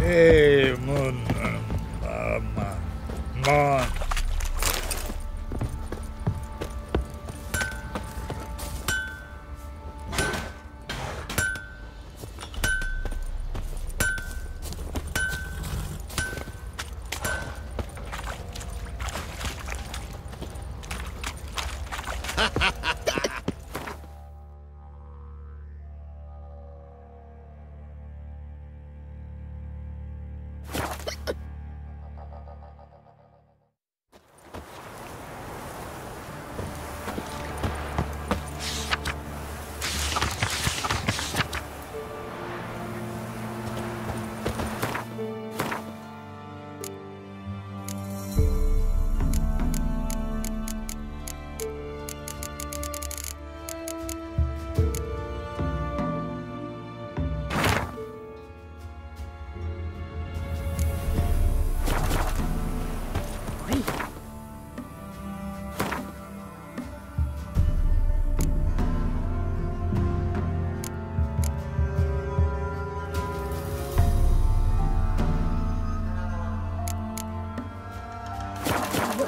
Hey, Moon. Man.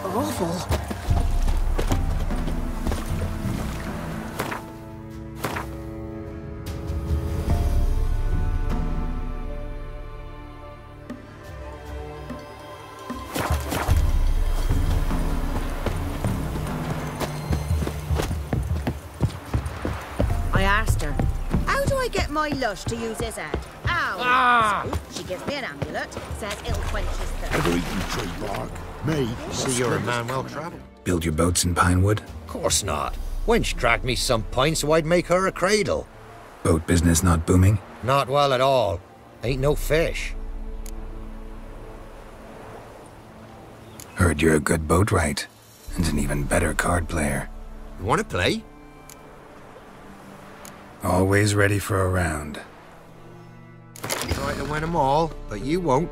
Awful. I asked her, how do I get my lush to use this ad? Ow! Ah! So she gives me an amulet, says it'll quench his thirst. Ever eaten tree bark? Me? See, you're a man well travelled. Build your boats in pinewood? Course not. Wench dragged me some pine so I'd make her a cradle. Boat business not booming? Not well at all. Ain't no fish. Heard you're a good boatwright, and an even better card player. You want to play? Always ready for a round. Try to win 'em all, but you won't.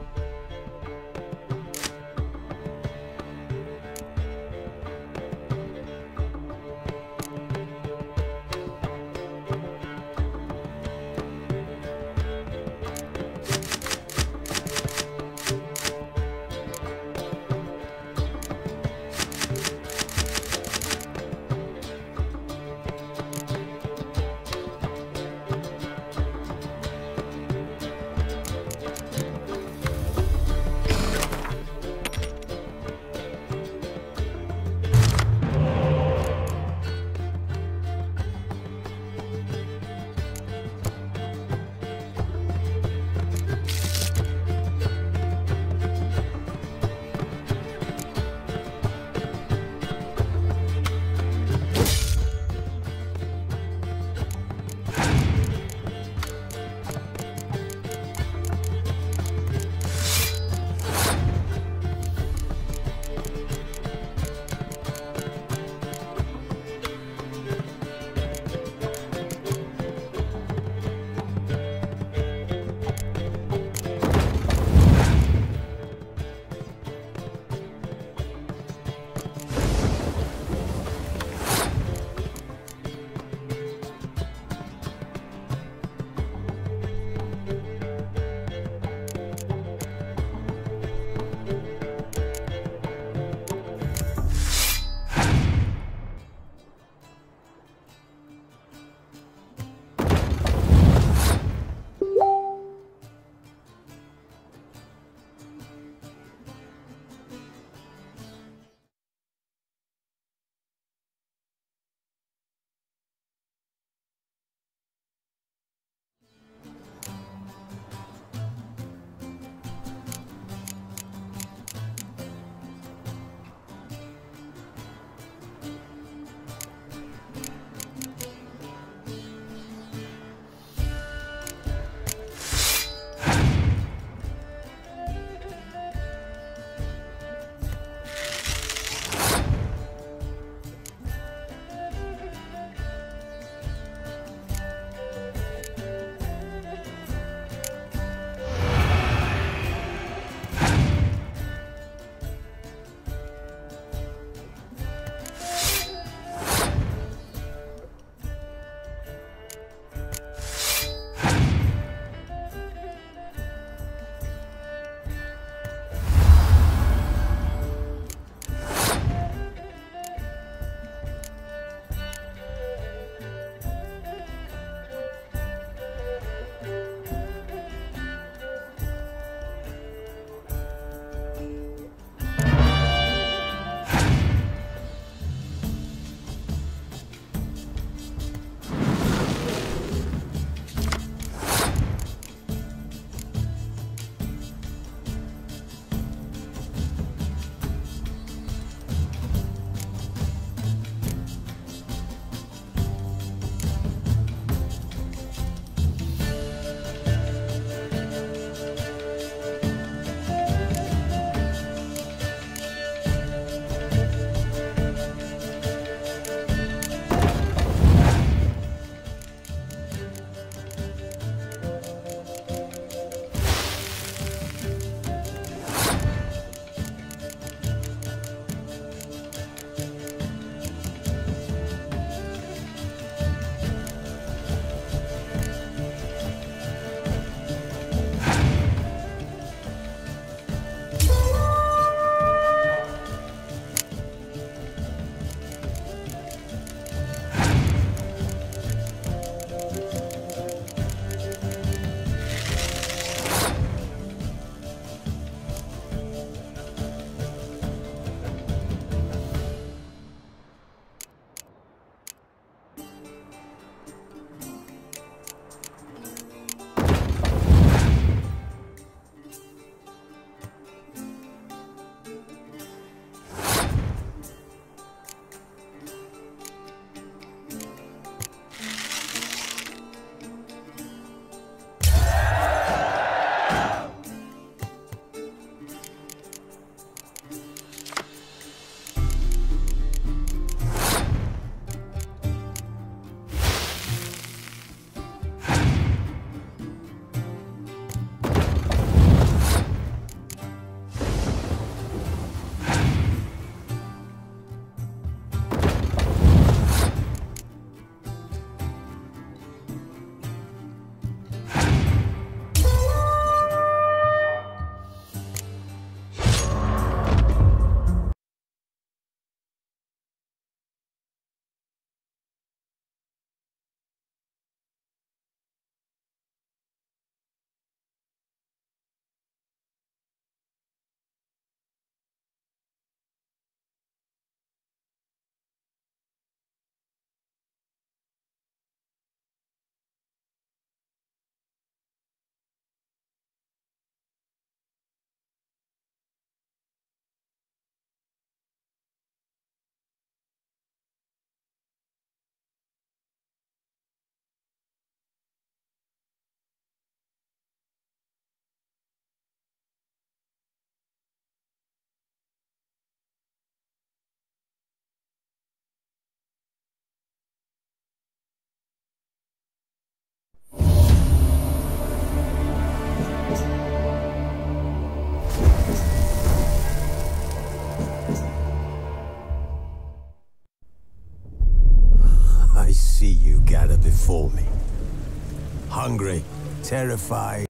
hungry, terrified.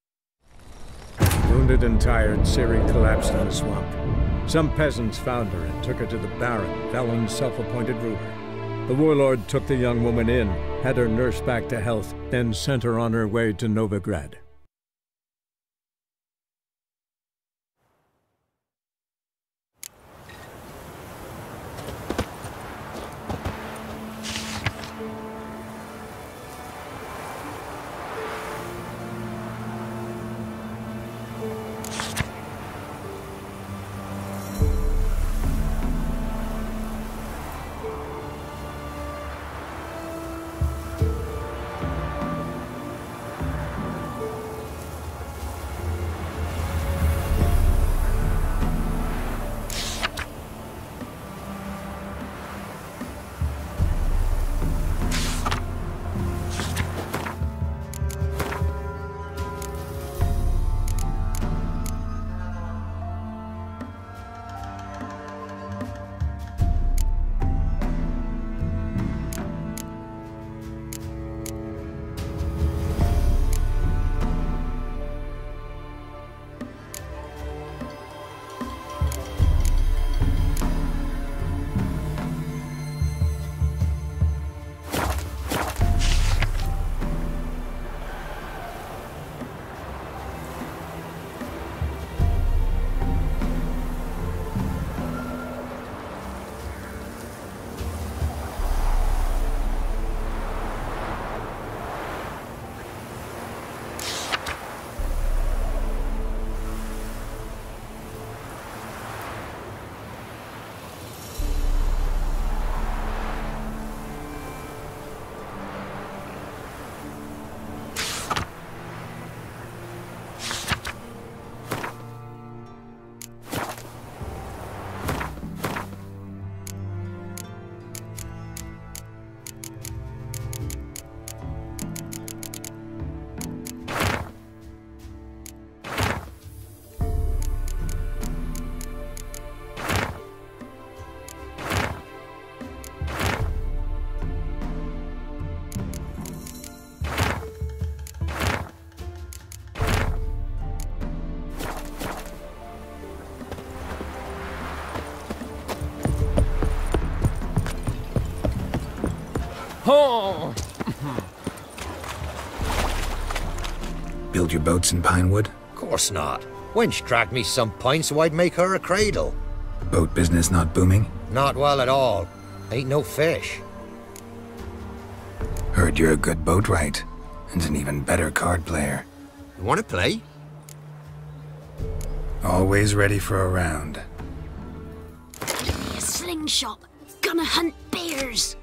Wounded and tired, Siri collapsed in the swamp. Some peasants found her and took her to the Baron, Felon's self-appointed ruler. The warlord took the young woman in, had her nursed back to health, then sent her on her way to Novigrad. Oh! Build your boats in pinewood? Course not. Wench dragged me some pints so I'd make her a cradle. Boat business not booming? Not well at all. Ain't no fish. Heard you're a good boatwright, and an even better card player. You wanna play? Always ready for a round. Give me a slingshot. Gonna hunt bears.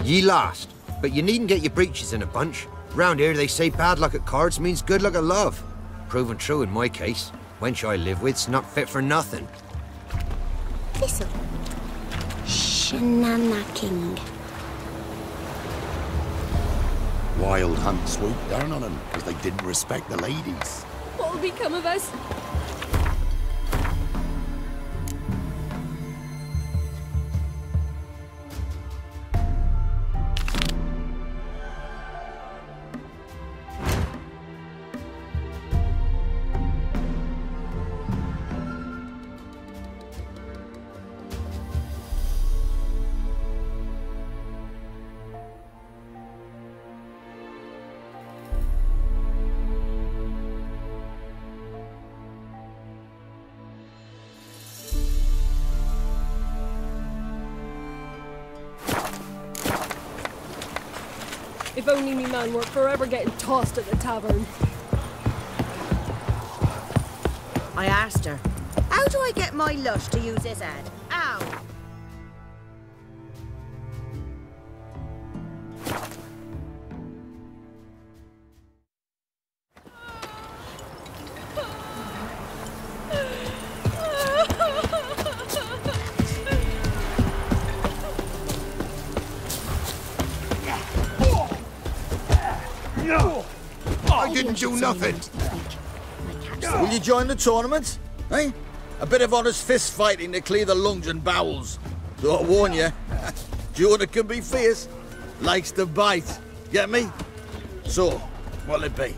Ye lost, but you needn't get your breeches in a bunch. Round here they say bad luck at cards means good luck at love. Proven true in my case. Wench I live with's not fit for nothing. Thistle. Shenanacking. Wild hunt swooped down on them because they didn't respect the ladies. What'll become of us? If only me man weren't forever getting tossed at the tavern. I asked her, how do I get my lush to use this ad? Ow! I didn't do nothing. Will you join the tournament? Eh? A bit of honest fist fighting to clear the lungs and bowels. Though I warn you, Jonah can be fierce. Likes to bite. Get me? So, what'll it be?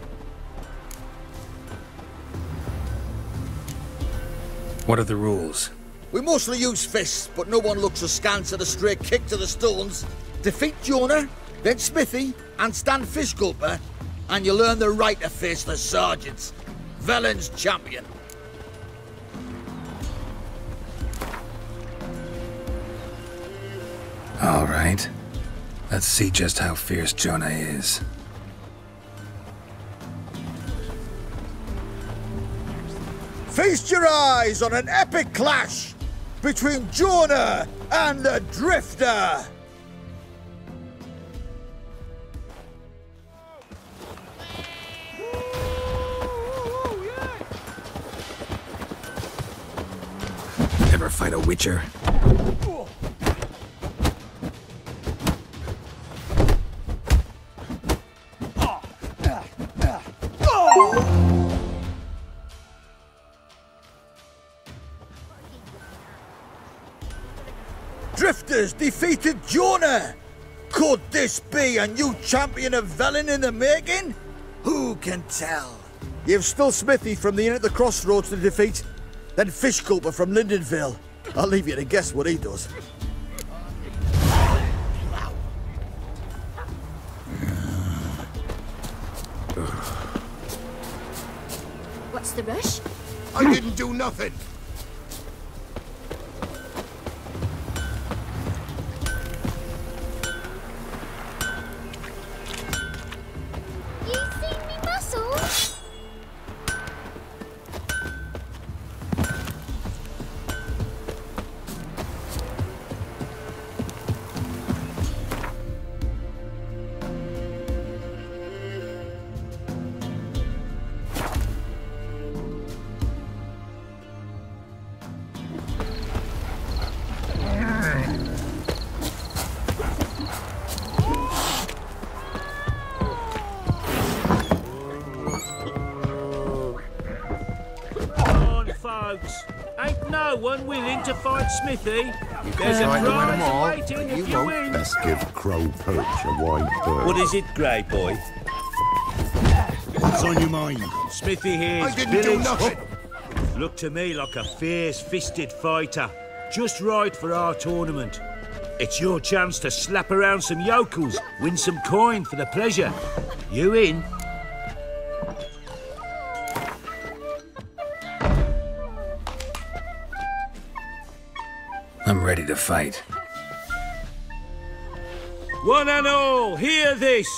What are the rules? We mostly use fists, but no one looks askance at a straight kick to the stones. Defeat Jonah, then Smithy, and stand fish gulper, and you'll earn the right to face the sergeants. Velen's champion. All right. Let's see just how fierce Jonah is. Feast your eyes on an epic clash between Jonah and the Drifter. Ever fight a witcher? drifters defeated Jonah! Could this be a new champion of Velen in the making? Who can tell? You've still Smithy from the inn at the crossroads to defeat, then Fishculper from Lindenville. I'll leave you to guess what he does. What's the rush? I didn't do nothing. You seen me muscles? Ain't no one willing to fight Smithy. There's a prize waiting if you win. Let's give Crow Perch a wide berth. What is it, Grey Boy? What's on your mind? Smithy here's I didn't do nothing. Look to me like a fierce-fisted fighter. Just right for our tournament. It's your chance to slap around some yokels, win some coin for the pleasure. You in? I'm ready to fight. One and all, hear this.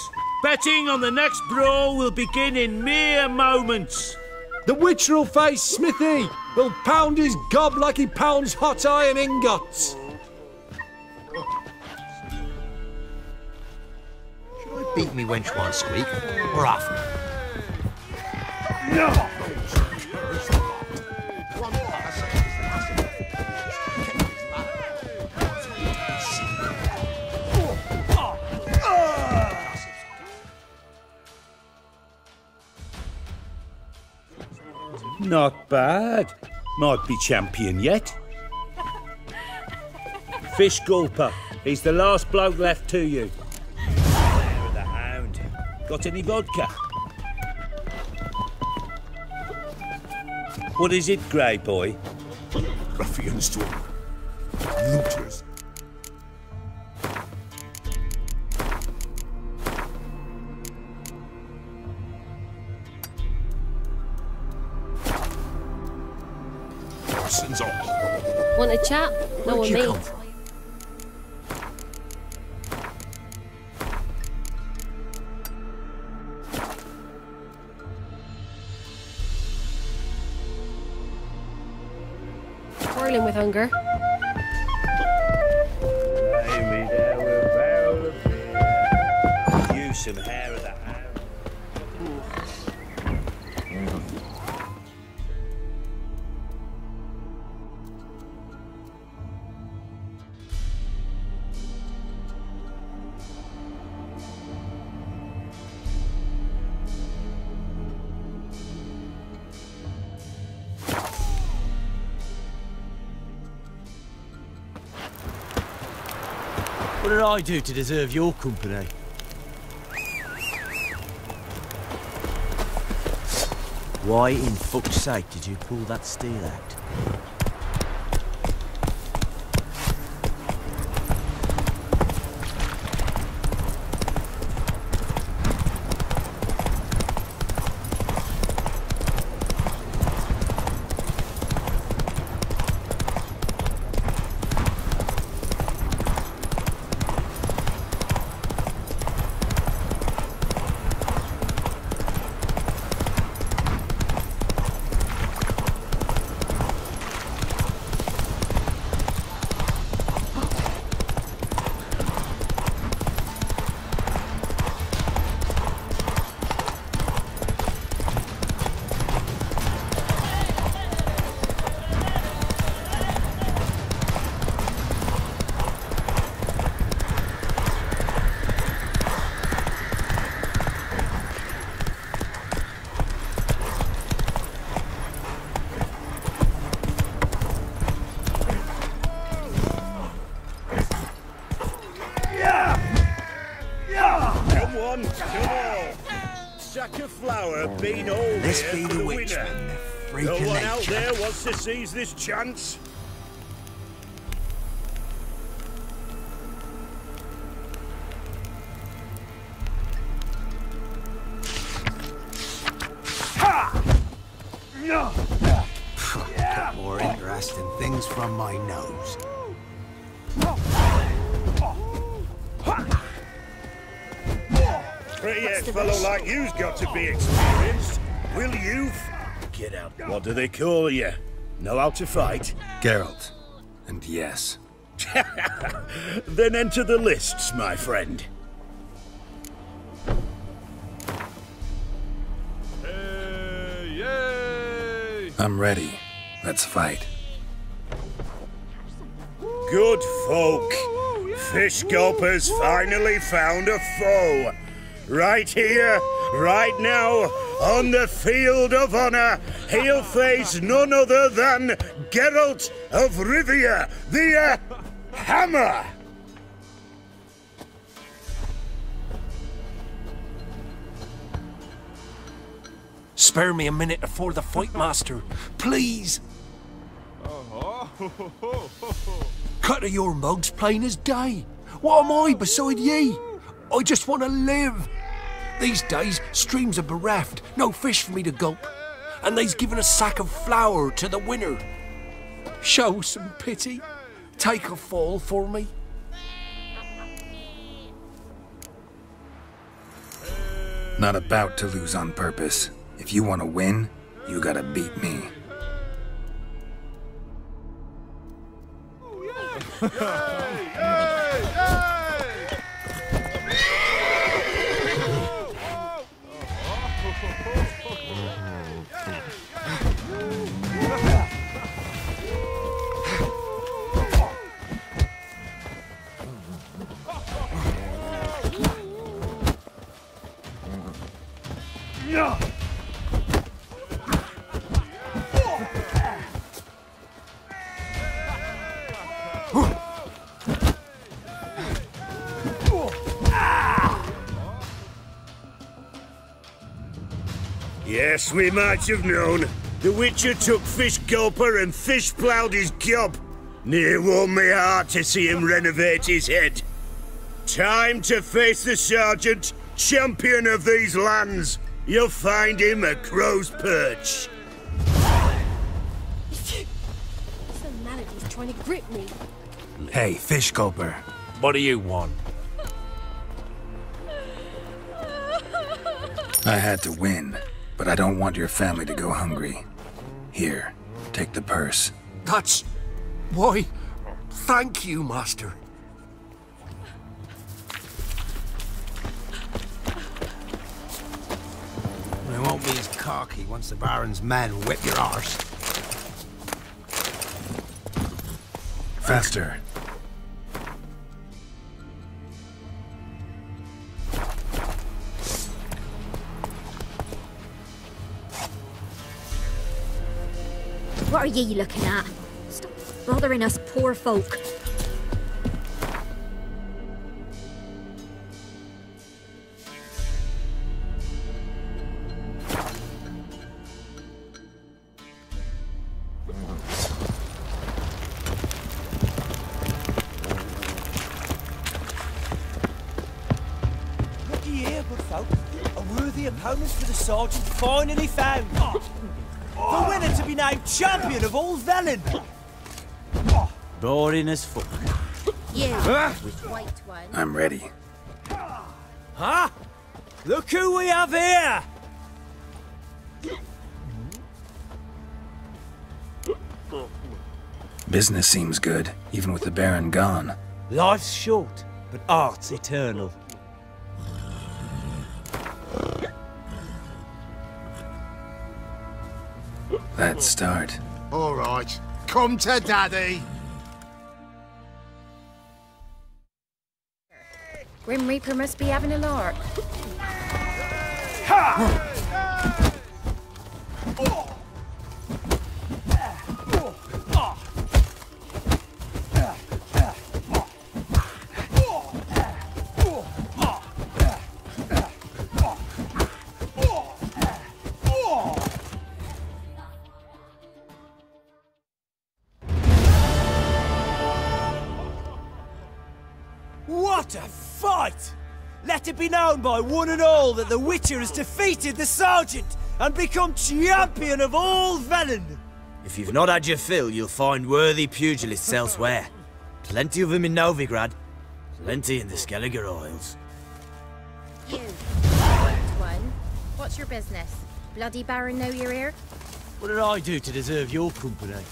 Betting on the next brawl will begin in mere moments. The Witcher'll face Smithy. Will pound his gob like he pounds hot iron ingots. Should I beat me wench one squeak, or off me? No! Not bad. Might be champion yet. Fishculper, he's the last bloke left to you. There of the hound. Got any vodka? What is it, Grey Boy? Ruffians to looters. Off. Want a chat? No one me. Whirling with hunger. You some hair of the hound. What did I do to deserve your company? Why in fuck's sake did you pull that steel out? on, come on. Sack of flour, been all This here be for the the witchman, winner. the freak No of one out nature. there wants to seize this chance. Get more interesting things from my nose. Pretty a fellow like you's got to be experienced. Will you? Get out. What do they call you? Know how to fight? Geralt. And yes. Then enter the lists, my friend. I'm ready. Let's fight. Good folk. Fish Gulper's finally found a foe. Right here, right now, on the field of honor, he'll face none other than Geralt of Rivia, the Hammer. Spare me a minute before the fight, master. Please. Cut of your mug's plain as day. What am I beside ye? I just want to live. These days, streams are bereft. No fish for me to gulp. And they's given a sack of flour to the winner. Show some pity. Take a fall for me. Not about to lose on purpose. If you want to win, you gotta beat me. Yes, we might have known. The Witcher took Fish Gulper and fish-ploughed his gob. Near warmed me heart to see him renovate his head. Time to face the Sergeant, champion of these lands. You'll find him at Crow's Perch. Some malady's trying to grip me. Hey, Fish Gulper. What do you want? I had to win, but I don't want your family to go hungry. Here, take the purse. That's... Why, thank you, master. It won't be as cocky once the Baron's men whip your arse. Faster. What are ye looking at? Stop bothering us poor folk. Looky here, good folk. A worthy opponent for the Sergeant finally found. The winner to be named champion of all Velen. Boring as fuck. You, white one. I'm ready. Huh? Look who we have here! Business seems good, even with the Baron gone. Life's short, but art's eternal. Let's start. All right, come to Daddy. Grim Reaper must be having a lark. What a fight! Let it be known by one and all that the Witcher has defeated the Sergeant and become champion of all Velen. If you've not had your fill, you'll find worthy pugilists elsewhere. Plenty of them in Novigrad, plenty in the Skelliger Isles. You, one. What's your business? Bloody Baron know you're here? What did I do to deserve your company?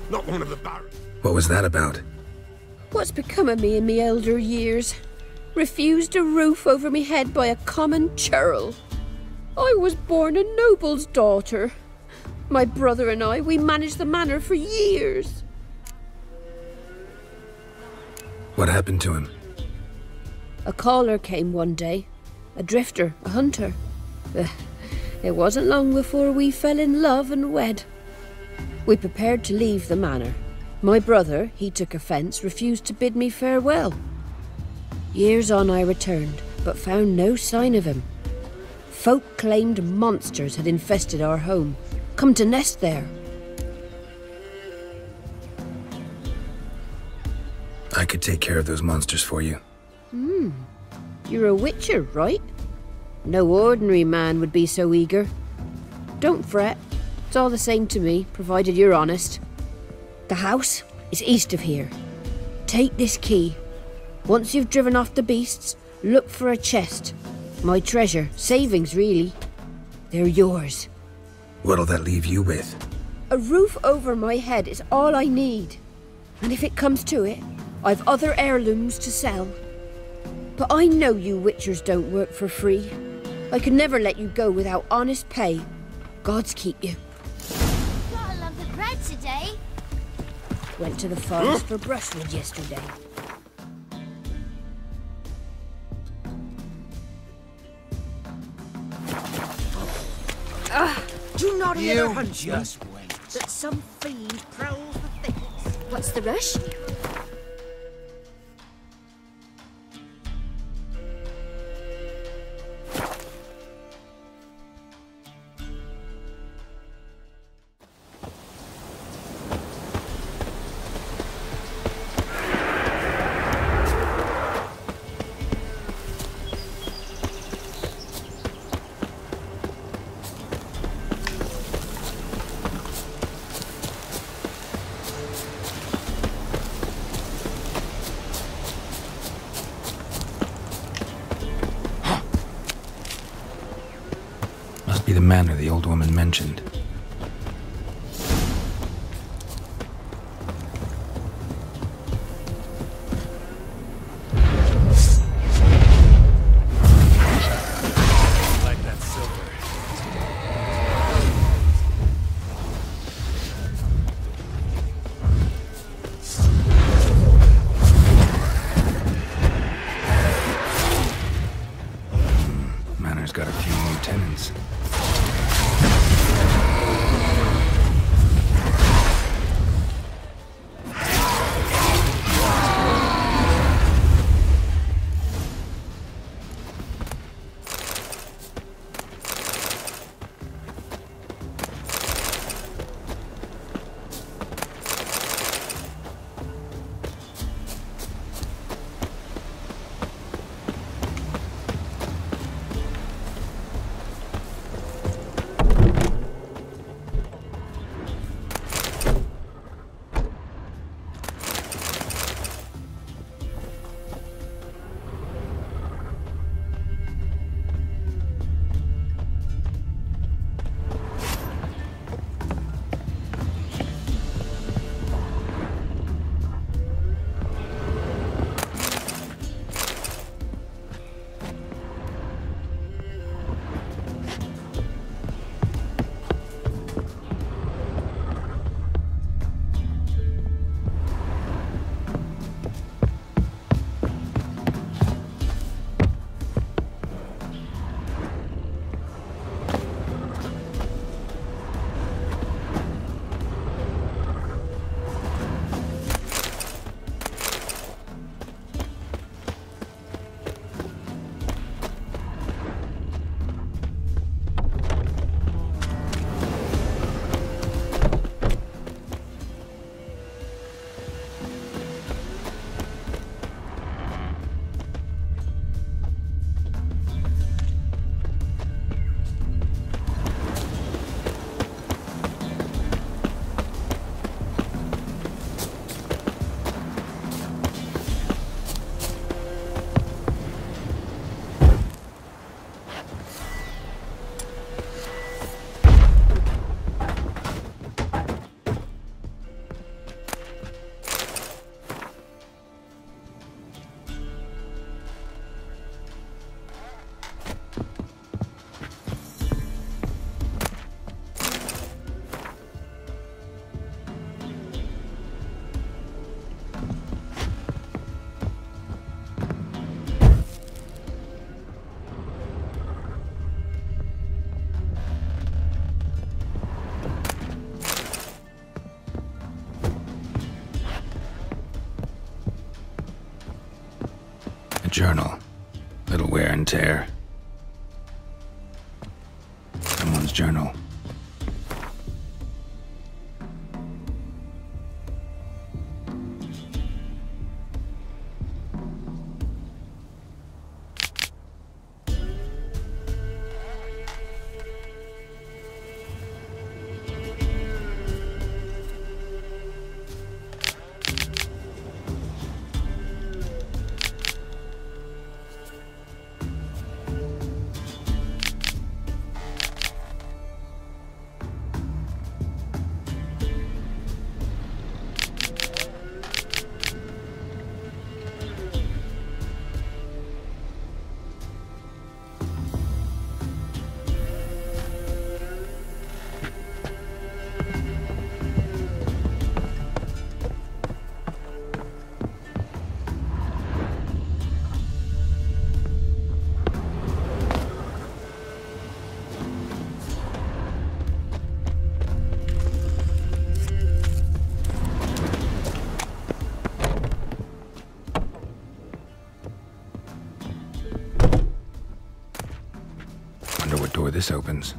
Not one of the barons. What was that about? What's become of me in me elder years? Refused a roof over me head by a common churl. I was born a noble's daughter. My brother and I, we managed the manor for years. What happened to him? A caller came one day. A drifter, a hunter. It wasn't long before we fell in love and wed. We prepared to leave the manor. My brother, he took offence, refused to bid me farewell. Years on I returned, but found no sign of him. Folk claimed monsters had infested our home, come to nest there. I could take care of those monsters for you. You're a witcher, right? No ordinary man would be so eager. Don't fret. It's all the same to me, provided you're honest. The house is east of here. Take this key. Once you've driven off the beasts, look for a chest. My treasure, savings really. They're yours. What'll that leave you with? A roof over my head is all I need. And if it comes to it, I've other heirlooms to sell. But I know you witchers don't work for free. I could never let you go without honest pay. Gods keep you. Gotta love the bread today. Went to the forest for brushwood yesterday. Do not hear You the huntsman just wait. that some fiend prowls the thickets. What's the rush? Must be the manor the old woman mentioned. Like that silver. Manor's got a few more tenants. journal. Little wear and tear. Someone's journal. Wonder what door this opens.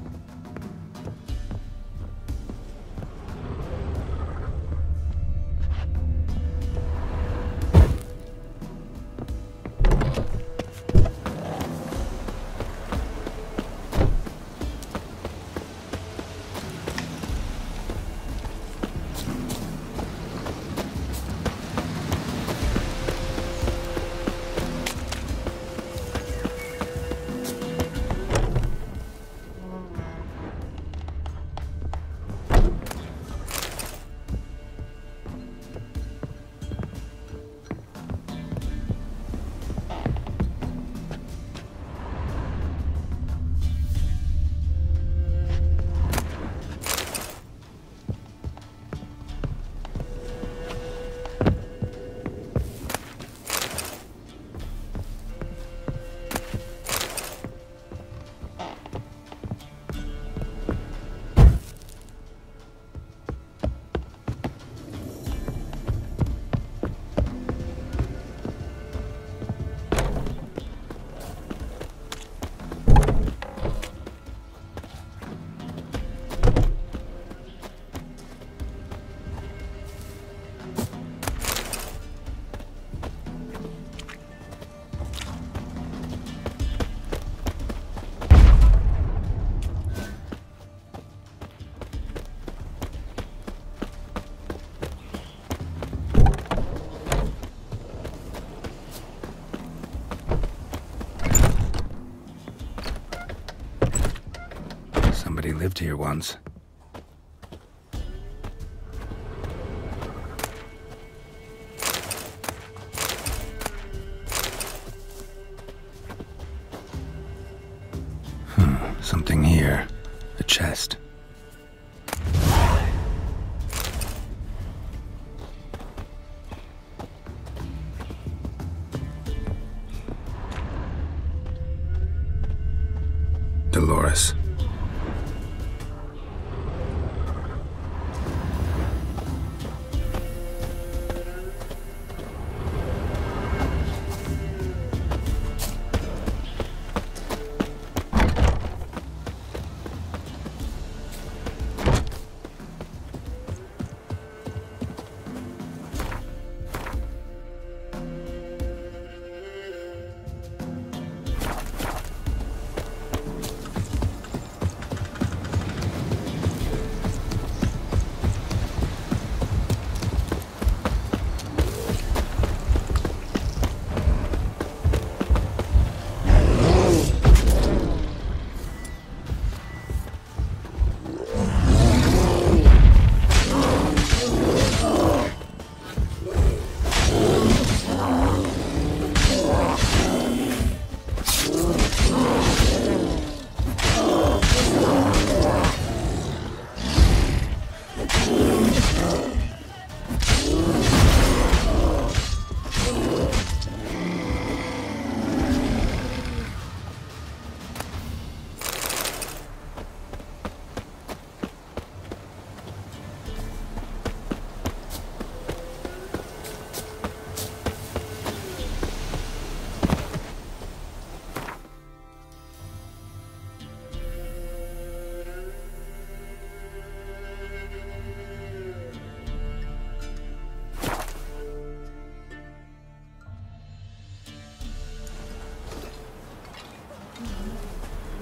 Somebody lived here once. Something here. A chest. Dolores.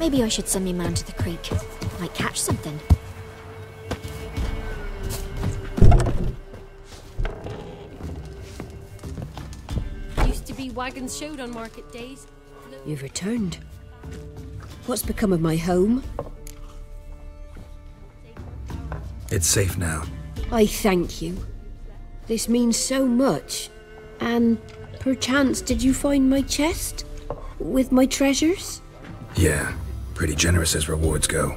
Maybe I should send me man to the creek. Might catch something. Used to be wagons showed on market days. You've returned. What's become of my home? It's safe now. I thank you. This means so much. And perchance did you find my chest? With my treasures? Yeah, pretty generous as rewards go.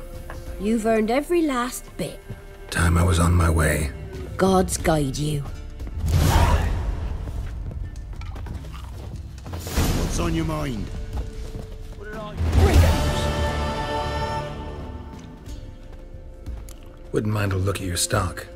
You've earned every last bit. Time I was on my way. Gods guide you. What's on your mind? Wouldn't mind a look at your stock.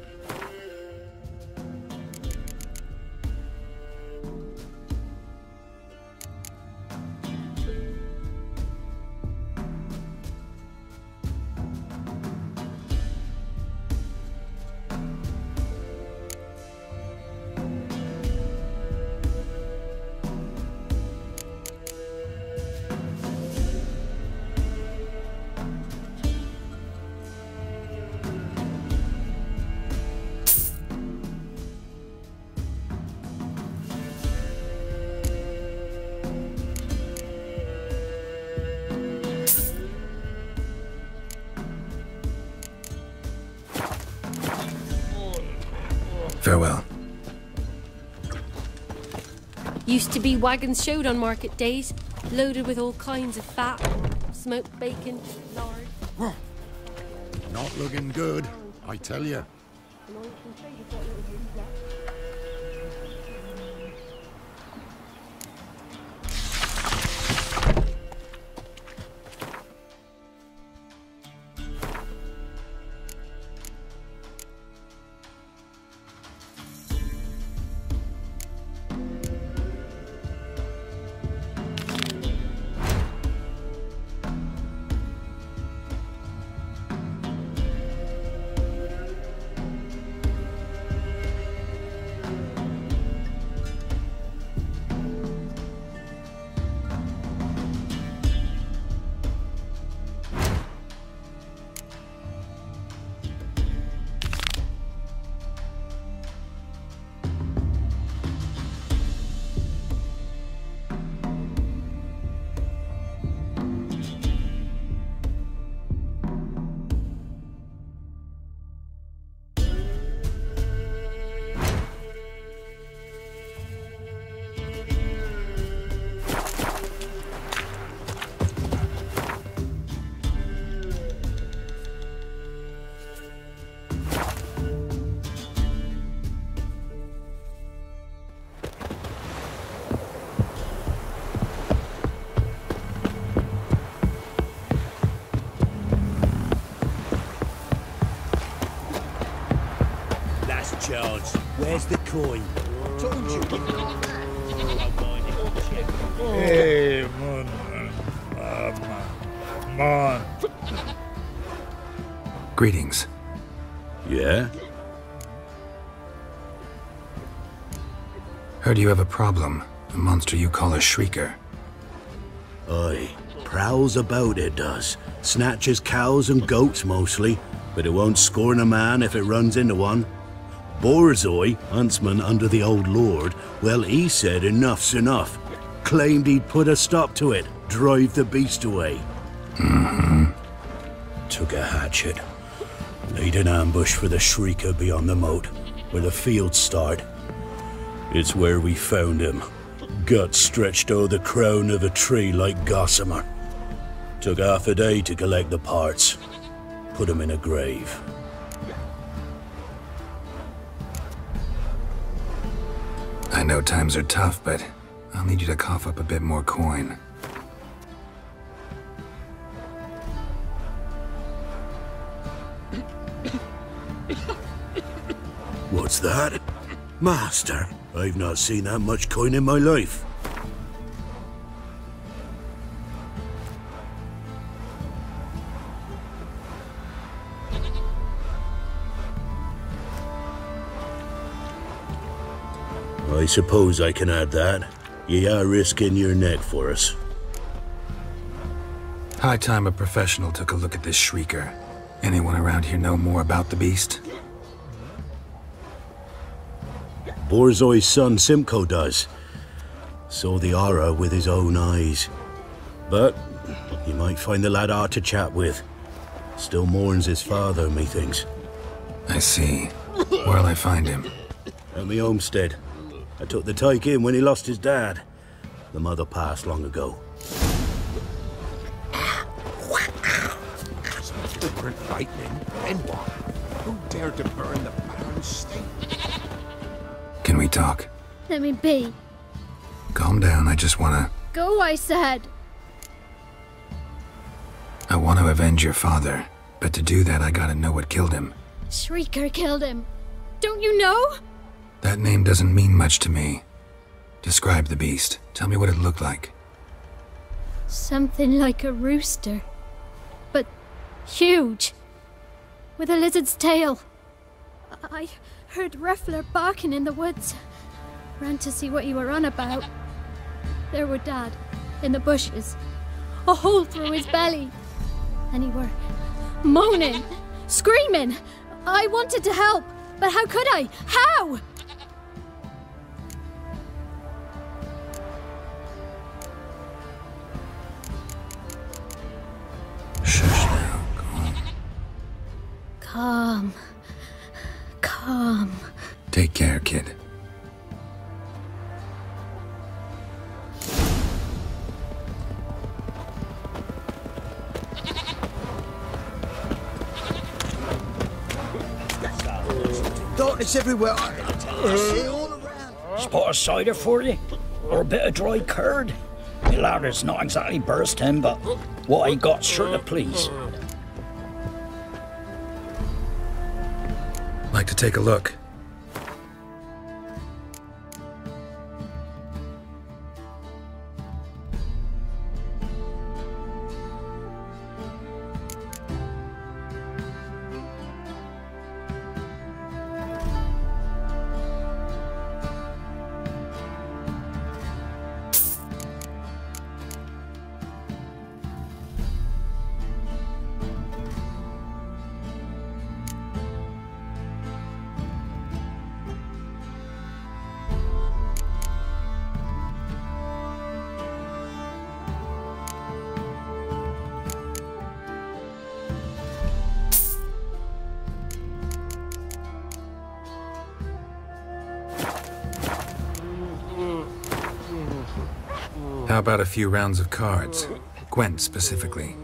Farewell. Used to be wagons showed on market days, loaded with all kinds of fat, smoked bacon, lard. Not looking good, I tell you. Charge. Where's the coin? Told you. Hey, man. Greetings. Yeah? Heard you have a problem. A monster you call a shrieker. Aye. Prowls about, it does. Snatches cows and goats mostly, but it won't scorn a man if it runs into one. Borzoi, huntsman under the old lord, well, he said enough's enough. Claimed he'd put a stop to it, drive the beast away. Took a hatchet. Laid an ambush for the shrieker beyond the moat, where the fields start. It's where we found him. Guts stretched o'er the crown of a tree like gossamer. Took half a day to collect the parts. Put him in a grave. I know times are tough, but I'll need you to cough up a bit more coin. What's that? Master, I've not seen that much coin in my life. I suppose I can add that. Ye are risking your neck for us. High time a professional took a look at this shrieker. Anyone around here know more about the beast? Borzoi's son Simcoe does. Saw the aura with his own eyes. But you might find the lad hard to chat with. Still mourns his father, methinks. I see. Where'll I find him? At me homestead. I took the tyke in when he lost his dad. The mother passed long ago. Different lightning, then what? Who dared to burn the Baron's stake? Can we talk? Let me be. Calm down, I just wanna... Go, I said. I want to avenge your father, but to do that I gotta know what killed him. Shrieker killed him. Don't you know? That name doesn't mean much to me. Describe the beast. Tell me what it looked like. Something like a rooster. But huge. With a lizard's tail. I heard Ruffler barking in the woods. Ran to see what you were on about. There were Dad, in the bushes. A hole through his belly. And he were moaning, screaming. I wanted to help, but how could I? How? Shush now, Calm. Calm. Take care, kid. Darkness everywhere. Spot a cider for you? Or a bit of dry curd? My ladder's not exactly bursting, but what I got's sure to please. Like to take a look? How about a few rounds of cards? Gwent specifically.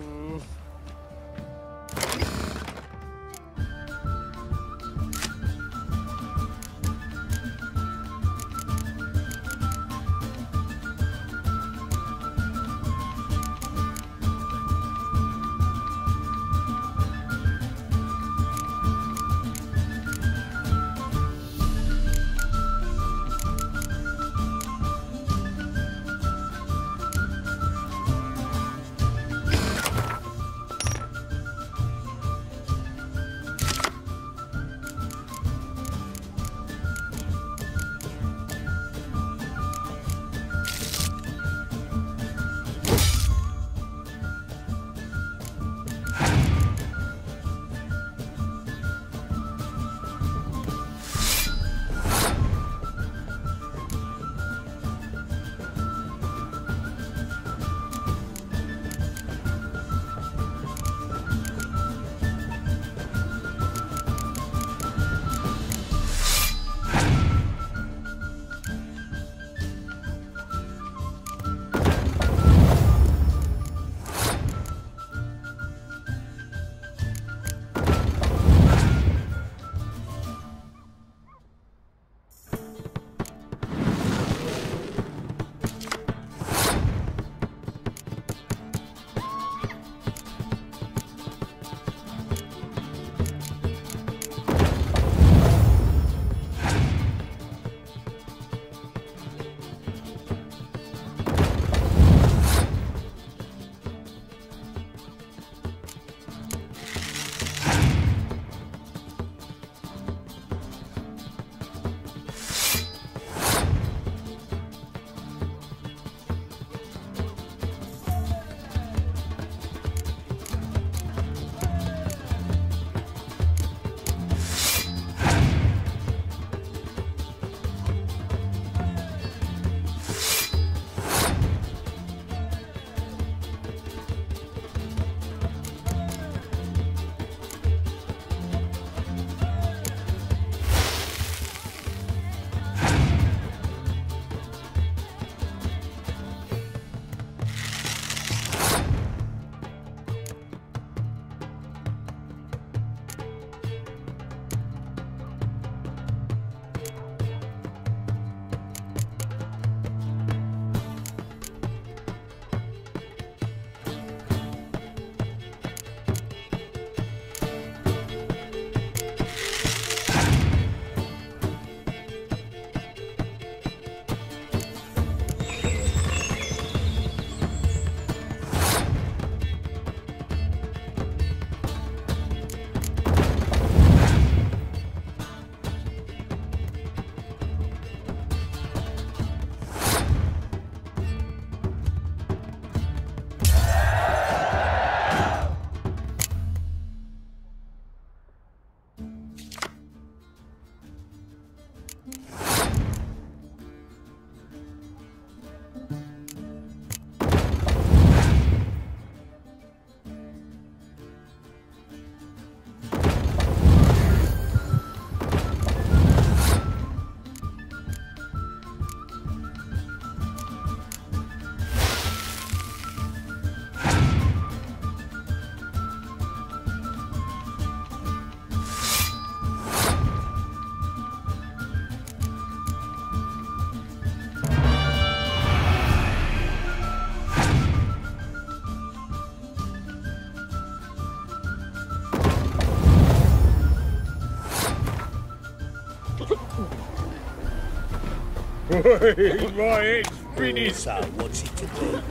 My head's finished. So, what's it to do?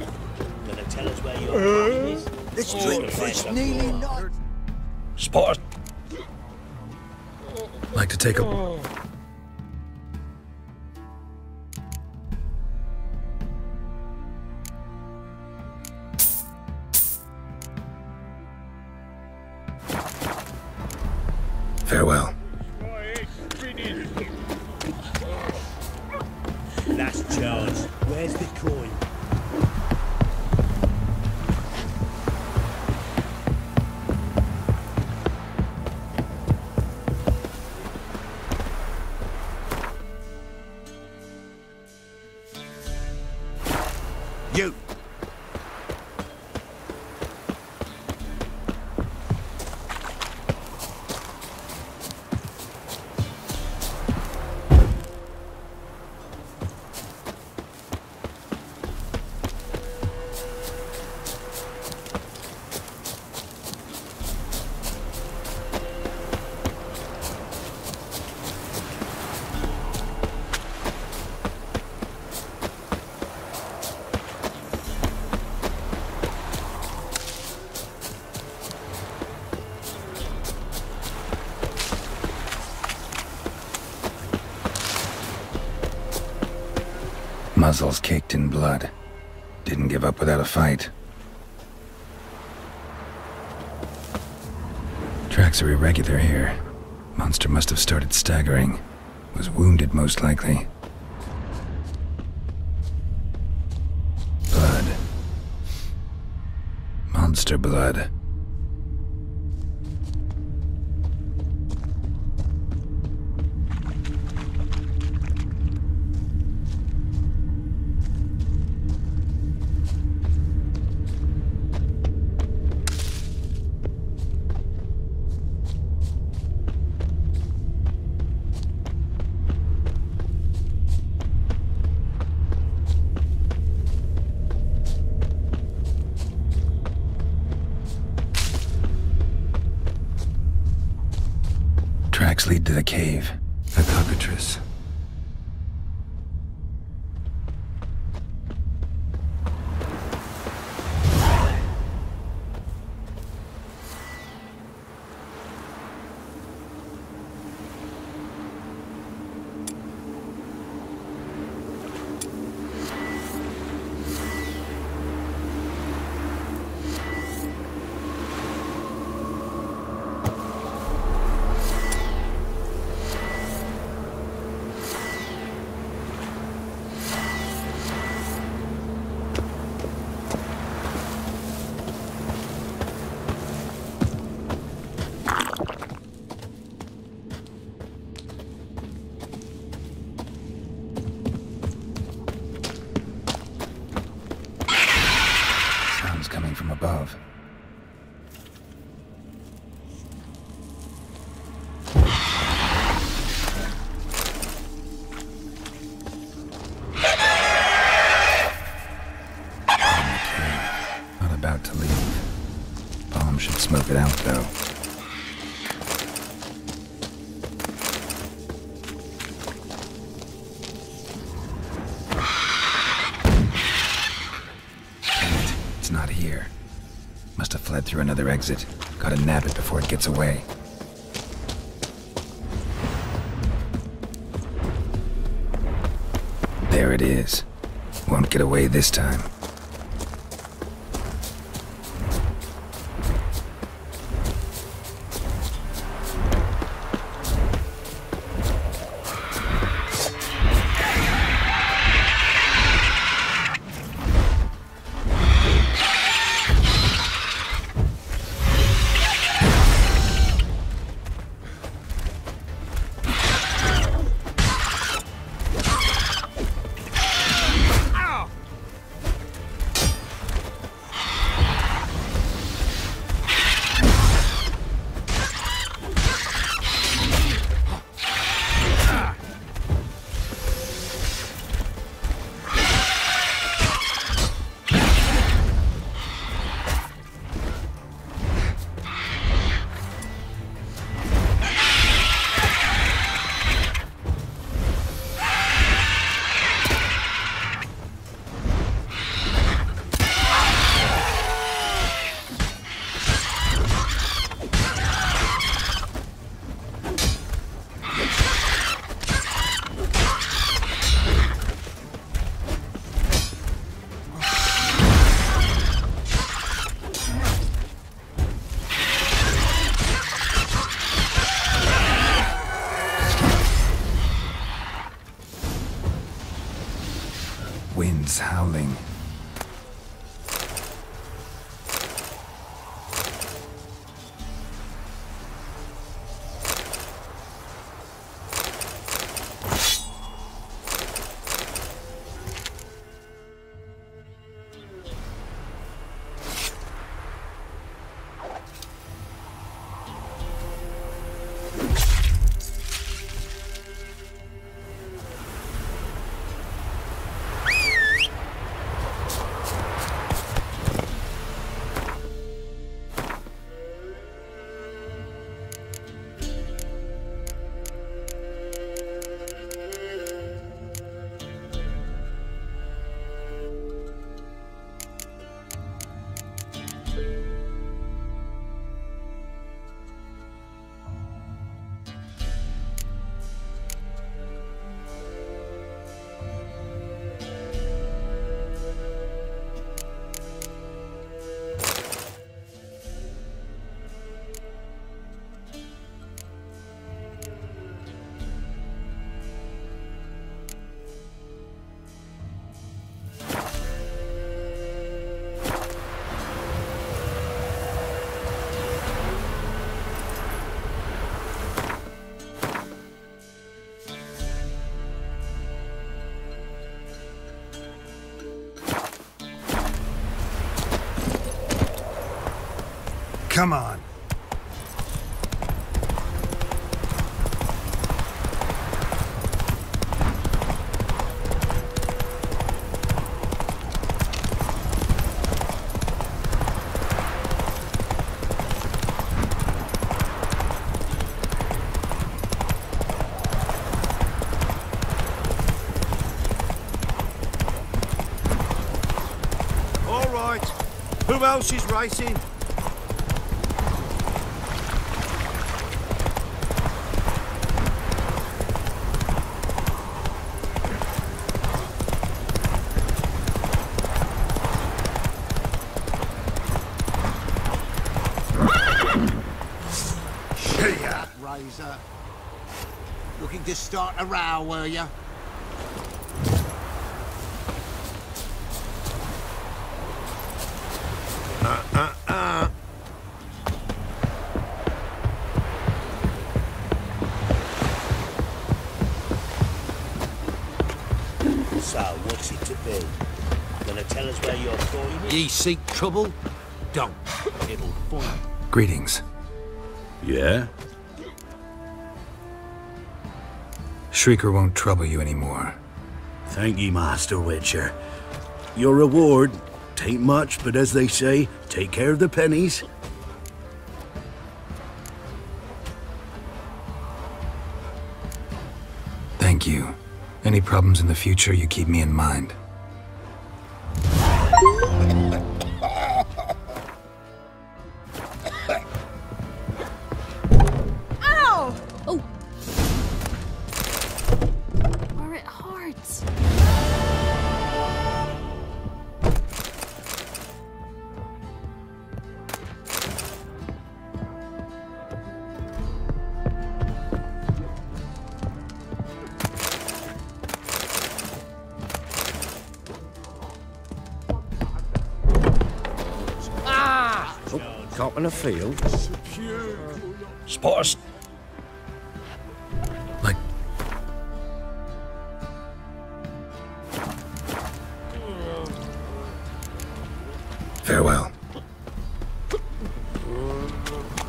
Gonna tell us where your brain is? Let's drink for it's nearly night. Spot. Like to take a... Farewell. Last chance. Where's the coin? You. Muzzles caked in blood. Didn't give up without a fight. Tracks are irregular here. Monster must have started staggering. Was wounded, most likely. Blood. Monster blood. Tracks lead to the cave. A cockatrice. Coming from above. Not about to leave. Bomb should smoke it out, though. It's not here. Must have fled through another exit. Gotta nab it before it gets away. There it is. Won't get away this time. winds howling. Come on. All right. Who else is racing? Razor. Looking to start a row, were you? So, what's it to be? Gonna tell us where you're going? Ye seek trouble? Don't. It'll find. Greetings. Yeah? Shrieker won't trouble you anymore. Thank ye, Master Witcher. Your reward, tain't much, but as they say, take care of the pennies. Thank you. Any problems in the future, you keep me in mind. Ow! Oh! Where it hurts. Cop in a field? Spotters. Like... Farewell.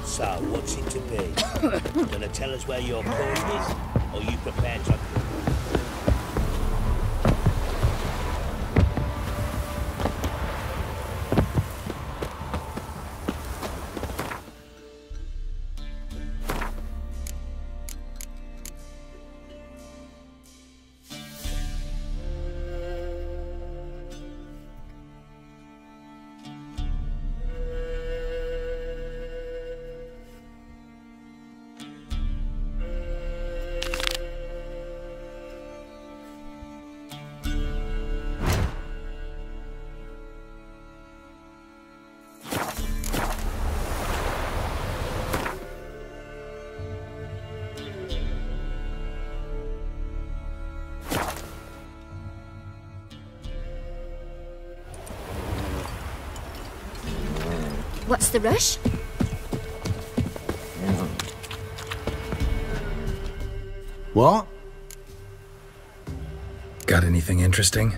So, what's it to be? Gonna tell us where your coin is? Or you prepared to... What's the rush? What? Got anything interesting?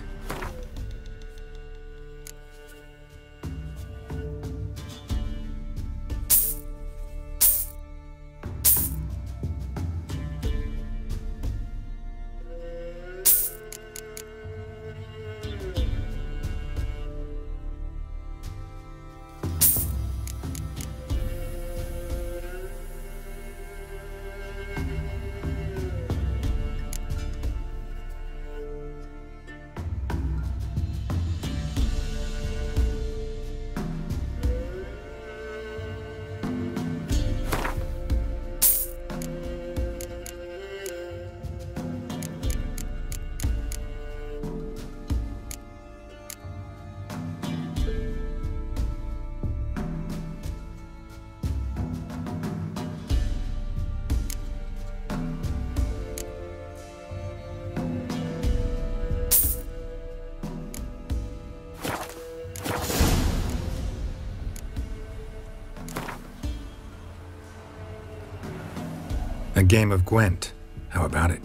A game of Gwent. How about it?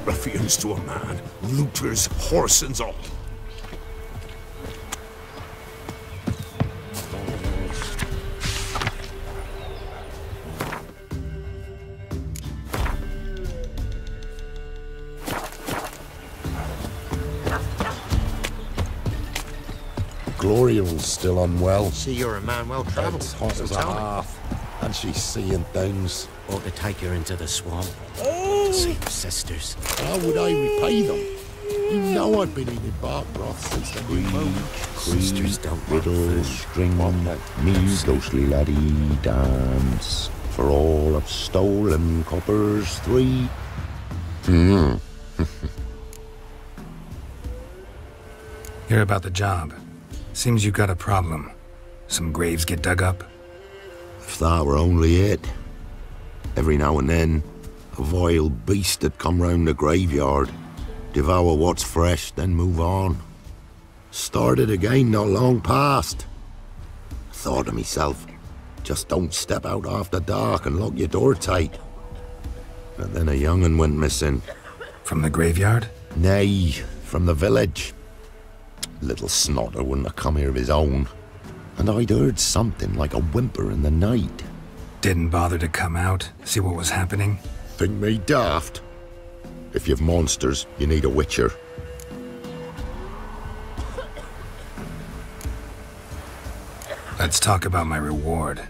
Ruffians to a man, looters, horse and all. Gloria's still unwell. See, you're a man well travelled. It's hot as a half, and she's seeing things. Ought to take her into the swamp to see the sisters. How would I repay them? You know I've been eating bark broth since the new Sisters don't riddle, string, me, ghostly laddie, dance. For all of stolen coppers, 3. Hear about the job. Seems you got a problem. Some graves get dug up? If that were only it. Every now and then, a vile beast would come round the graveyard, devour what's fresh, then move on. Started again not long past. Thought to myself, just don't step out after dark and lock your door tight. But then a young'un went missing. From the graveyard? Nay, from the village. Little snotter wouldn't have come here of his own. And I'd heard something like a whimper in the night. Didn't bother to come out, see what was happening? Think me daft? If you've monsters, you need a witcher. Let's talk about my reward.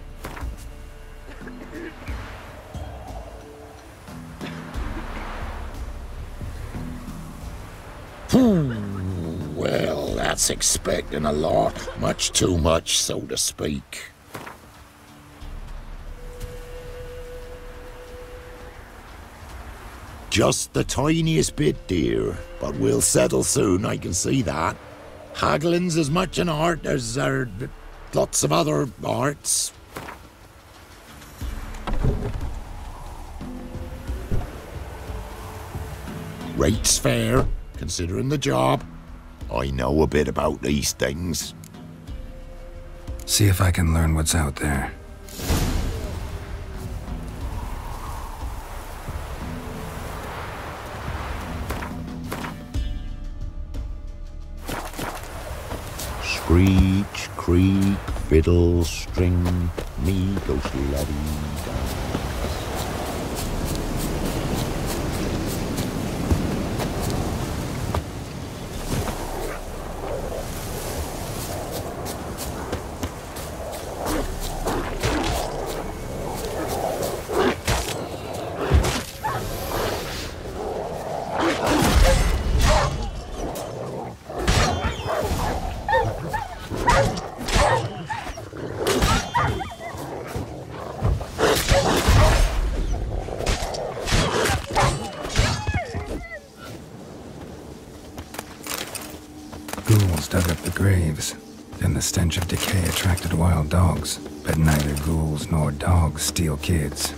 Well, that's expecting a lot. Much too much, so to speak. Just the tiniest bit, dear. But we'll settle soon, I can see that. Haggling's as much an art as lots of other arts. Rate's fair, considering the job. I know a bit about these things. See if I can learn what's out there. Screech, creak, fiddle, string, me, ghostly laddie, dance. Ghouls dug up the graves. Then the stench of decay attracted wild dogs. But neither ghouls nor dogs steal kids.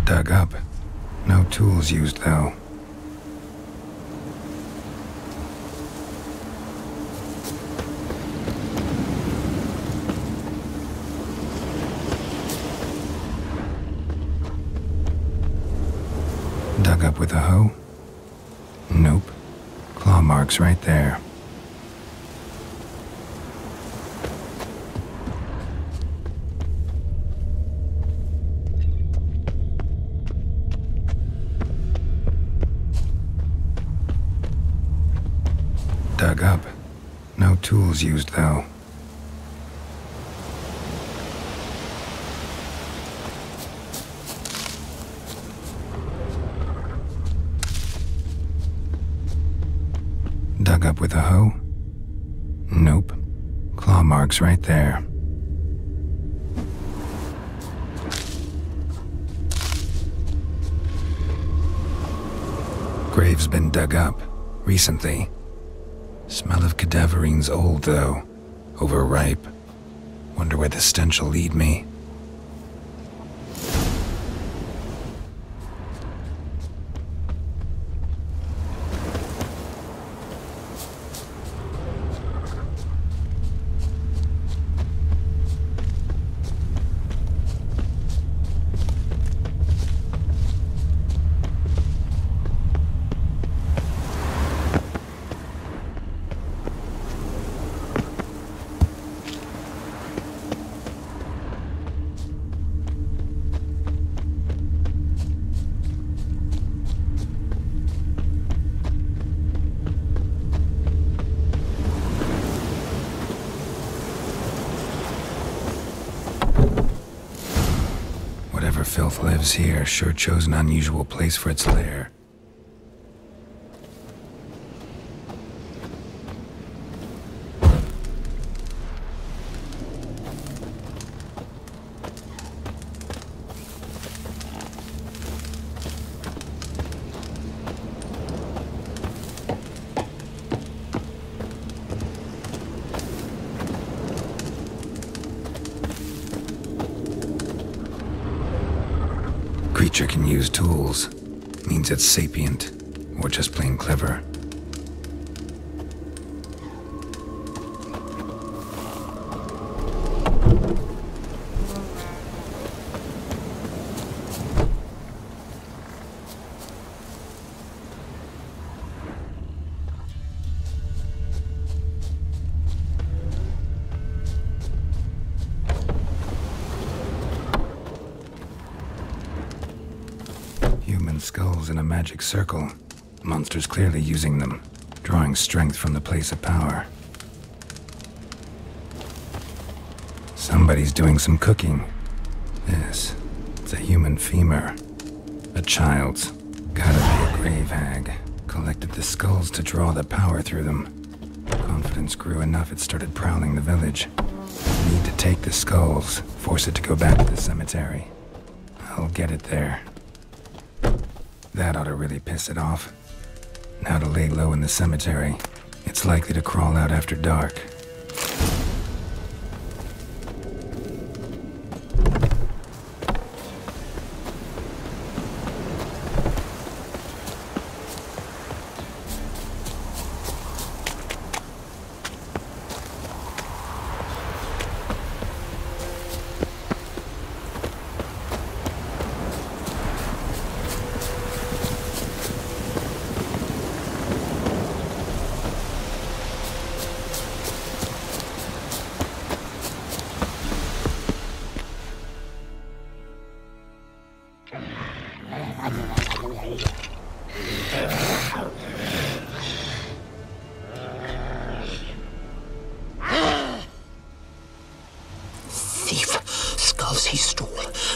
Dug up. No tools used, though. Dug up with a hoe? Nope. Claw marks right there. Dug up. No tools used, though. Dug up with a hoe? Nope. Claw marks right there. grave's been dug up, recently. Smell of cadaverine's old, though. Overripe. Wonder where the stench will lead me. Whatever filth lives here sure chose an unusual place for its lair. Creature can use tools. Means it's sapient, or just plain clever. Human skulls in a magic circle. Monsters clearly using them, drawing strength from the place of power. Somebody's doing some cooking. This, it's a human femur. A child's. Gotta be a grave hag. Collected the skulls to draw the power through them. Confidence grew enough it started prowling the village. Need to take the skulls, force it to go back to the cemetery. I'll get it there. That ought to really piss it off. Now to lay low in the cemetery. It's likely to crawl out after dark. Thief. Skulls he stole.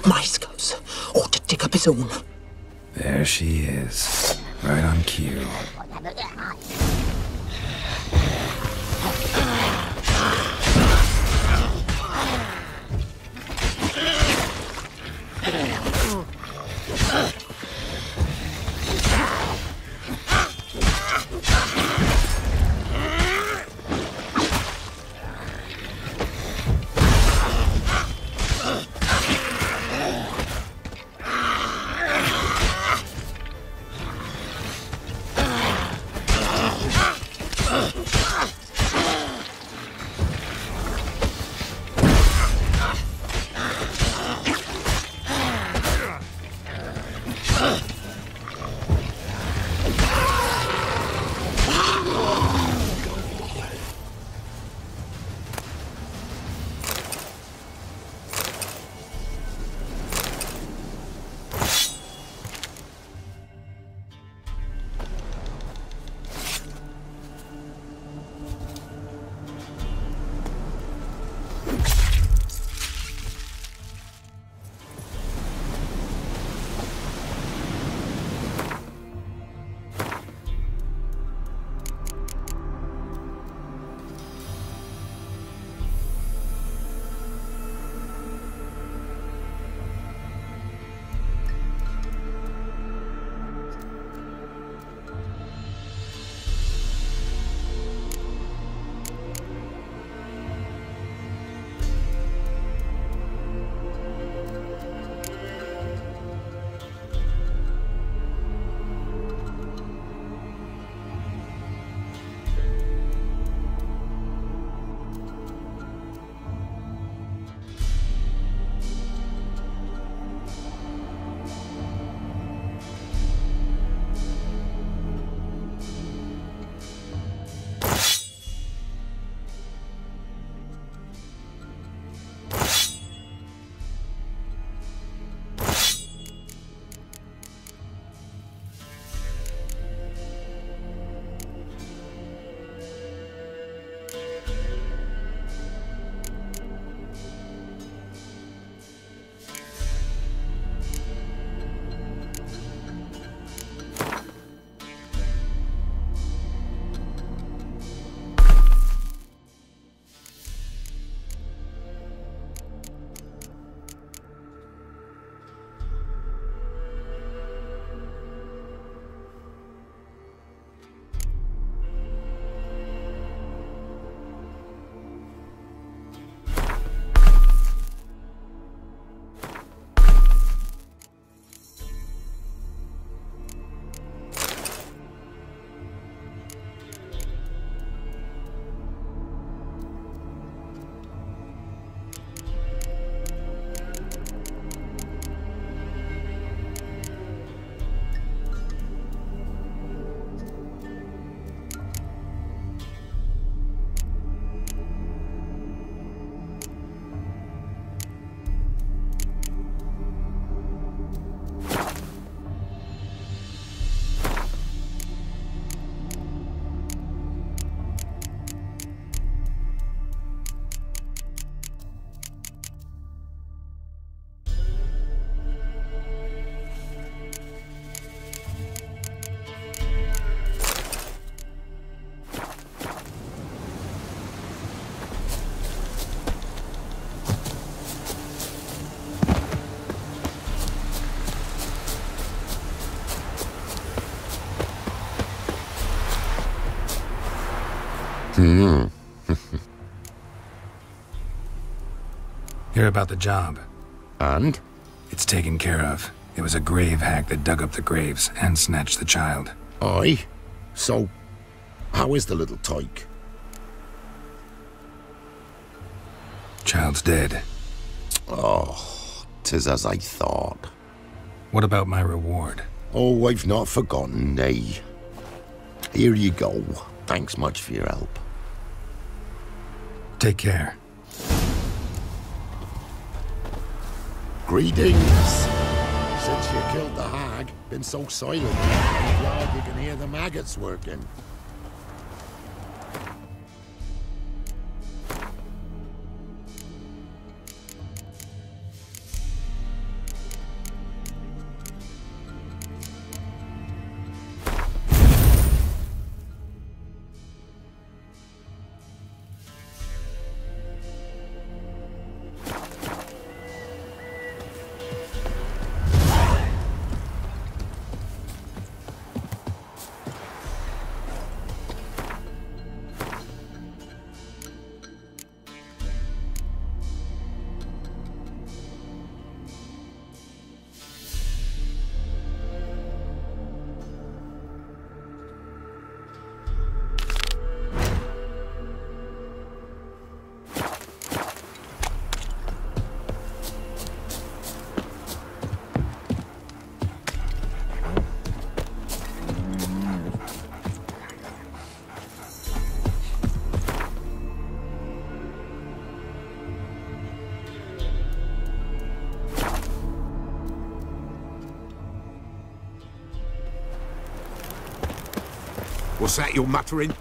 My skulls. Ought to dig up his own. There she is. Right on cue. Hear about the job. And? It's taken care of. It was a grave hag that dug up the graves and snatched the child. Aye? So, how is the little tyke? Child's dead. Oh, 'tis as I thought. What about my reward? Oh, I've not forgotten, nay. Here you go. Thanks much for your help. Take care. Greetings. Since you killed the hag, been so silent. I'm glad you can hear the maggots working. What's that you're muttering?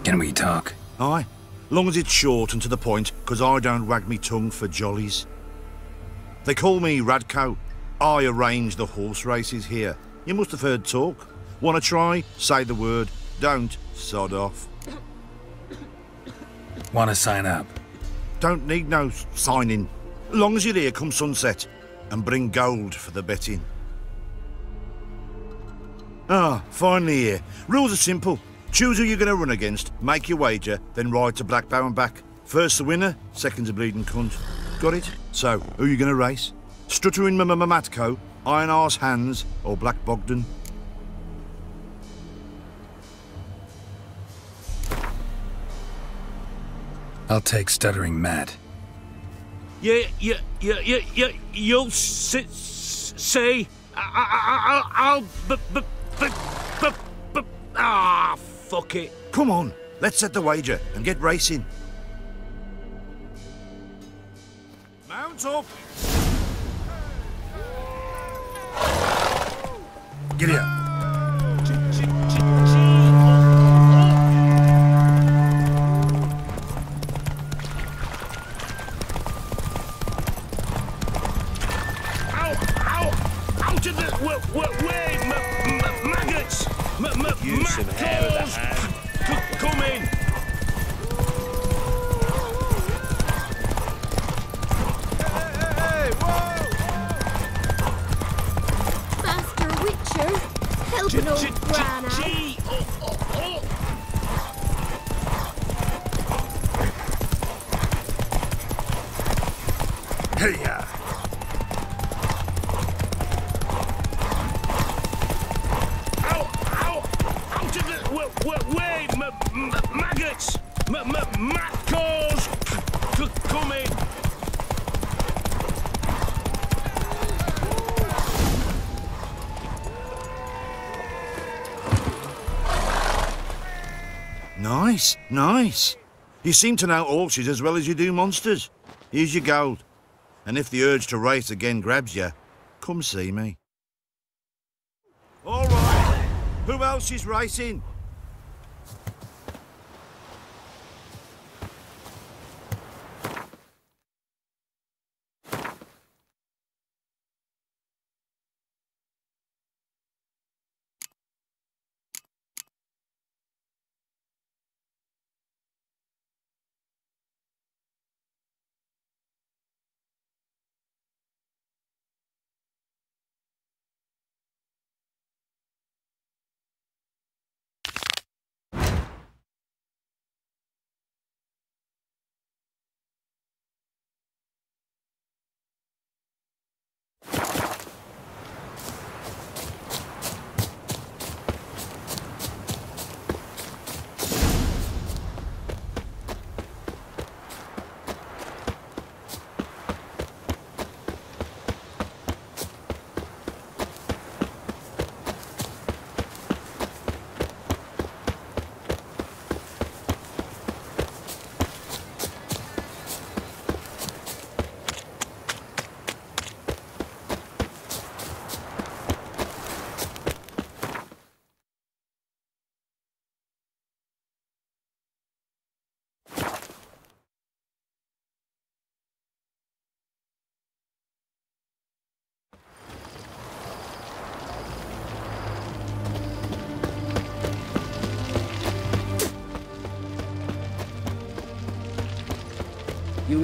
Can we talk? Aye, long as it's short and to the point, 'cause I don't wag me tongue for jollies. They call me Radko. I arrange the horse races here. You must have heard talk. Wanna try? Say the word. Don't, sod off. Wanna sign up? Don't need no signing. Long as you're here come sunset. And bring gold for the betting. Ah, finally here. Rules are simple. Choose who you're going to run against, make your wager, then ride to Blackbow and back. First the winner, second's a bleeding cunt. Got it? So, who you going to race? Stuttering Matko, Iron Arse Hands, or Black Bogdan? I'll take Stuttering Matt. You'll see. Fuck it. Come on, let's set the wager and get racing. Mount up. Giddy up. Way, maggots! Use some hair of the hand. Come in! Hey, whoa! Master Witcher, help an old granny. Hey-ya! Way, maggots! Mackles! Come in! Nice, nice. You seem to know horses as well as you do monsters. Here's your gold. And if the urge to race again grabs you, come see me. All right. Who else is racing?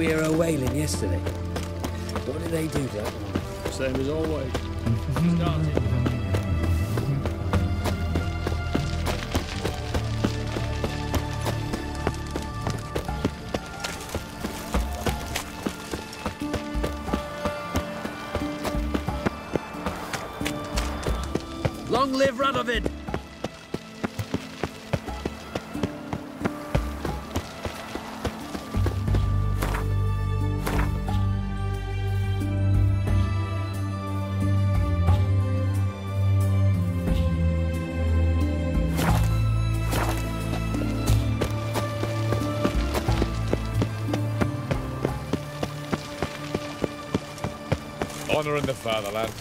hear her wailing yesterday? What did they do to that one? Same as always. Long live Radovid! Honouring the fatherland.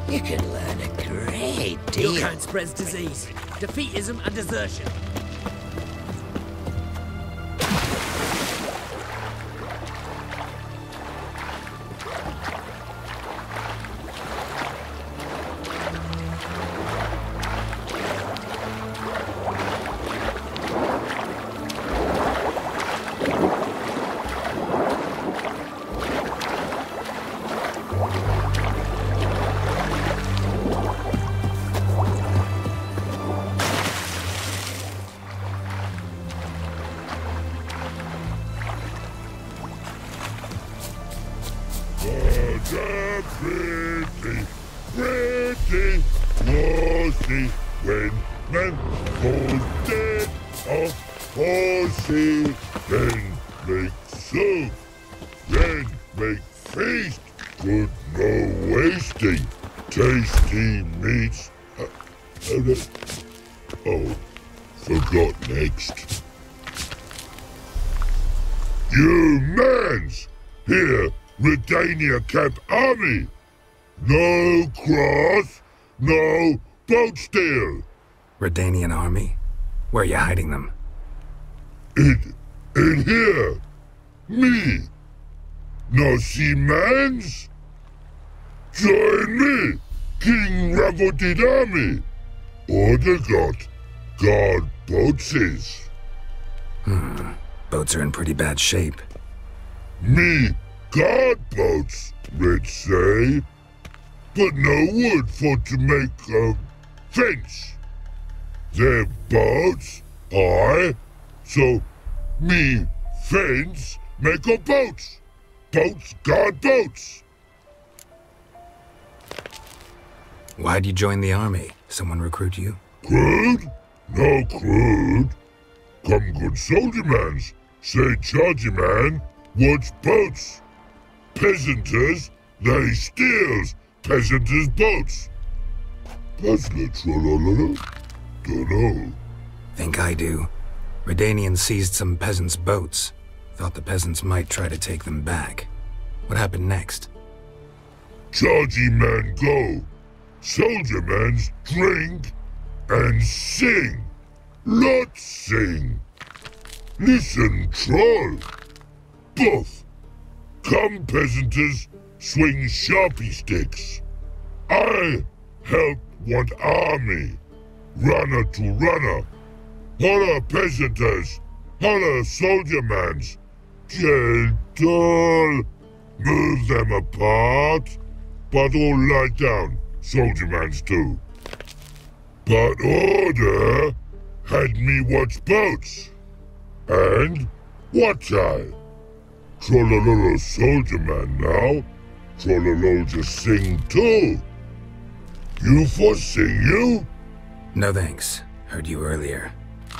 You can learn a great deal. Your kind spreads disease, defeatism and desertion. Pretty lossy when men go dead of horsey, then make soup, then make feast, good no wasting, tasty meats. Oh, forgot next. You mans! Here, Redania Camp Army! No cross, no boat steal! Redanian army? Where are you hiding them? In here! Me! No see mans? Join me, King Ravodid Army! Order got guard boatses. Boats are in pretty bad shape. Me guard boats, Red say. But no wood for to make a fence. Their boats, aye. So me fence make a boats. Boats guard boats. Why'd you join the army? Someone recruit you? Crude? No crude. Come good soldier mans. Say chargy man, what's boats? Peasanters, they steals peasanters' boats. Puzzler trollololo? Dunno. Think I do. Redanians seized some peasants' boats. Thought the peasants might try to take them back. What happened next? Chargy man go. Soldier mans drink and sing. Lots sing. Listen, troll. Both. Come, peasanters, swing sharpie sticks. I help one army. Runner to runner. Holla, peasanters. Holla, soldier mans. Gentle. Move them apart. But all lie down, soldier mans too. But order had me watch boats. And watch I. Trollololo soldier man now. Trollolol just sing too. You for sing you? No thanks. Heard you earlier.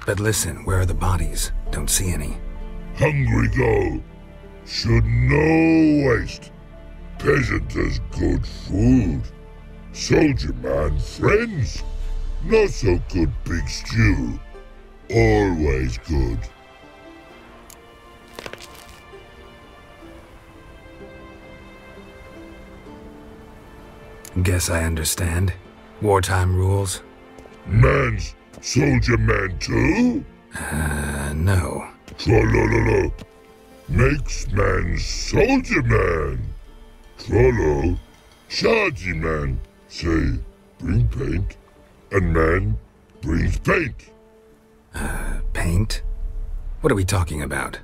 But listen, where are the bodies? Don't see any. Hungry go. Should no waste. Peasanters good food. Soldier man friends. Not so good big stew. Always good. Guess I understand. Wartime rules. Mans Soldier man too? No. Tra-la-la-la. Makes man soldier man. Trollo, chargy man. Say, bring paint. And man brings paint. Paint? What are we talking about?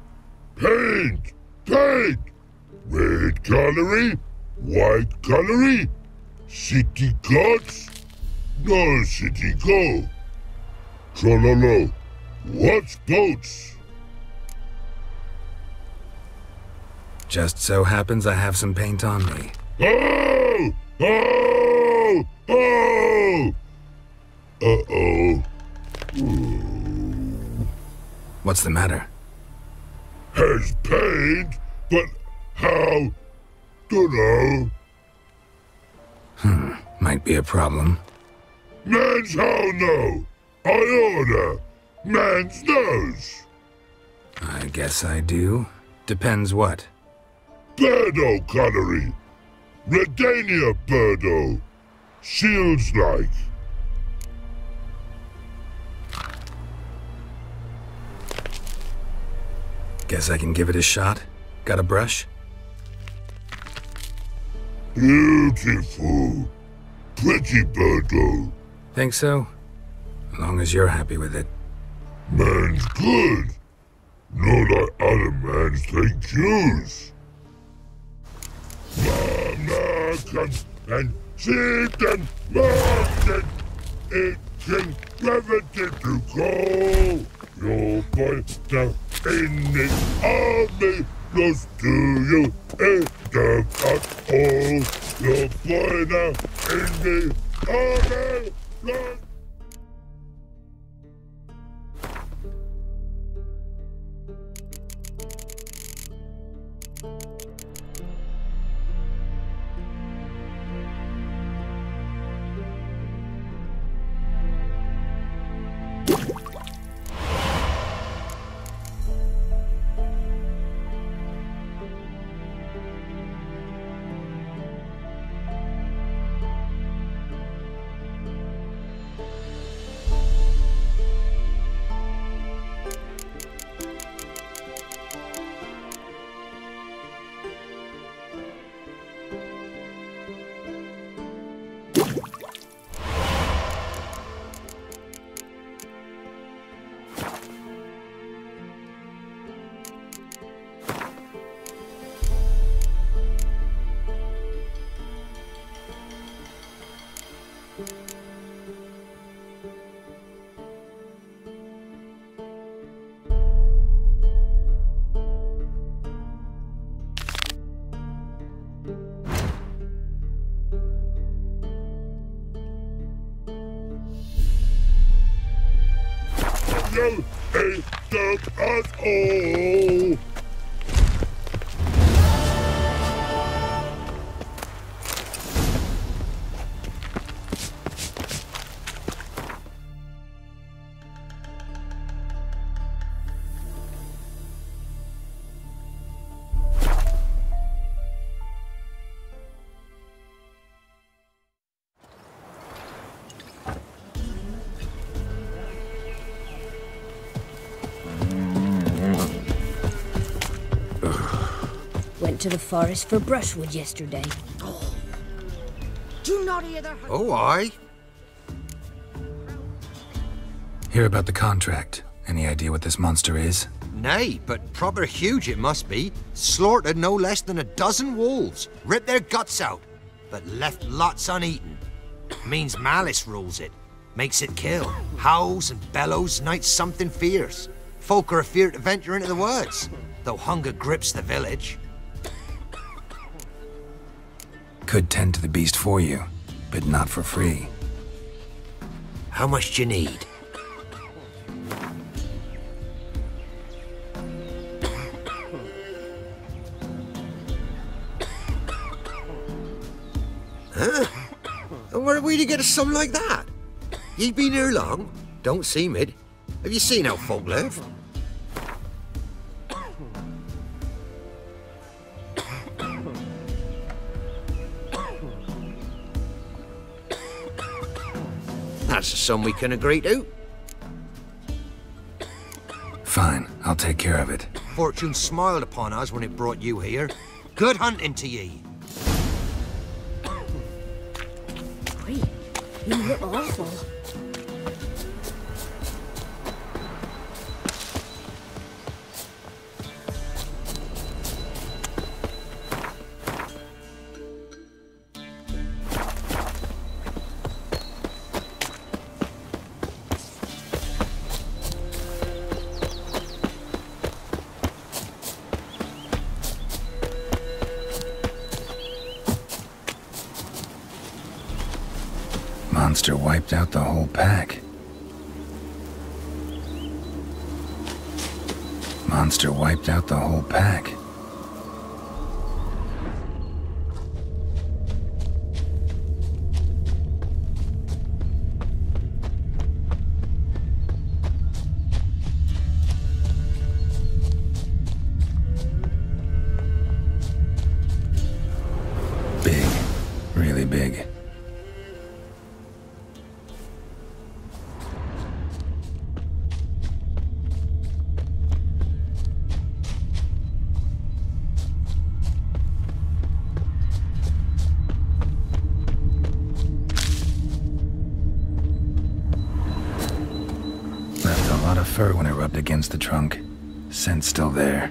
Paint! Paint! Red colory, white colory, city cuts, no city go. Tra-la-la, what's boats? Just so happens I have some paint on me. Oh! Oh! Oh! Uh-oh. What's the matter? Has paint, but how? Dunno. Might be a problem. Man's how no? I order. Man's nose. I guess I do. Depends what. Birdo colory. Redania birdo. Shields like. Guess I can give it a shot. Got a brush? Beautiful. Pretty birdo. Think so? As long as you're happy with it. Man's good. Not like other man's take cues. Mama can and sit and market. It can gravity to go. Your boy now in the army lost to you in the all. Your boy now in the army lost. You hate them at all. Went to the forest for brushwood yesterday. Do not hear the... Oh, aye. Hear about the contract. Any idea what this monster is? Nay, but proper huge it must be. Slaughtered no less than a dozen wolves. Ripped their guts out, but left lots uneaten. Means malice rules it. Makes it kill. Howls and bellows, nights something fierce. Folk are afeard to venture into the woods, though hunger grips the village. Could tend to the beast for you, but not for free. How much do you need? Huh? And where are we to get a sum like that? Ye been here long? Don't seem it. Have you seen how folk live? That's a sum we can agree to. I'll take care of it. Fortune smiled upon us when it brought you here. Good hunting to ye. Oi, you look awful. Monster wiped out the whole pack. Monster wiped out the whole pack. Big. Really big. Fur when it rubbed against the trunk. Scent's still there.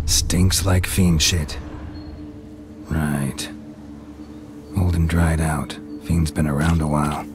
Stinks like fiend shit. Right. Old and dried out. Fiend's been around a while.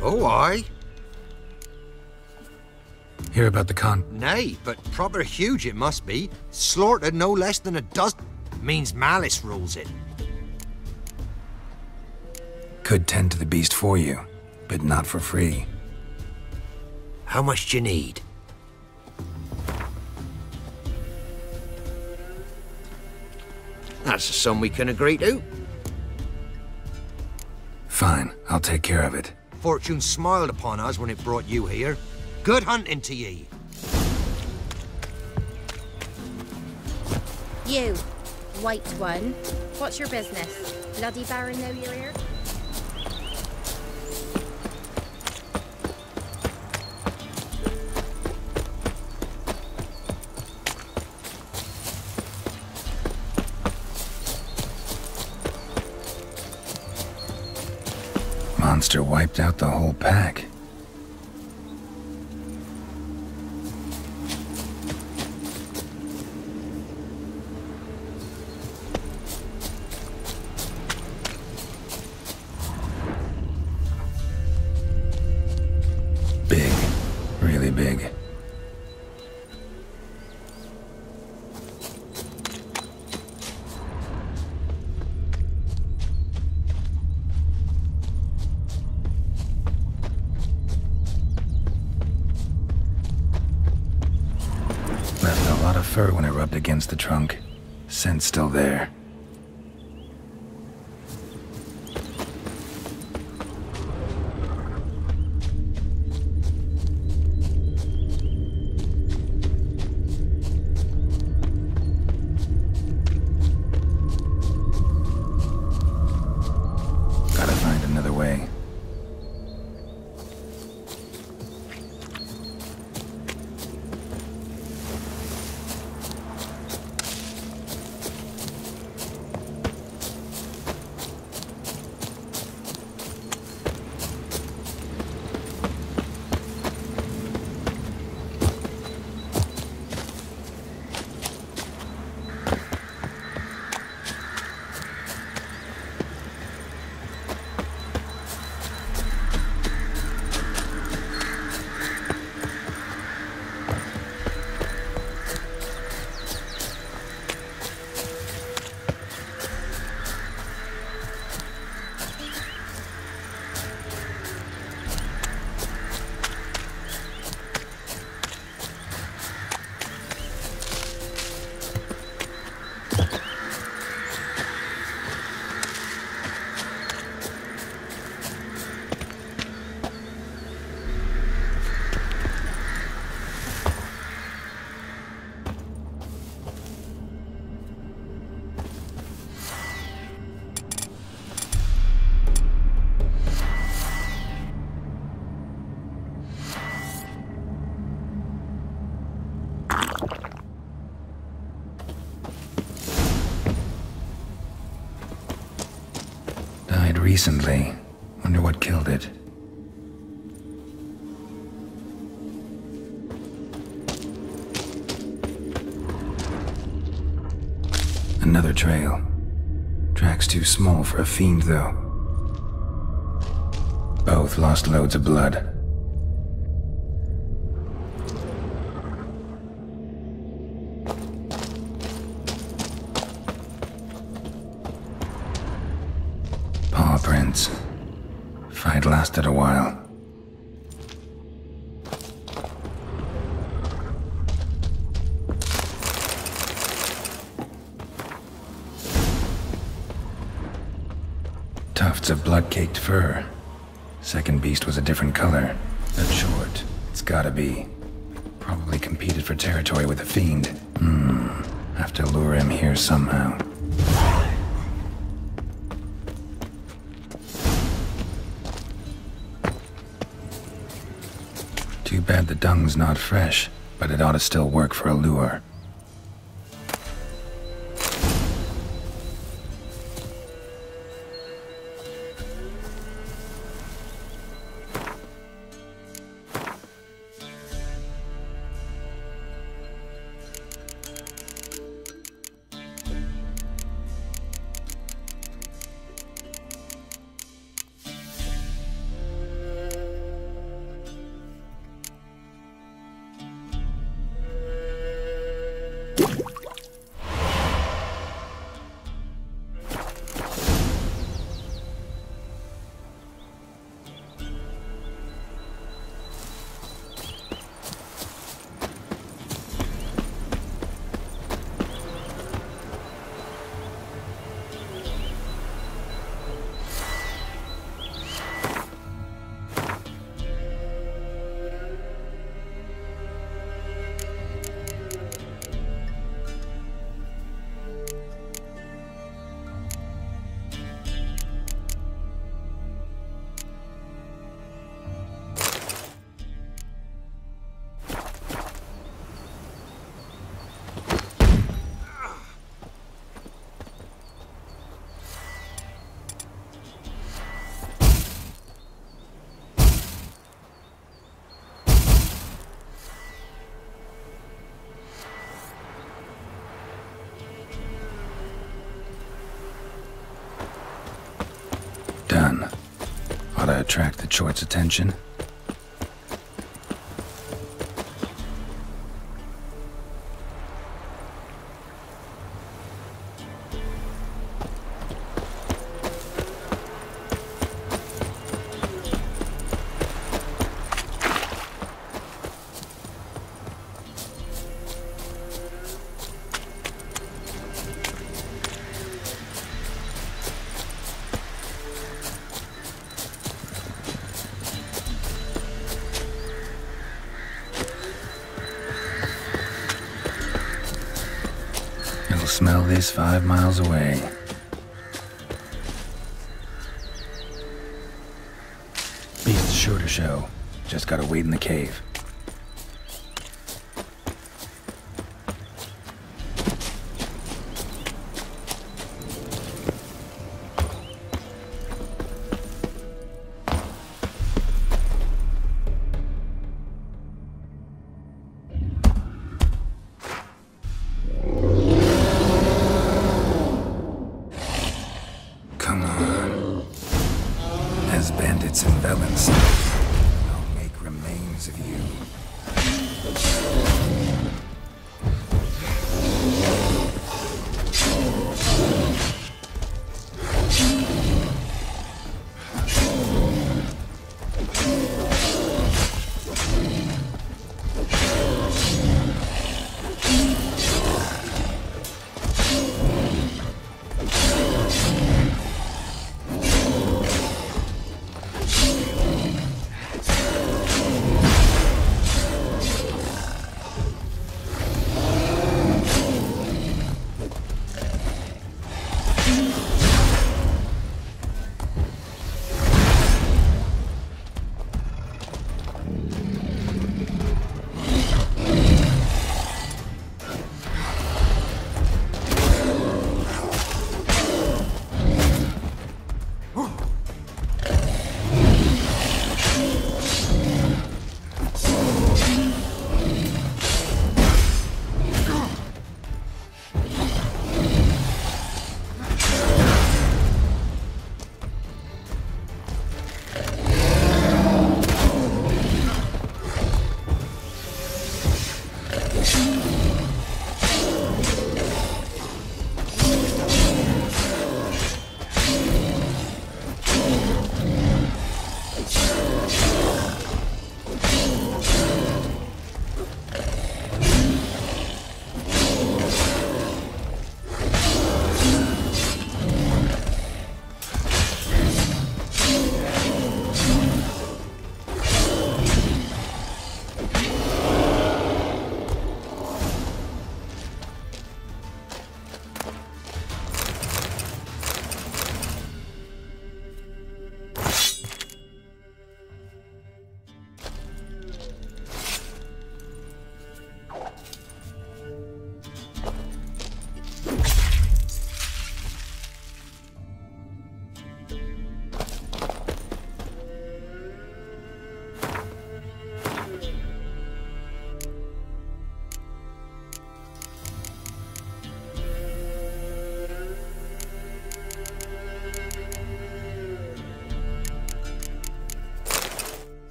Oh, aye. Hear about the con? Nay, but proper huge it must be. Slaughtered no less than a dozen. Means malice rules it. Could tend to the beast for you, but not for free. How much d'you need? That's a sum we can agree to. Fine, I'll take care of it. Fortune smiled upon us when it brought you here. Good hunting to ye. You, white one. What's your business? Bloody Baron know you're here? Monster wiped out the whole pack. Big. Really big. Left a lot of fur when it rubbed against the trunk. Scent's still there. Gotta find another way. Died recently. Wonder what killed it. Another trail. Track's too small for a fiend, though. Both lost loads of blood. Paw prints. Fight lasted a while. Tufts of blood-caked fur. Second beast was a different color. That's short. It's gotta be. Probably competed for territory with a fiend. Have to lure him here somehow. Too bad the dung's not fresh, but it ought to still work for a lure. attract the choit's attention. Smell this 5 miles away. Beast's sure to show. Just gotta wait in the cave. Bandits and felons. I'll make remains of you.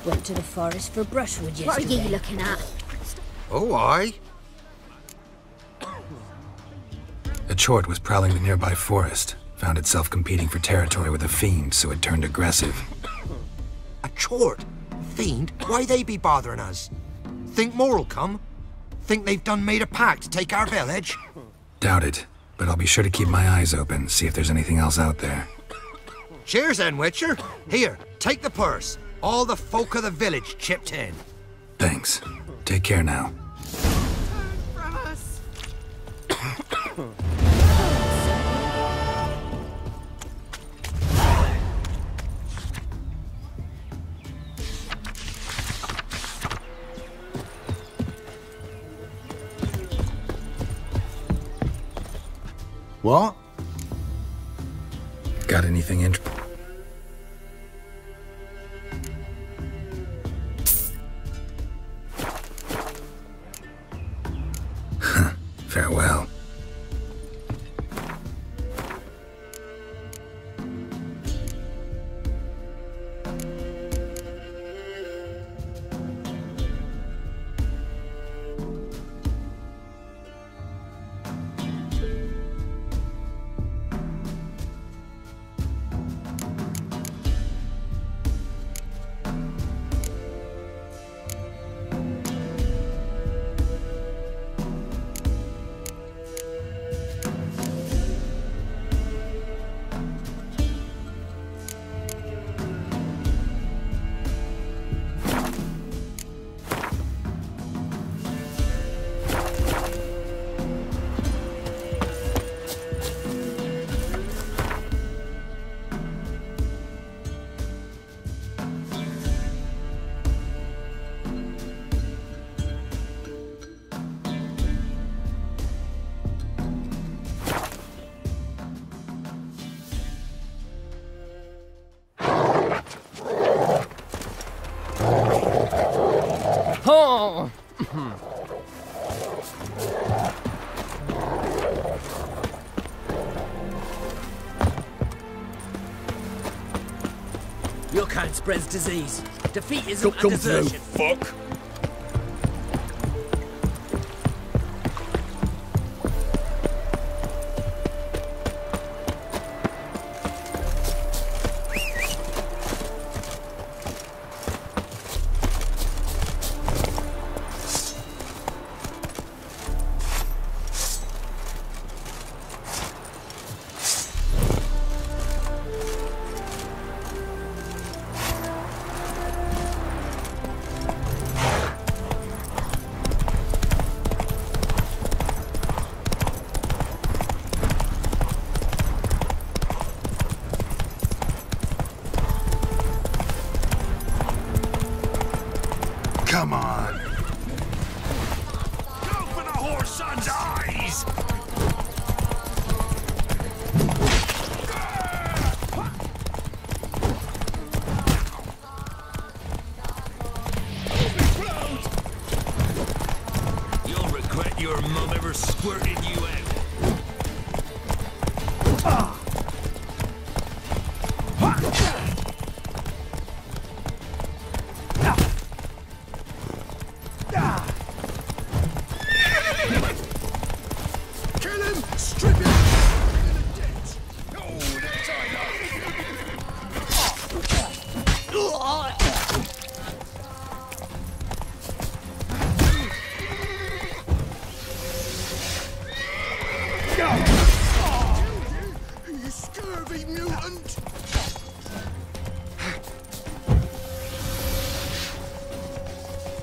Went to the forest for brushwood yesterday. What are you looking at? Oh, aye. A chort was prowling the nearby forest. Found itself competing for territory with a fiend, so it turned aggressive. A chort? Fiend? Why they be bothering us? Think more'll come? Think they've done made a pact to take our village? Doubt it, but I'll be sure to keep my eyes open, see if there's anything else out there. Cheers then, Witcher. Here, take the purse. All the folk of the village chipped in. Thanks. Take care now. What? Got anything in? Farewell. Oh! Your kind spreads disease, defeatism and desertion. Fuck! Come on. Go for the horse son's eyes! You'll regret your mum ever squirted you out. Kill him! Strip him! In a ditch! Oh, that's you scurvy mutant!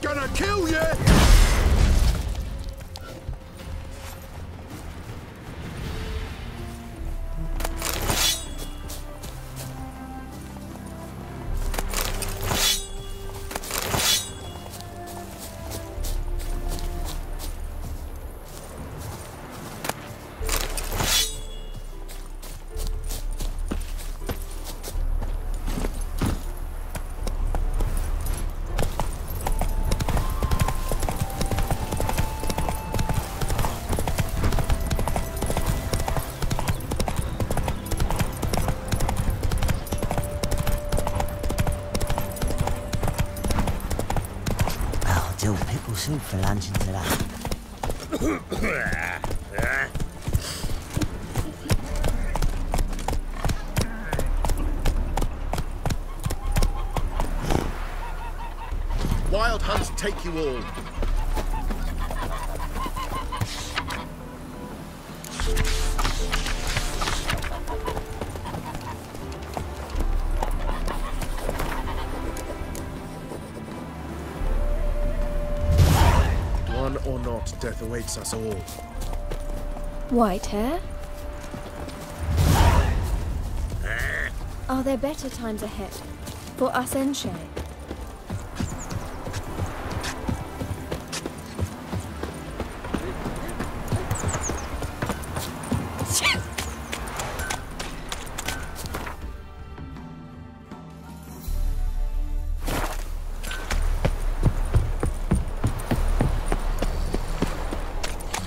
Gonna kill you! still pickle soup for lunch into that. Wild hunts take you all. One or not, death awaits us all. White hair? Are there better times ahead for us and Shay?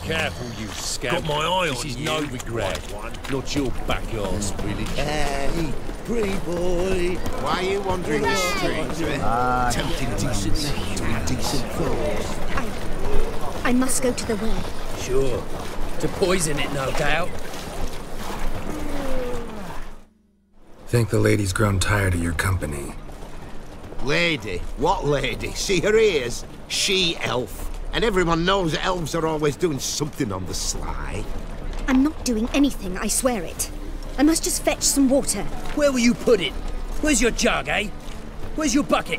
Careful, you scamp. Got my eye this on is you, Novigrad, not your backyard village. Hey, pretty boy. Why are you wandering the streets, Tempting decent, doing decent things. I must go to the well. Sure. To poison it, no doubt. Think the lady's grown tired of your company. Lady? What lady? See her ears? She-elf. And everyone knows elves are always doing something on the sly. I'm not doing anything, I swear it. I must just fetch some water. Where will you put it? Where's your jug, eh? Where's your bucket?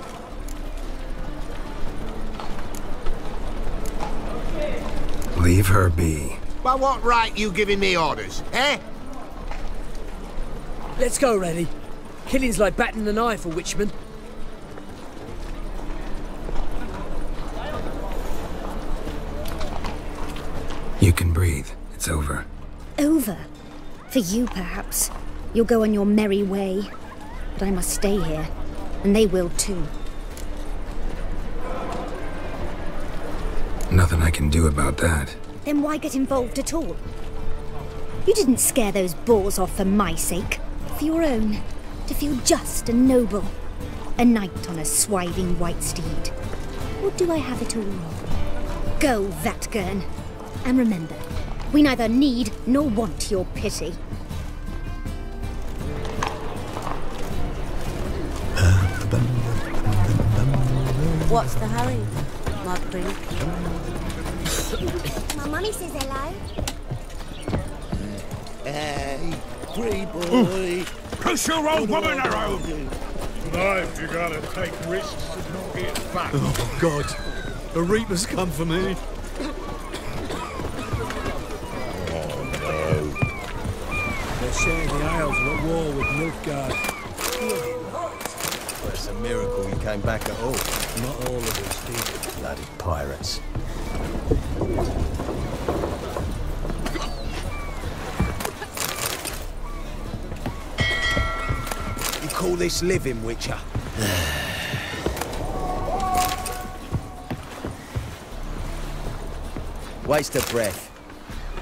Leave her be. By what right you giving me orders, eh? Let's go, Reddy. Killing's like batting an eye for witchmen. You can breathe. It's over. Over? For you, perhaps. You'll go on your merry way. But I must stay here. And they will too. Nothing I can do about that. Then why get involved at all? You didn't scare those boars off for my sake. For your own. To feel just and noble. A knight on a swiving white steed. Or do I have it all wrong? Go, Vatgern. And remember, we neither need nor want your pity. What's the hurry, my drink? My mummy says hello. Hey, pretty boy. Push your old woman around! Life, you gotta take risks and not get fat. Oh, God. The Reapers come for me. They're saying the Isles are at war with Nilfgaard. Well, it's a miracle you came back at all. Not all of us did. Bloody pirates. You call this living, Witcher? Waste of breath.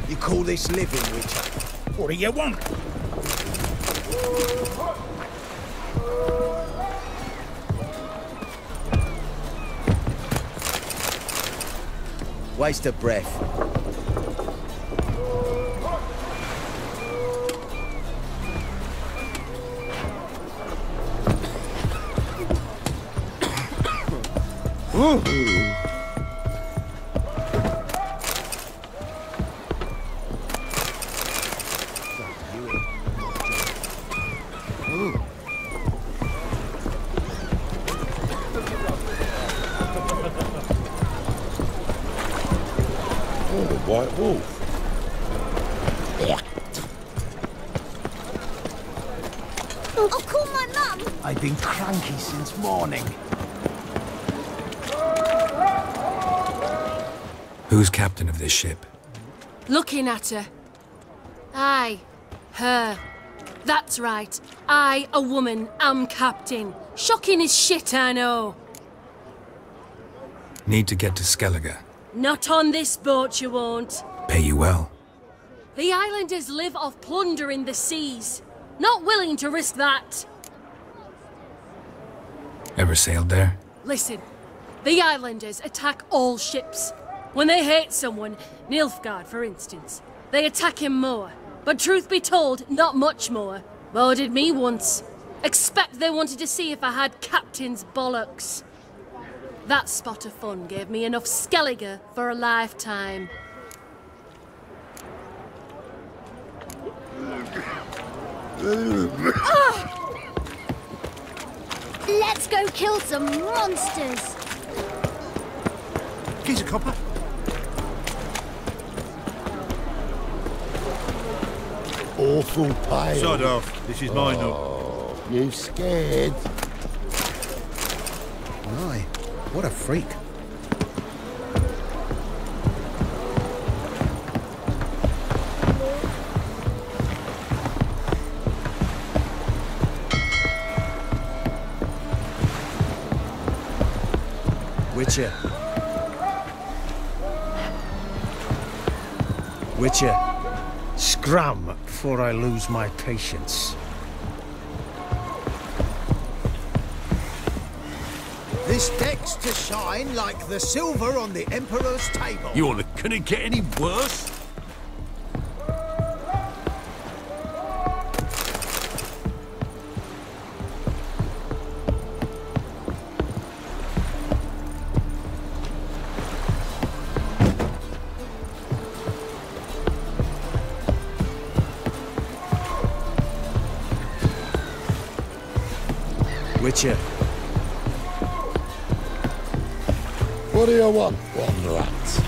You call this living, Witcher? What do you want? Waste of breath. White wolf. I'll call my mum. I've been cranky since morning. Who's captain of this ship? Looking at her. Aye, her. That's right. I, a woman, am captain. Shocking as shit, I know. Need to get to Skellige. Not on this boat, you won't. Pay you well. The islanders live off plunder in the seas. Not willing to risk that. Ever sailed there? Listen, The islanders attack all ships. When they hate someone, Nilfgaard for instance, they attack him more. But truth be told, not much more. Bo did me once. Expect they wanted to see if I had captain's bollocks. That spot of fun gave me enough skelliger for a lifetime. Let's go kill some monsters! Piece of copper. Awful pale. Sod off. This is mine, Oh, you scared? My, what a freak. Witcher. Witcher. Scram before I lose my patience. This deck's to shine like the silver on the Emperor's table. Can it get any worse? Witcher. What do you want, wanderers?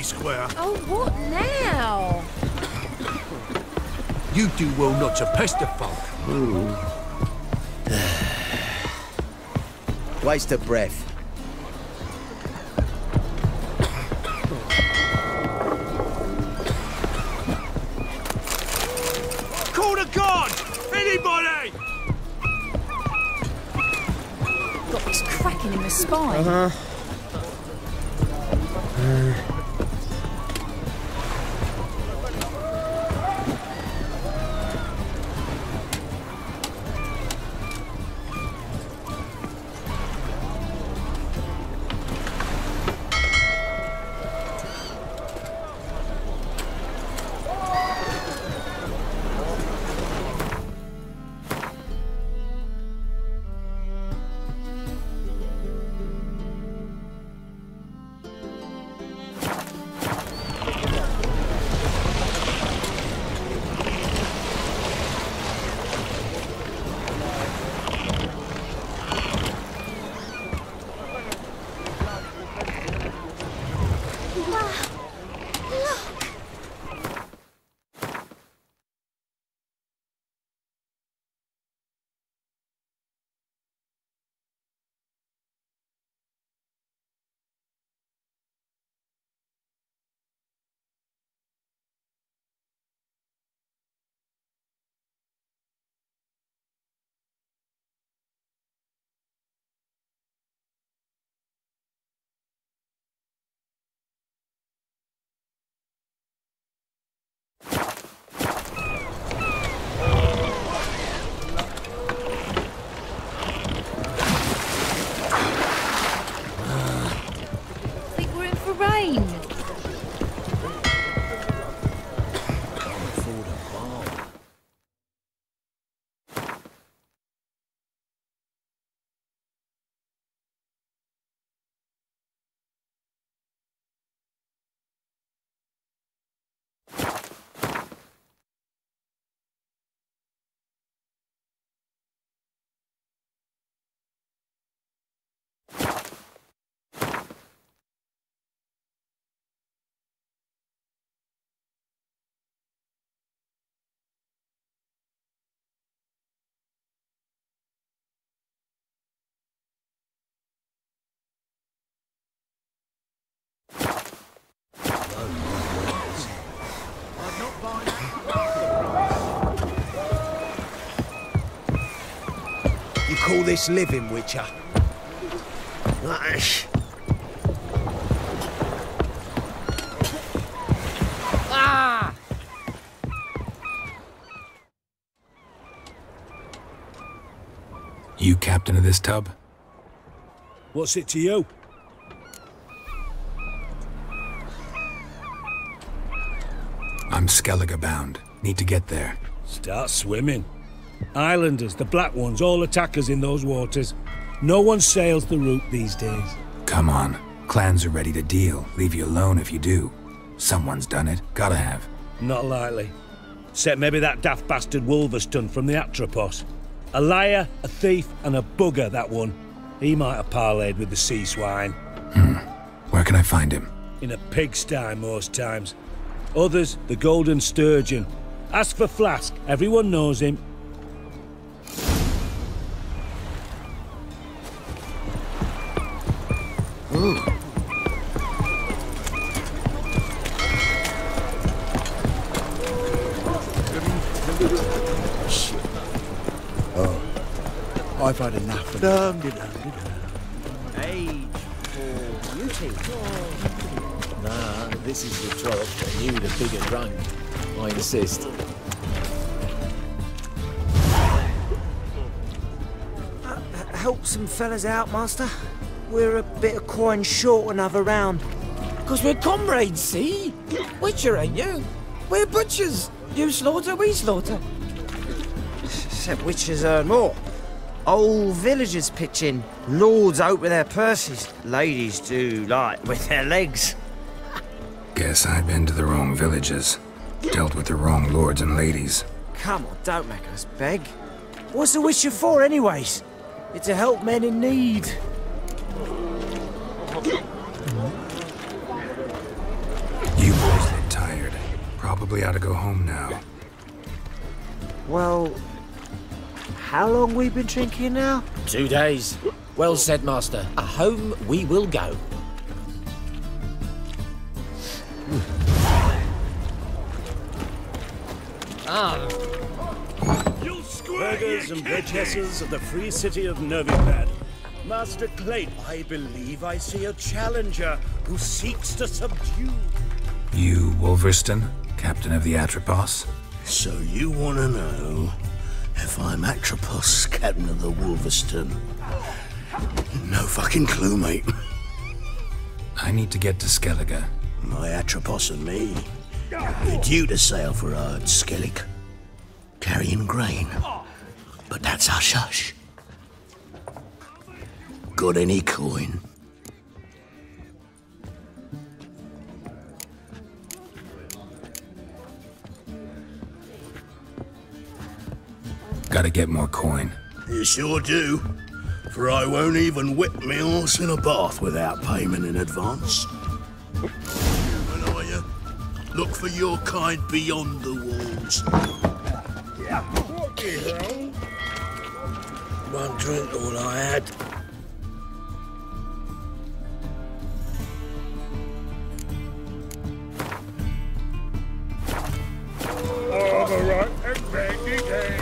Square. Oh, what now? You do well not to pester folk. Waste of breath. Call the guards! Anybody! Got this cracking in the spine. call this living, Witcher? Ah! You captain of this tub? What's it to you? I'm Skellige bound. Need to get there. Start swimming. Islanders, the black ones, all attackers in those waters. No one sails the route these days. Come on. Clans are ready to deal. Leave you alone if you do. Someone's done it. Gotta have. Not likely. Except maybe that daft bastard Wolverston from the Atropos. A liar, a thief, and a bugger, that one. He might have parlayed with the sea swine. Where can I find him? In a pigsty most times. Others, the Golden Sturgeon. Ask for Flask. Everyone knows him. Ooh. Shit. Oh, I've had enough of Age for beauty. Nah, this is the drop, and you the bigger drunk. I insist. Help some fellas out, master. We're a bit of coin short another round. 'Cause we're comrades, see? Witcher, ain't you? We're butchers. You slaughter, we slaughter. Except witchers earn more. Old villagers pitch in. Lords out with their purses. Ladies do like with their legs. Guess I've been to the wrong villages. Dealt with the wrong lords and ladies. Come on, don't make us beg. What's a witcher for, anyways? It's to help men in need. You boys look tired. Probably ought to go home now. Well, how long we been drinking now? 2 days. Well said, master. Home we will go. Burghers and burgesses of the free city of Novigrad. Master Clade, I believe I see a challenger who seeks to subdue. You, Wolverston, captain of the Atropos? So you want to know if I'm Atropos, captain of the Wolverston? No fucking clue, mate. I need to get to Skellige. My Atropos and me, we're due to sail for Ard Skellig, carrying grain. But that's hush-hush. Got any coin? Gotta get more coin. You sure do. For I won't even whip me horse in a bath without payment in advance. Human, are you? Look for your kind beyond the walls. One drink, all I had. All the right and baggy day.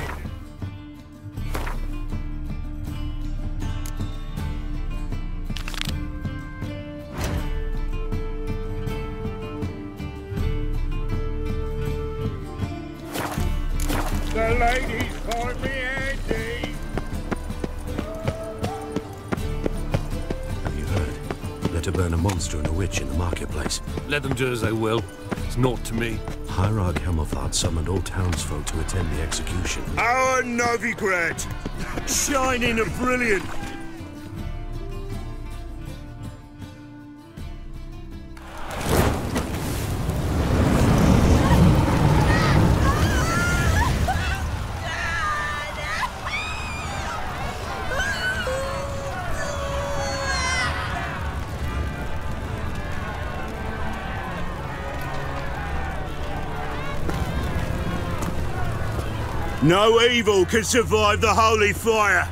The ladies find me handy. Have you heard? Let her burn a monster and a witch in the marketplace. Let them do as they will. It's not to me. Hierarch Helmafard summoned all townsfolk to attend the execution. Our Novigrad, shining and brilliant. No evil can survive the holy fire.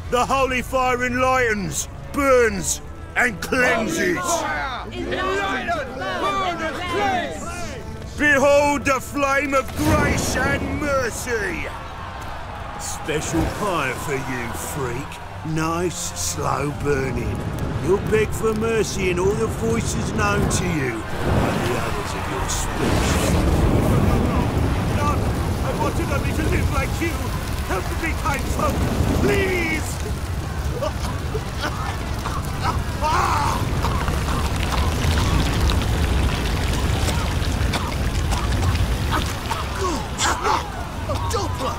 The holy fire enlightens, burns, and cleanses. Behold the flame of grace and mercy. special pie for you, freak. Nice, slow burning. You'll beg for mercy in all the voices known to you by the others of your species. No, I wanted only to live like you. Help me, kind folk, please! A Doppler!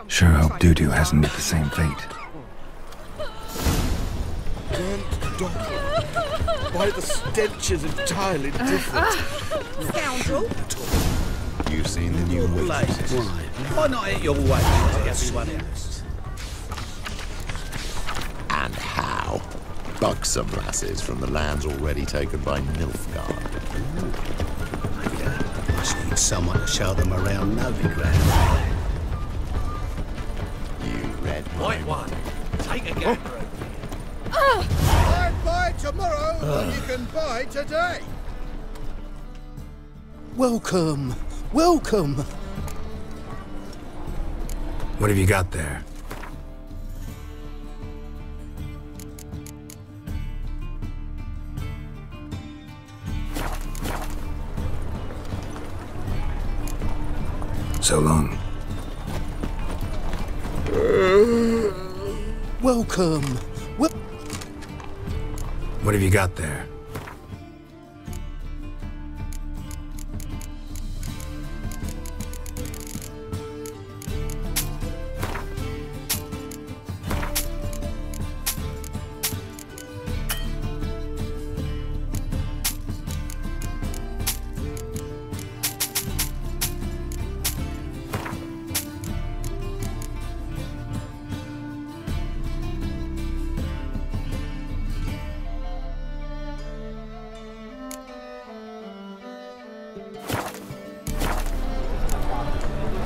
Sure hope Dudu hasn't met the same fate. Why the stench is entirely different. Scoundrel! You've seen the new wages. Why not hit your way to everyone else? And how? Buxom lasses from the lands already taken by Nilfgaard. Must need someone to show them around Novigrad. You read White one, take a gander. I'd buy tomorrow what you can buy today. Welcome, welcome. What have you got there? So long. Welcome. What have you got there?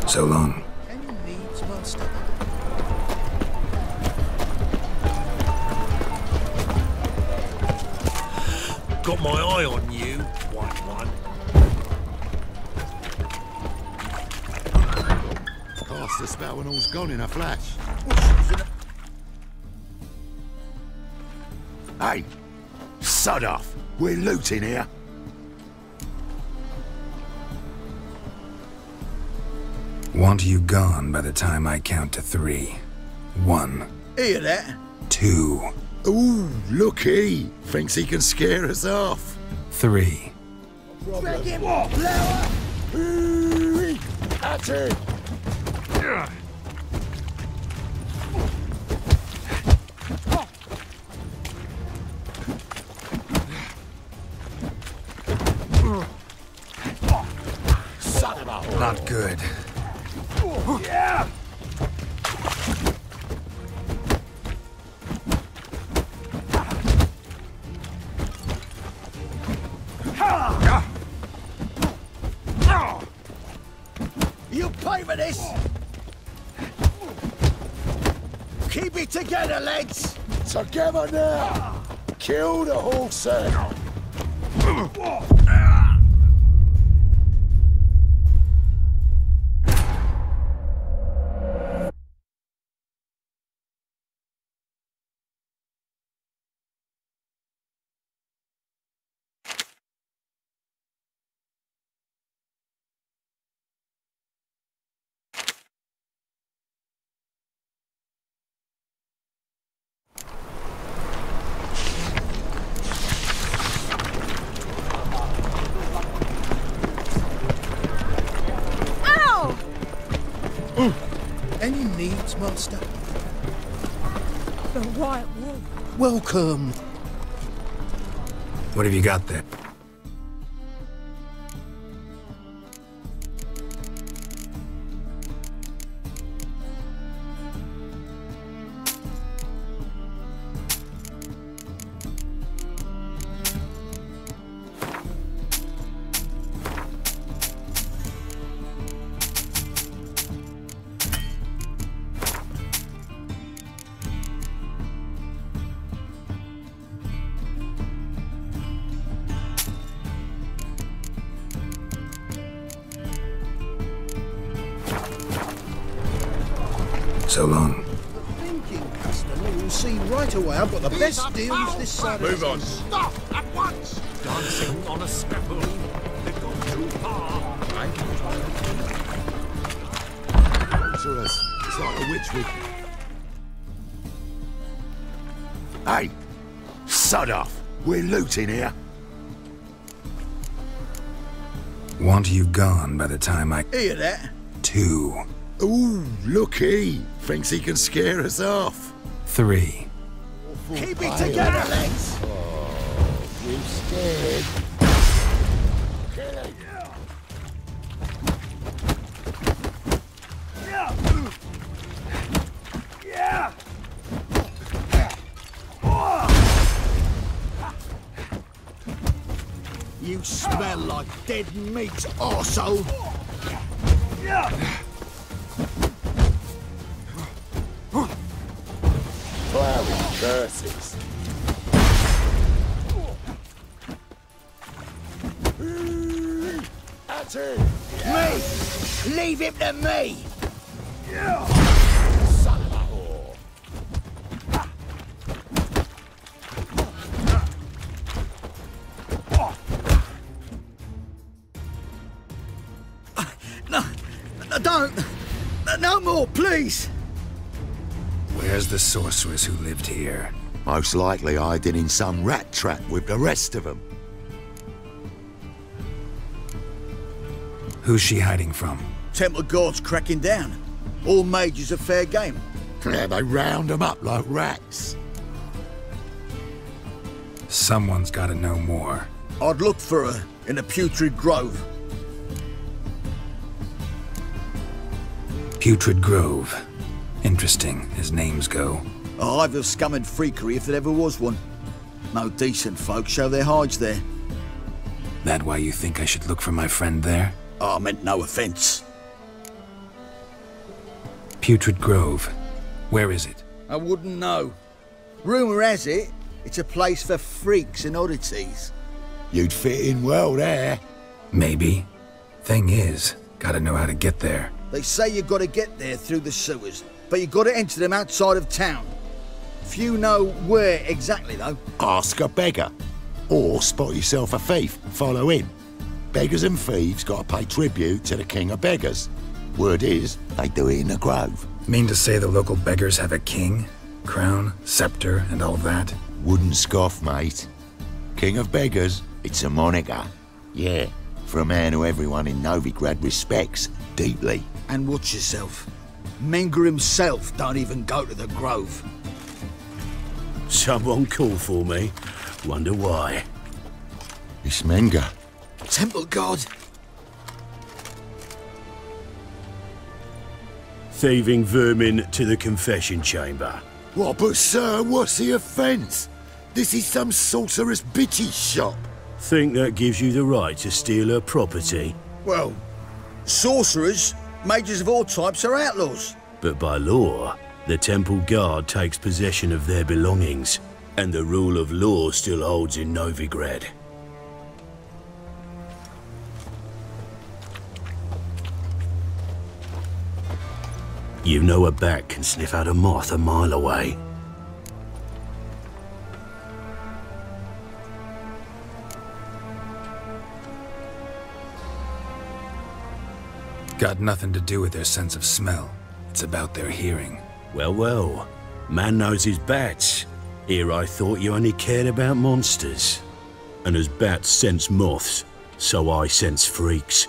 So long. Any needs, master? Got my eye on you, white one. Cast the spell when all's gone in a flash. Hey, sod off. We're looting here. Want you gone by the time I count to 3. 1. Hear that? 2. Ooh, looky. Thinks he can scare us off. 3. Drag him! Flower! At it! Not good. Yeah! You pay for this! Keep it together, lads! Together now! Kill the horse! Any needs, master? The White Wolf. Welcome. What have you got there? So long. Thinking customer will see right away I've got the best deals this side. Move on. Stop at once! Dancing on a scaffold. They've gone too far. To us. It's like a witch with... Hey! Sod off! We're looting here. Want you gone by the time I... Hear that? 2. Ooh, looky! Thinks he can scare us off. 3. Keep it together, legs! You scared? You smell like dead meat, arsehole! Flowering curses. That's it! Me! Leave him to me! Son of a whore. Don't! No more, please! Where's the sorceress who lived here? Most likely hiding in some rat trap with the rest of them. Who's she hiding from? Temple Guard's cracking down. All mages are fair game. Yeah, they round them up like rats. Someone's gotta know more. I'd look for her in a putrid grove. Putrid Grove. Interesting, as names go. A hive of scum and freakery if there ever was one. No decent folk show their hides there. That why you think I should look for my friend there? I meant no offence. Putrid Grove. Where is it? I wouldn't know. Rumour has it, it's a place for freaks and oddities. You'd fit in well there. Maybe. Thing is, gotta know how to get there. They say you gotta get there through the sewers, but you gotta enter them outside of town. Few know where exactly, though. Ask a beggar. Or spot yourself a thief, follow him. Beggars and thieves gotta pay tribute to the king of beggars. Word is, they do it in the grove. Mean to say the local beggars have a king, crown, scepter, and all that? Wouldn't scoff, mate. King of beggars, it's a moniker. Yeah, for a man who everyone in Novigrad respects deeply. And watch yourself. Menga himself don't even go to the grove. Someone called for me. Wonder why. It's Menga. Temple Guard. Thieving vermin to the confession chamber. What, but sir, what's the offence? This is some sorcerer's bitchy shop. Think that gives you the right to steal her property? Well, sorcerers, mages of all types are outlaws. But by law, the Temple Guard takes possession of their belongings, and the rule of law still holds in Novigrad. You know a bat can sniff out a moth a mile away. Got nothing to do with their sense of smell. It's about their hearing. Well, well. Man knows his bats. Here I thought you only cared about monsters. And as bats sense moths, so I sense freaks.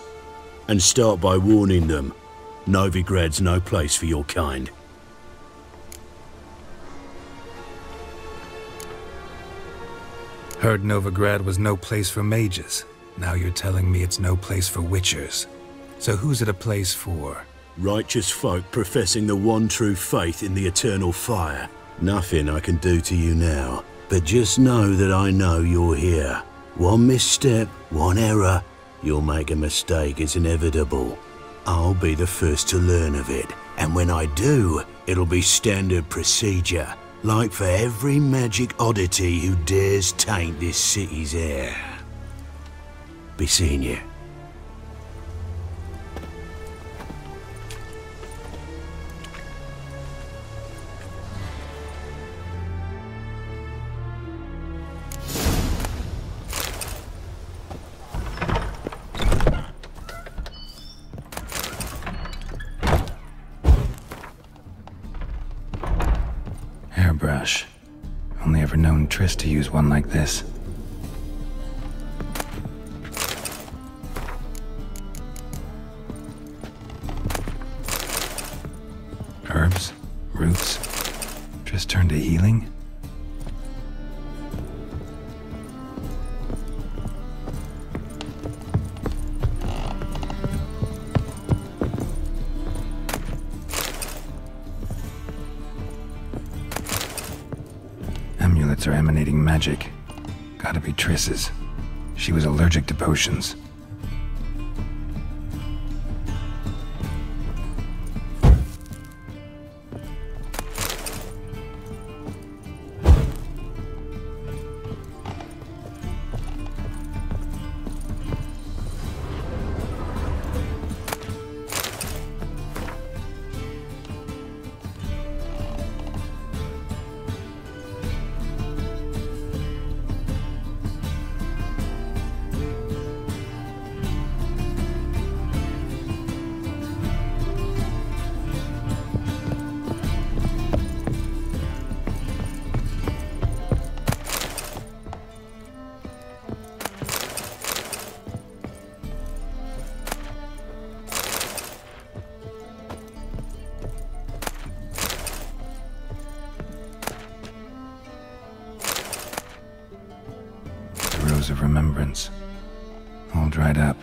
And start by warning them. Novigrad's no place for your kind. Heard Novigrad was no place for mages. Now you're telling me it's no place for witchers. So who's it a place for? Righteous folk professing the one true faith in the eternal fire. Nothing I can do to you now, but just know that I know you're here. One misstep, one error, you'll make a mistake, it's inevitable. I'll be the first to learn of it, and when I do, it'll be standard procedure, like for every magic oddity who dares taint this city's air. Be seeing you. only ever known Triss to use one like this. Herbs, roots, Triss turned to healing? Amulets are emanating magic. Gotta be Triss's. She was allergic to potions. Of remembrance, all dried up.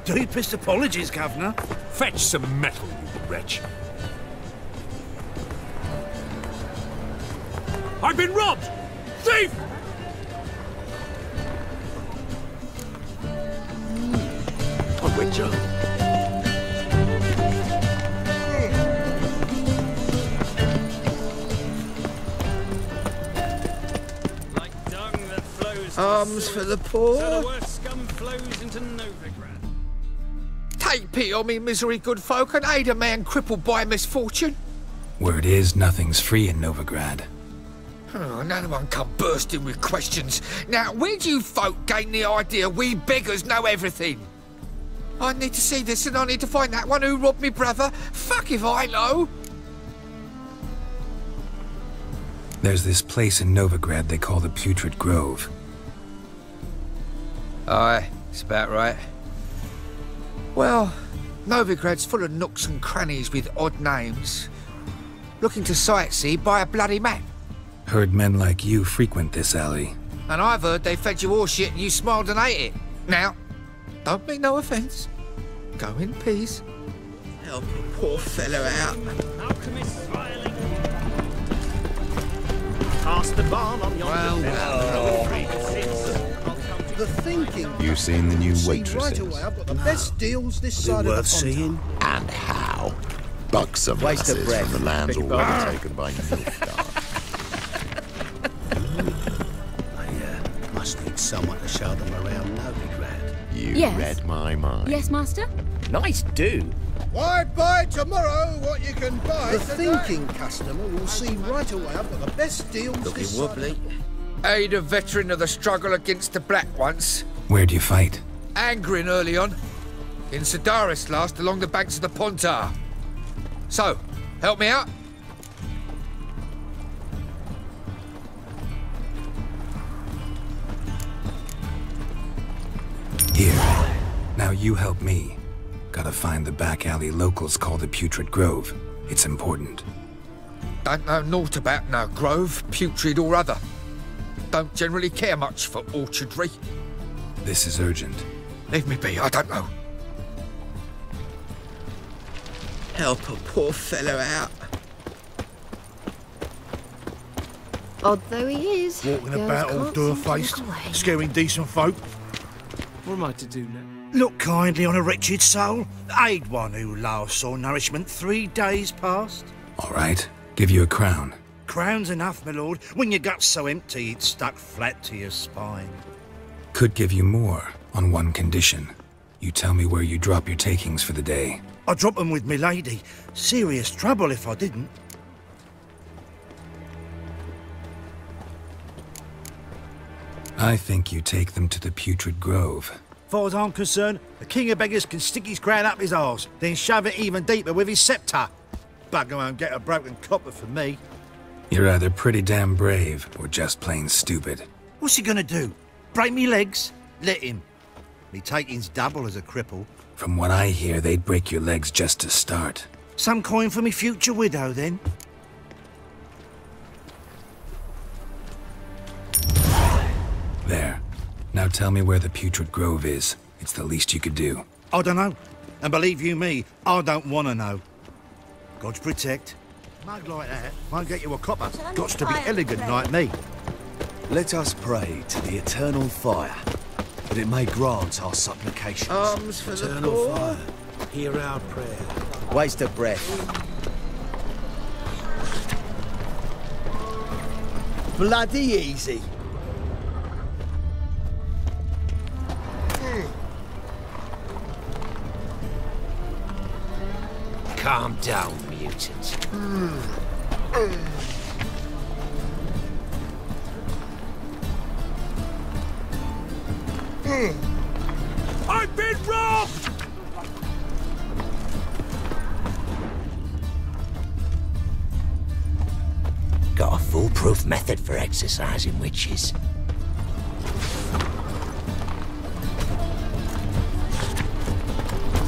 Deepest apologies, Governor. Fetch some metal, you wretch. I've been robbed! Thief! I'm with you. Like dung that flows. Arms for the poor. So the worst scum flows into Novigrad. Take pity on me, misery, good folk, and aid a man crippled by misfortune. Word is, nothing's free in Novigrad. Oh, no one come bursting with questions. Now, where do you folk gain the idea we beggars know everything? I need to see this, and I need to find that one who robbed me brother. Fuck if I know. There's this place in Novigrad they call the Putrid Grove. Aye, it's about right. Well, Novigrad's full of nooks and crannies with odd names. Looking to sightsee, buy a bloody map. Heard men like you frequent this alley. And I've heard they fed you horseshit and you smiled and ate it. Now, don't mean no offence. Go in peace. Help a poor fellow out. Alchemist smiling. Cast the bomb on your The thinking. You seen the new See waitresses? right away, I've got the best deals this Is it side of the worth pond. seeing? And how? Buxom Waste of lasses breath. from the lands Beg your already pardon. taken by Nilfgaard. I must need someone to show them around Novigrad. You Yes. read my mind. Yes, Master? Nice do. Why buy tomorrow what you can buy The today? Thinking customer will see right away I've got the best deals Looking this wobbly. Aid a veteran of the struggle against the Black once. Where'd you fight? Angering early on. in Sedaris last along the banks of the Pontar. So, help me out? Here. Now you help me. Gotta find the back alley locals call the Putrid Grove. It's important. Don't know naught about no grove, putrid or other. Don't generally care much for orchardry. This is urgent. Leave me be, I don't know. Help a poor fellow out. Odd though he is. Walking girls about all can't seem to door-faced, look away. scaring decent folk. What am I to do now? Look kindly on a wretched soul. Aid one who last saw nourishment 3 days past. All right. Give you a crown. Crown's enough, my lord, when your gut's so empty it's stuck flat to your spine. Could give you more, on one condition. You tell me where you drop your takings for the day. I'd drop them with me lady. Serious trouble if I didn't. I think you take them to the Putrid Grove. Far as I'm concerned, the king of beggars can stick his crown up his arse, then shove it even deeper with his sceptre. Bugger won't get a broken copper from me. You're either pretty damn brave, or just plain stupid. What's he gonna do? Break me legs? Let him. Me taking's double as a cripple. From what I hear, they'd break your legs just to start. Some coin for me future widow, then? There. Now tell me where the Putrid Grove is. It's the least you could do. I don't know. And believe you me, I don't want to know. God's protect. Mug like that won't get you a copper. Gots to be elegant like me. Let us pray to the eternal fire, that it may grant our supplications. Arms for the Eternal poor. fire, hear our prayer. Waste of breath. Bloody easy. Calm down, mutant. I've been robbed! Got a foolproof method for exercising witches.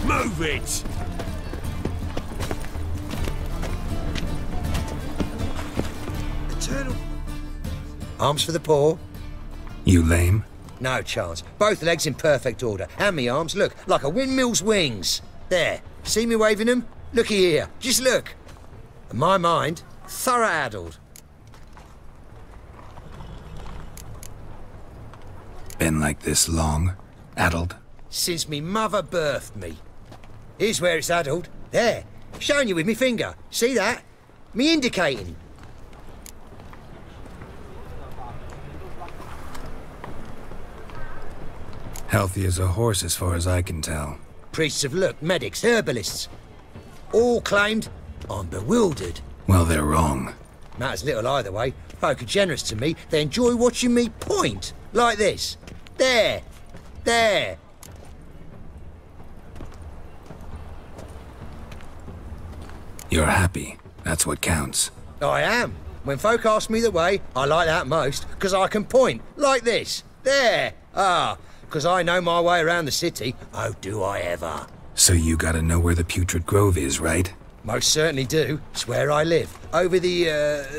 Move it! Eternal. Arms for the poor. You lame? No chance. Both legs in perfect order. And me arms, look, like a windmill's wings. There. See me waving them? Looky here. Just look. And my mind, thorough addled. Been like this long? Addled? Since me mother birthed me. Here's where it's addled. There. Showing you with me finger. See that? Me indicating. Healthy as a horse as far as I can tell. Priests of look, medics, herbalists. All claimed I'm bewildered. Well, they're wrong. Matters little either way. Folk are generous to me. They enjoy watching me point. Like this. There. There. You're happy. That's what counts. I am. When folk ask me the way, I like that most, because I can point. Like this. There. Ah. Because I know my way around the city. Oh, do I ever. So you gotta know where the Putrid Grove is, right? Most certainly do. It's where I live. Over the,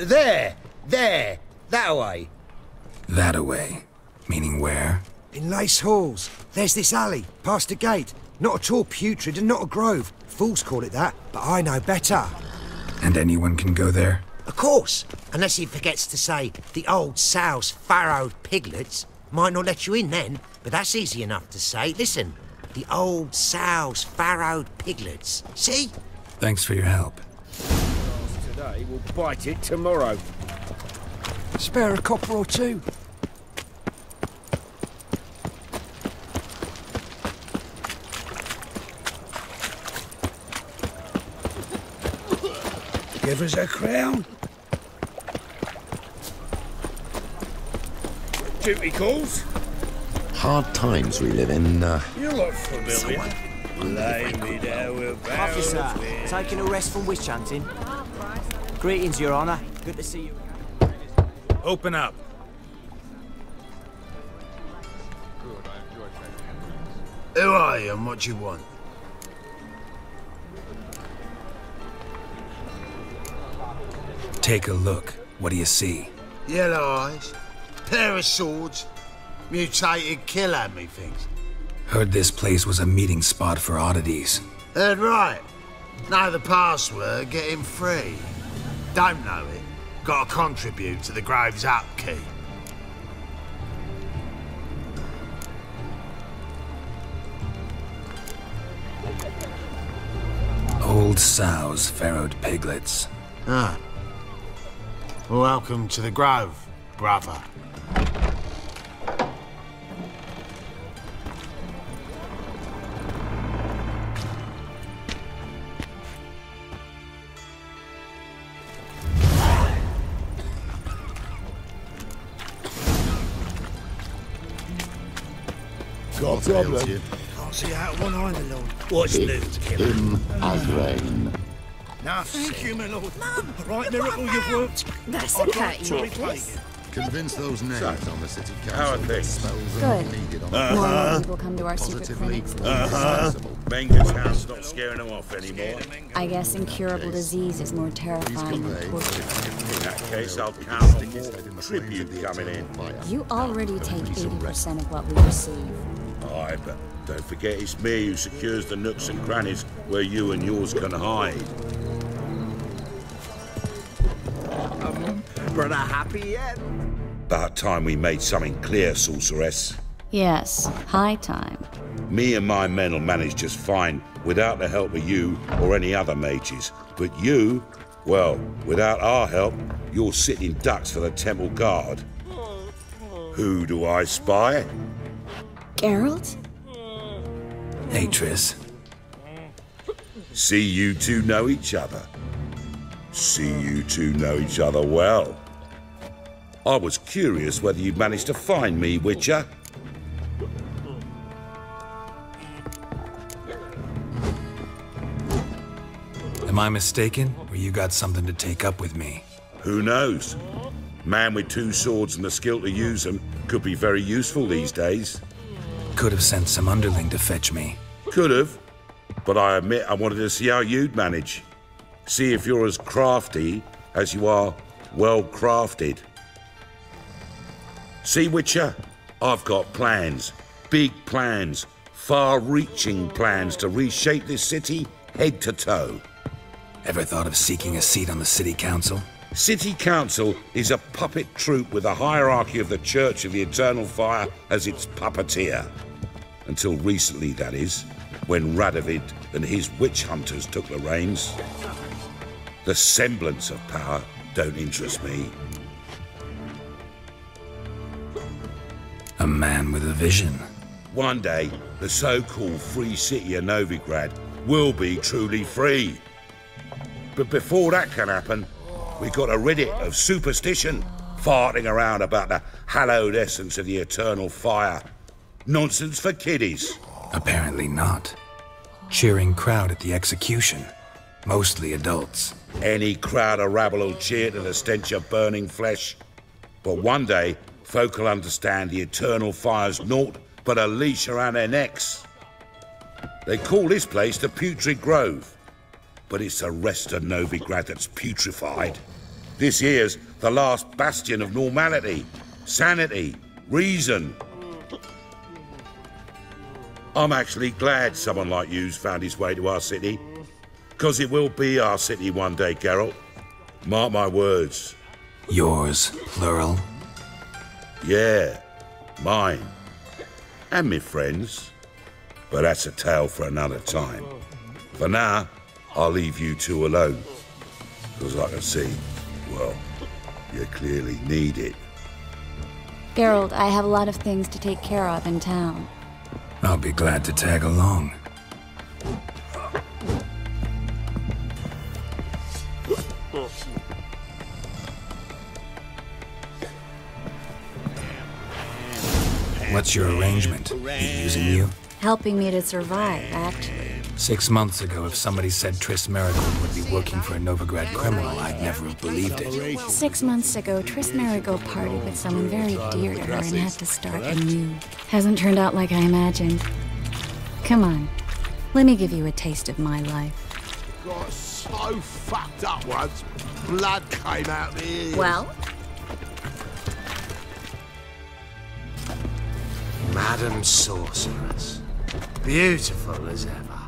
there. There. That way. That away. Meaning where? In Lace Halls. There's this alley, past the gate. Not at all putrid and not a grove. Fools call it that, but I know better. And anyone can go there? Of course, unless he forgets to say the old sow's farrowed piglets. Might not let you in then, but that's easy enough to say. Listen, the old sow's farrowed piglets. See? Thanks for your help. Today we'll bite it tomorrow. Spare a copper or two. Give us a crown. Duty calls. Hard times we live in, You look familiar. Lay me down with barrels Officer, of wind. taking a rest from witch hunting. Greetings, Your Honor. Good to see you. Open up. Who are you and what do you want? Take a look. What do you see? Yellow eyes, pair of swords, mutated killer, methinks. Heard this place was a meeting spot for oddities. Heard right. Know the password, get him free. Don't know it, gotta contribute to the Grave's upkeep. Old sows farrowed piglets. Ah. Welcome to the Grove, brother. Got a problem? Can't see out of one eye, my lord. What's new, killer? Him as rain. Now, thank you, my lord. Right miracle you've worked. That's I'd okay, like to Nicholas. repay you. Convince those names on the city council. How are things? Good. More people come to our secret clinics. Menger's house not scaring them off anymore. I guess incurable disease is more terrifying than torture. In that case, I'll count on more tribute coming in. You already take 80% of what we receive. Aye, but don't forget it's me who secures the nooks and crannies where you and yours can hide. Brother, happy yet? About time we made something clear, sorceress. Yes, high time. Me and my men will manage just fine without the help of you or any other mages. But you, well, without our help, you're sitting ducks for the temple guard. Who do I spy? Geralt? Hey, Triss. See you two know each other. See you two know each other well. I was curious whether you'd managed to find me, Witcher. Am I mistaken, or you got something to take up with me? Who knows? Man with two swords and the skill to use them could be very useful these days. Could have sent some underling to fetch me. Could have, but I admit I wanted to see how you'd manage. See if you're as crafty as you are well-crafted. See, Witcher, I've got plans. Big plans. Far-reaching plans to reshape this city head to toe. Ever thought of seeking a seat on the city council? City council is a puppet troupe with a hierarchy of the Church of the Eternal Fire as its puppeteer. Until recently, that is, when Radovid and his witch hunters took the reins. The semblance of power don't interest me. A man with a vision. One day, the so-called free city of Novigrad will be truly free. But before that can happen, we got to rid it of superstition, farting around about the hallowed essence of the eternal fire. Nonsense for kiddies. Apparently not. Cheering crowd at the execution. Mostly adults. Any crowd of rabble will cheer to the stench of burning flesh. But one day, folk will understand the eternal fire's naught but a leash around their necks. They call this place the Putrid Grove, but it's the rest of Novigrad that's putrefied. This here's the last bastion of normality, sanity, reason. I'm actually glad someone like you's found his way to our city, because it will be our city one day, Geralt. Mark my words. Yours, plural? Yeah, mine. And me friends. But that's a tale for another time. For now, I'll leave you two alone. Because I can see, well, you clearly need it. Geralt, I have a lot of things to take care of in town. I'll be glad to tag along. What's your arrangement? He using you? Helping me to survive, actually. 6 months ago, if somebody said Tris Marigold would be working for a Novigrad criminal, I'd never have believed it. 6 months ago, Tris Marigold partied with someone very dear to her and had to start anew. Hasn't turned out like I imagined. Come on, let me give you a taste of my life. Got so fucked up once, blood came out the ears. Well? Madam Sorceress. Beautiful as ever.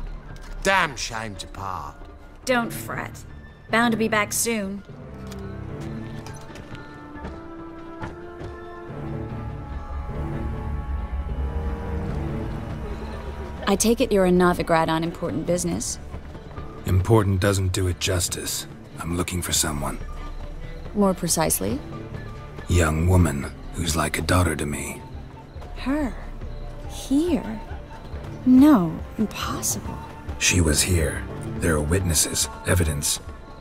Damn shame to part. Don't fret. Bound to be back soon. I take it you're in Novigrad on important business. Important doesn't do it justice. I'm looking for someone. More precisely? Young woman who's like a daughter to me. Her? Here? No, impossible. She was here. There are witnesses, evidence.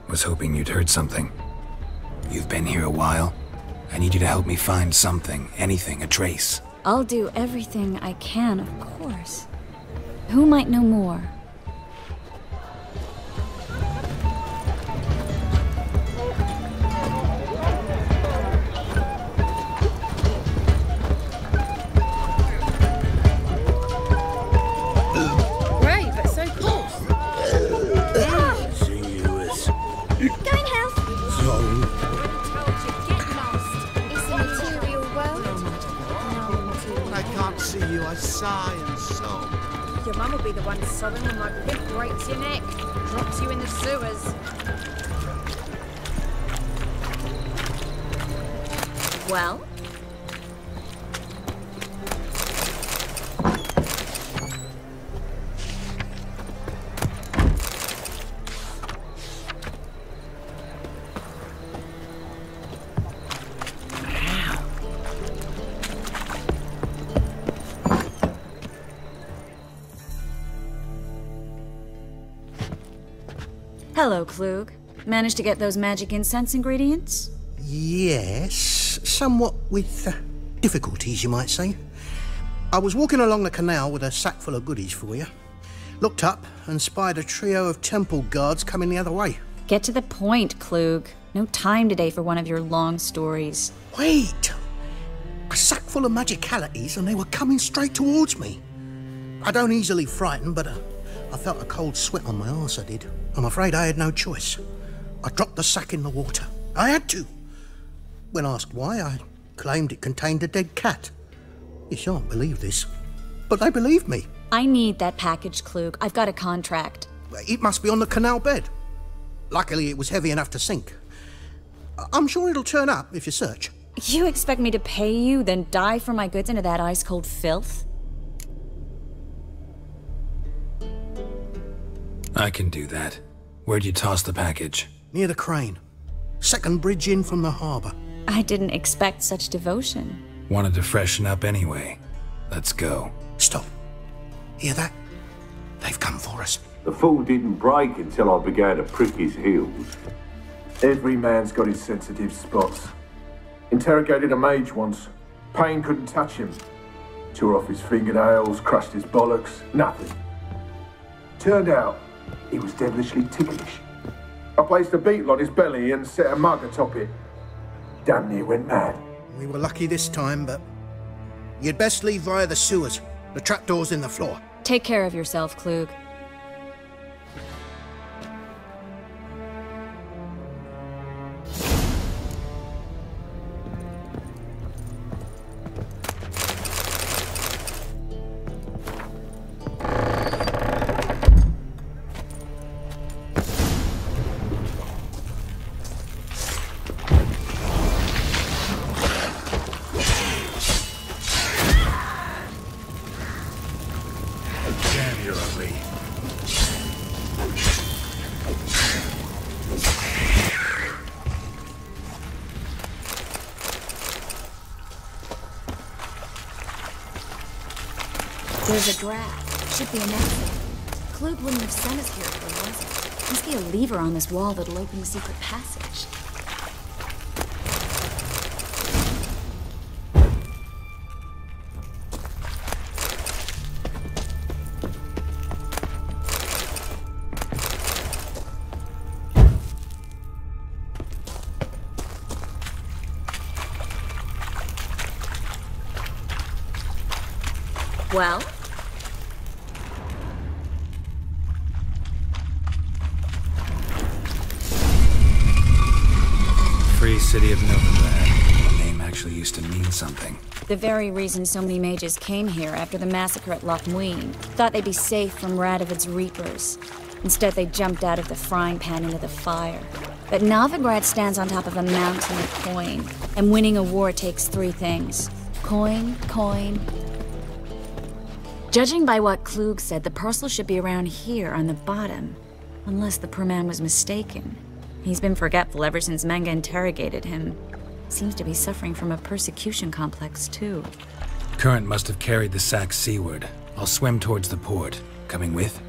Was hoping you'd heard something. You've been here a while. I need you to help me find something, anything, a trace. I'll do everything I can, of course. Who might know more? Your mum will be the one sobbing when my whip breaks your neck, drops you in the sewers. Well? Hello, Klug. Managed to get those magic incense ingredients? Yes, somewhat with difficulties, you might say. I was walking along the canal with a sack full of goodies for you. Looked up and spied a trio of temple guards coming the other way. Get to the point, Klug. No time today for one of your long stories. Wait! A sack full of magicalities and they were coming straight towards me. I don't easily frighten, but I felt a cold sweat on my arse, I did. I'm afraid I had no choice. I dropped the sack in the water. I had to. When asked why, I claimed it contained a dead cat. You shan't believe this, but they believed me. I need that package, Klug. I've got a contract. It must be on the canal bed. Luckily, it was heavy enough to sink. I'm sure it'll turn up if you search. You expect me to pay you, then dive for my goods into that ice-cold filth? I can do that. Where'd you toss the package? Near the crane. Second bridge in from the harbour. I didn't expect such devotion. Wanted to freshen up anyway. Let's go. Stop. Hear that? They've come for us. The fool didn't break until I began to prick his heels. Every man's got his sensitive spots. Interrogated a mage once. Pain couldn't touch him. Tore off his fingernails, crushed his bollocks, nothing. Turned out, he was devilishly ticklish. I placed a beetle on his belly and set a mug atop it. Damn near went mad. We were lucky this time, but you'd best leave via the sewers. The trapdoor's in the floor. Take care of yourself, Klug. There's a draft. Should be an exit. Klug wouldn't have sent us here if there wasn't. Must be a lever on this wall that'll open the secret passage. Well? Free City of Novigrad. The name actually used to mean something. The very reason so many mages came here after the massacre at Loch Muin. Thought they'd be safe from Radovid's reapers. Instead, they jumped out of the frying pan into the fire. But Novigrad stands on top of a mountain of coin, and winning a war takes 3 things. Coin, coin. Judging by what Klug said, the parcel should be around here on the bottom. Unless the poor man was mistaken. He's been forgetful ever since Manga interrogated him. Seems to be suffering from a persecution complex, too. Current must have carried the sack seaward. I'll swim towards the port. Coming with?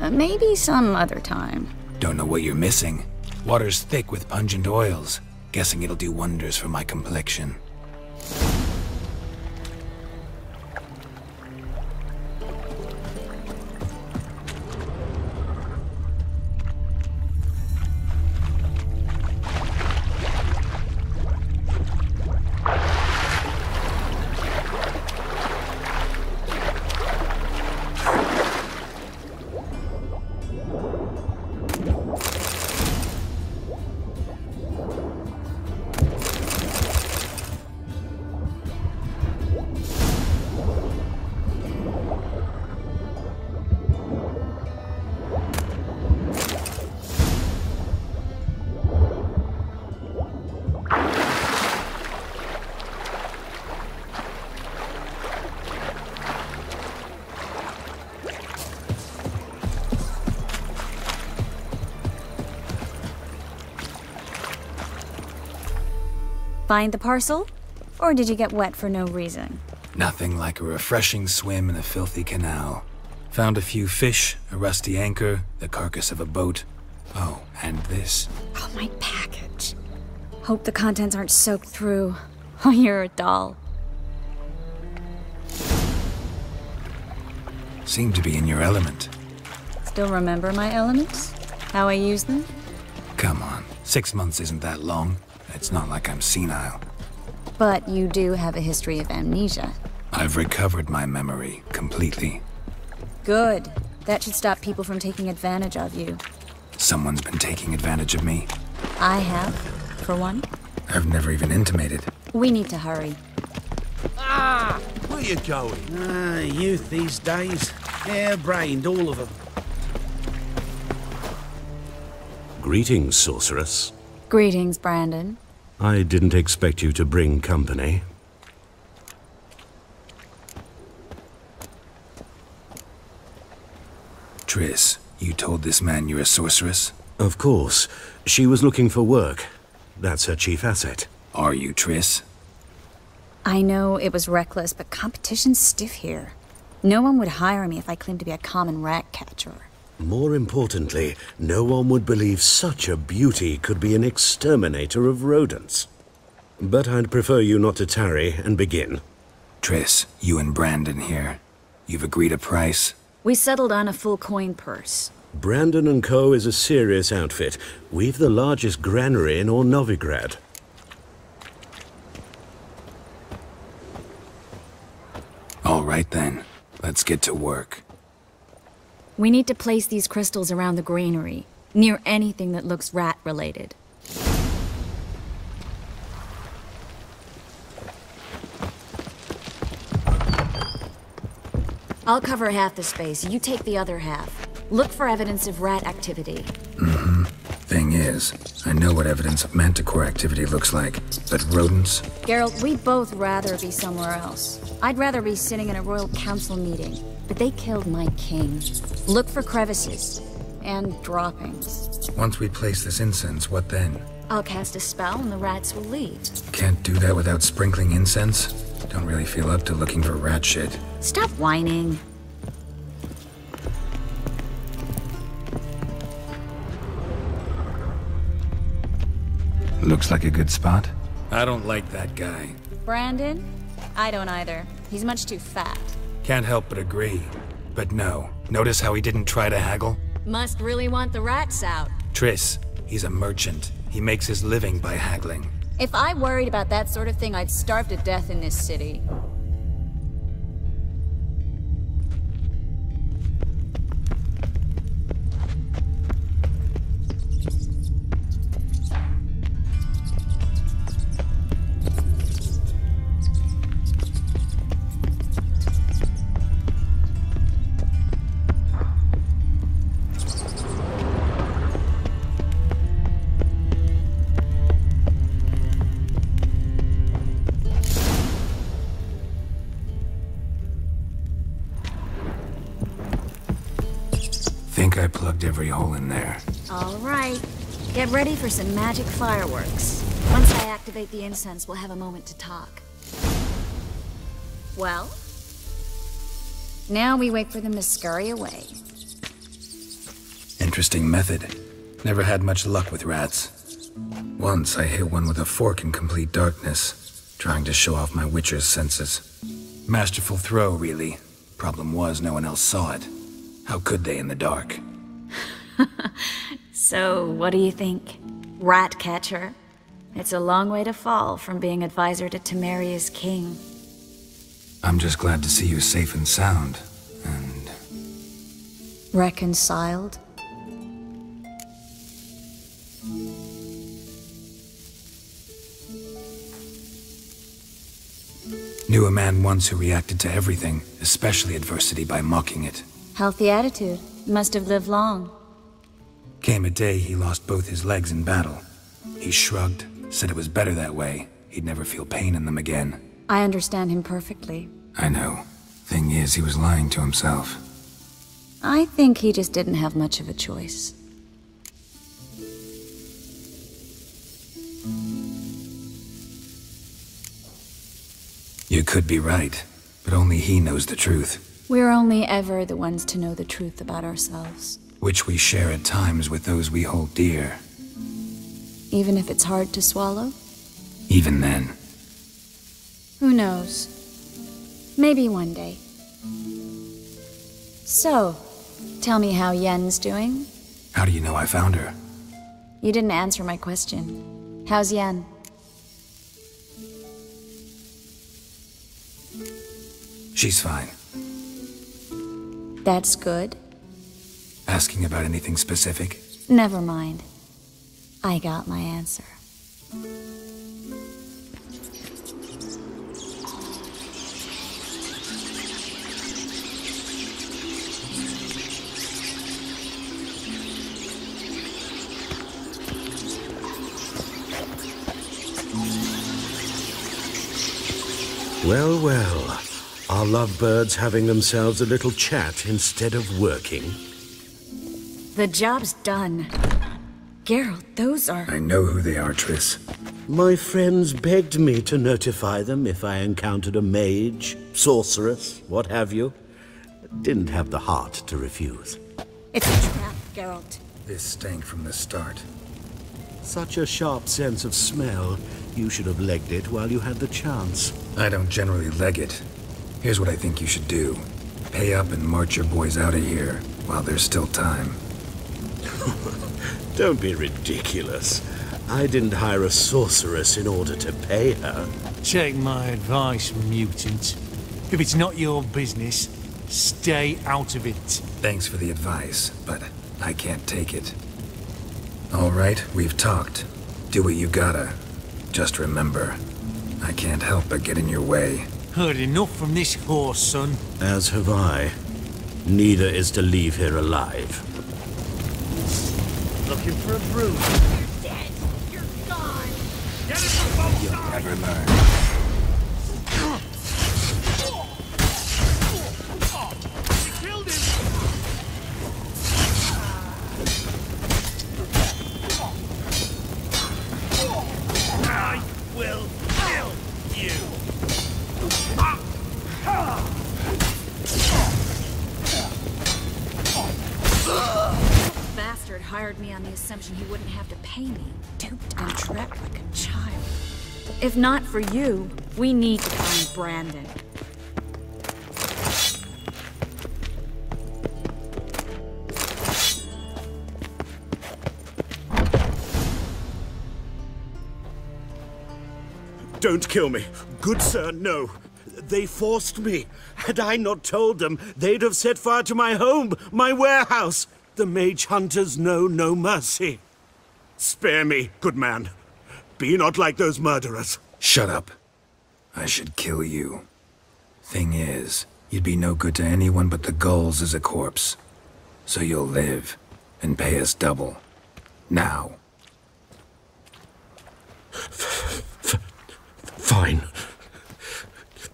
Maybe some other time. Don't know what you're missing. Water's thick with pungent oils. Guessing it'll do wonders for my complexion. Find the parcel? Or did you get wet for no reason? Nothing like a refreshing swim in a filthy canal. Found a few fish, a rusty anchor, the carcass of a boat. Oh, and this. Oh, my package. Hope the contents aren't soaked through. Oh, you're a doll. Seem to be in your element. Still remember my elements? How I use them? Come on, 6 months isn't that long. It's not like I'm senile. But you do have a history of amnesia. I've recovered my memory completely. Good. That should stop people from taking advantage of you. Someone's been taking advantage of me. I have, for one. I've never even intimated. We need to hurry. Ah! Where you going? Youth these days. Hair-brained, all of them. Greetings, sorceress. Greetings, Brandon. I didn't expect you to bring company. Triss, you told this man you're a sorceress? Of course. She was looking for work. That's her chief asset. Are you, Triss? I know it was reckless, but competition's stiff here. No one would hire me if I claimed to be a common rat catcher. More importantly, no one would believe such a beauty could be an exterminator of rodents. But I'd prefer you not to tarry and begin. Triss, you and Brandon here. You've agreed a price? We settled on a full coin purse. Brandon & Co. is a serious outfit. We've the largest granary in all Novigrad. All right then, let's get to work. We need to place these crystals around the granary, near anything that looks rat-related. I'll cover half the space, you take the other half. Look for evidence of rat activity. Mm-hmm. Thing is, I know what evidence of manticore activity looks like, but rodents? Geralt, we'd both rather be somewhere else. I'd rather be sitting in a royal council meeting, but they killed my king. Look for crevices and droppings. Once we place this incense, what then? I'll cast a spell and the rats will leave. Can't do that without sprinkling incense? Don't really feel up to looking for rat shit. Stop whining. Looks like a good spot. I don't like that guy. Brandon? I don't either. He's much too fat. Can't help but agree. But no. Notice how he didn't try to haggle? Must really want the rats out. Triss, he's a merchant. He makes his living by haggling. If I worried about that sort of thing, I'd starve to death in this city. think I plugged every hole in there. All right. Get ready for some magic fireworks. Once I activate the incense, we'll have a moment to talk. Well? Now we wait for them to scurry away. Interesting method. Never had much luck with rats. Once I hit one with a fork in complete darkness, trying to show off my witcher's senses. Masterful throw, really. Problem was, no one else saw it. How could they in the dark? So, what do you think? Rat catcher? It's a long way to fall from being advisor to Temeria's king. I'm just glad to see you safe and sound, and... Reconciled? Knew a man once who reacted to everything, especially adversity, by mocking it. Healthy attitude. Must have lived long. Came a day he lost both his legs in battle. He shrugged, said it was better that way. He'd never feel pain in them again. I understand him perfectly. I know. Thing is, he was lying to himself. I think he just didn't have much of a choice. You could be right, but only he knows the truth. We're only ever the ones to know the truth about ourselves. Which we share at times with those we hold dear. Even if it's hard to swallow? Even then. Who knows? Maybe one day. So, tell me how Yen's doing? How do you know I found her? You didn't answer my question. How's Yen? She's fine. That's good. Asking about anything specific? Never mind. I got my answer. Well, well. Are lovebirds having themselves a little chat instead of working? The job's done. Geralt, those are... I know who they are, Triss. My friends begged me to notify them if I encountered a mage, sorceress, what have you. Didn't have the heart to refuse. It's a trap, Geralt. This stank from the start. Such a sharp sense of smell. You should have legged it while you had the chance. I don't generally leg it. Here's what I think you should do. Pay up and march your boys out of here while there's still time. Don't be ridiculous. I didn't hire a sorceress in order to pay her. Take my advice, mutant. If it's not your business, stay out of it. Thanks for the advice, but I can't take it. All right, we've talked. Do what you gotta. Just remember, I can't help but get in your way. Heard enough from this horse, son. As have I. Neither is to leave here alive. Looking for a bruise. You're dead. You're gone. Get it from both You'll sides. never learn. You killed him. I will kill you. Bastard hired me on the assumption he wouldn't have to pay me. Duped and trapped like a child. If not for you, we need to find Brandon. Don't kill me. Good sir, no. They forced me. Had I not told them, they'd have set fire to my home, my warehouse. The mage hunters know no mercy. Spare me, good man. Be not like those murderers. Shut up. I should kill you. Thing is, you'd be no good to anyone but the gulls as a corpse. So you'll live, and pay us double. Now. Fine.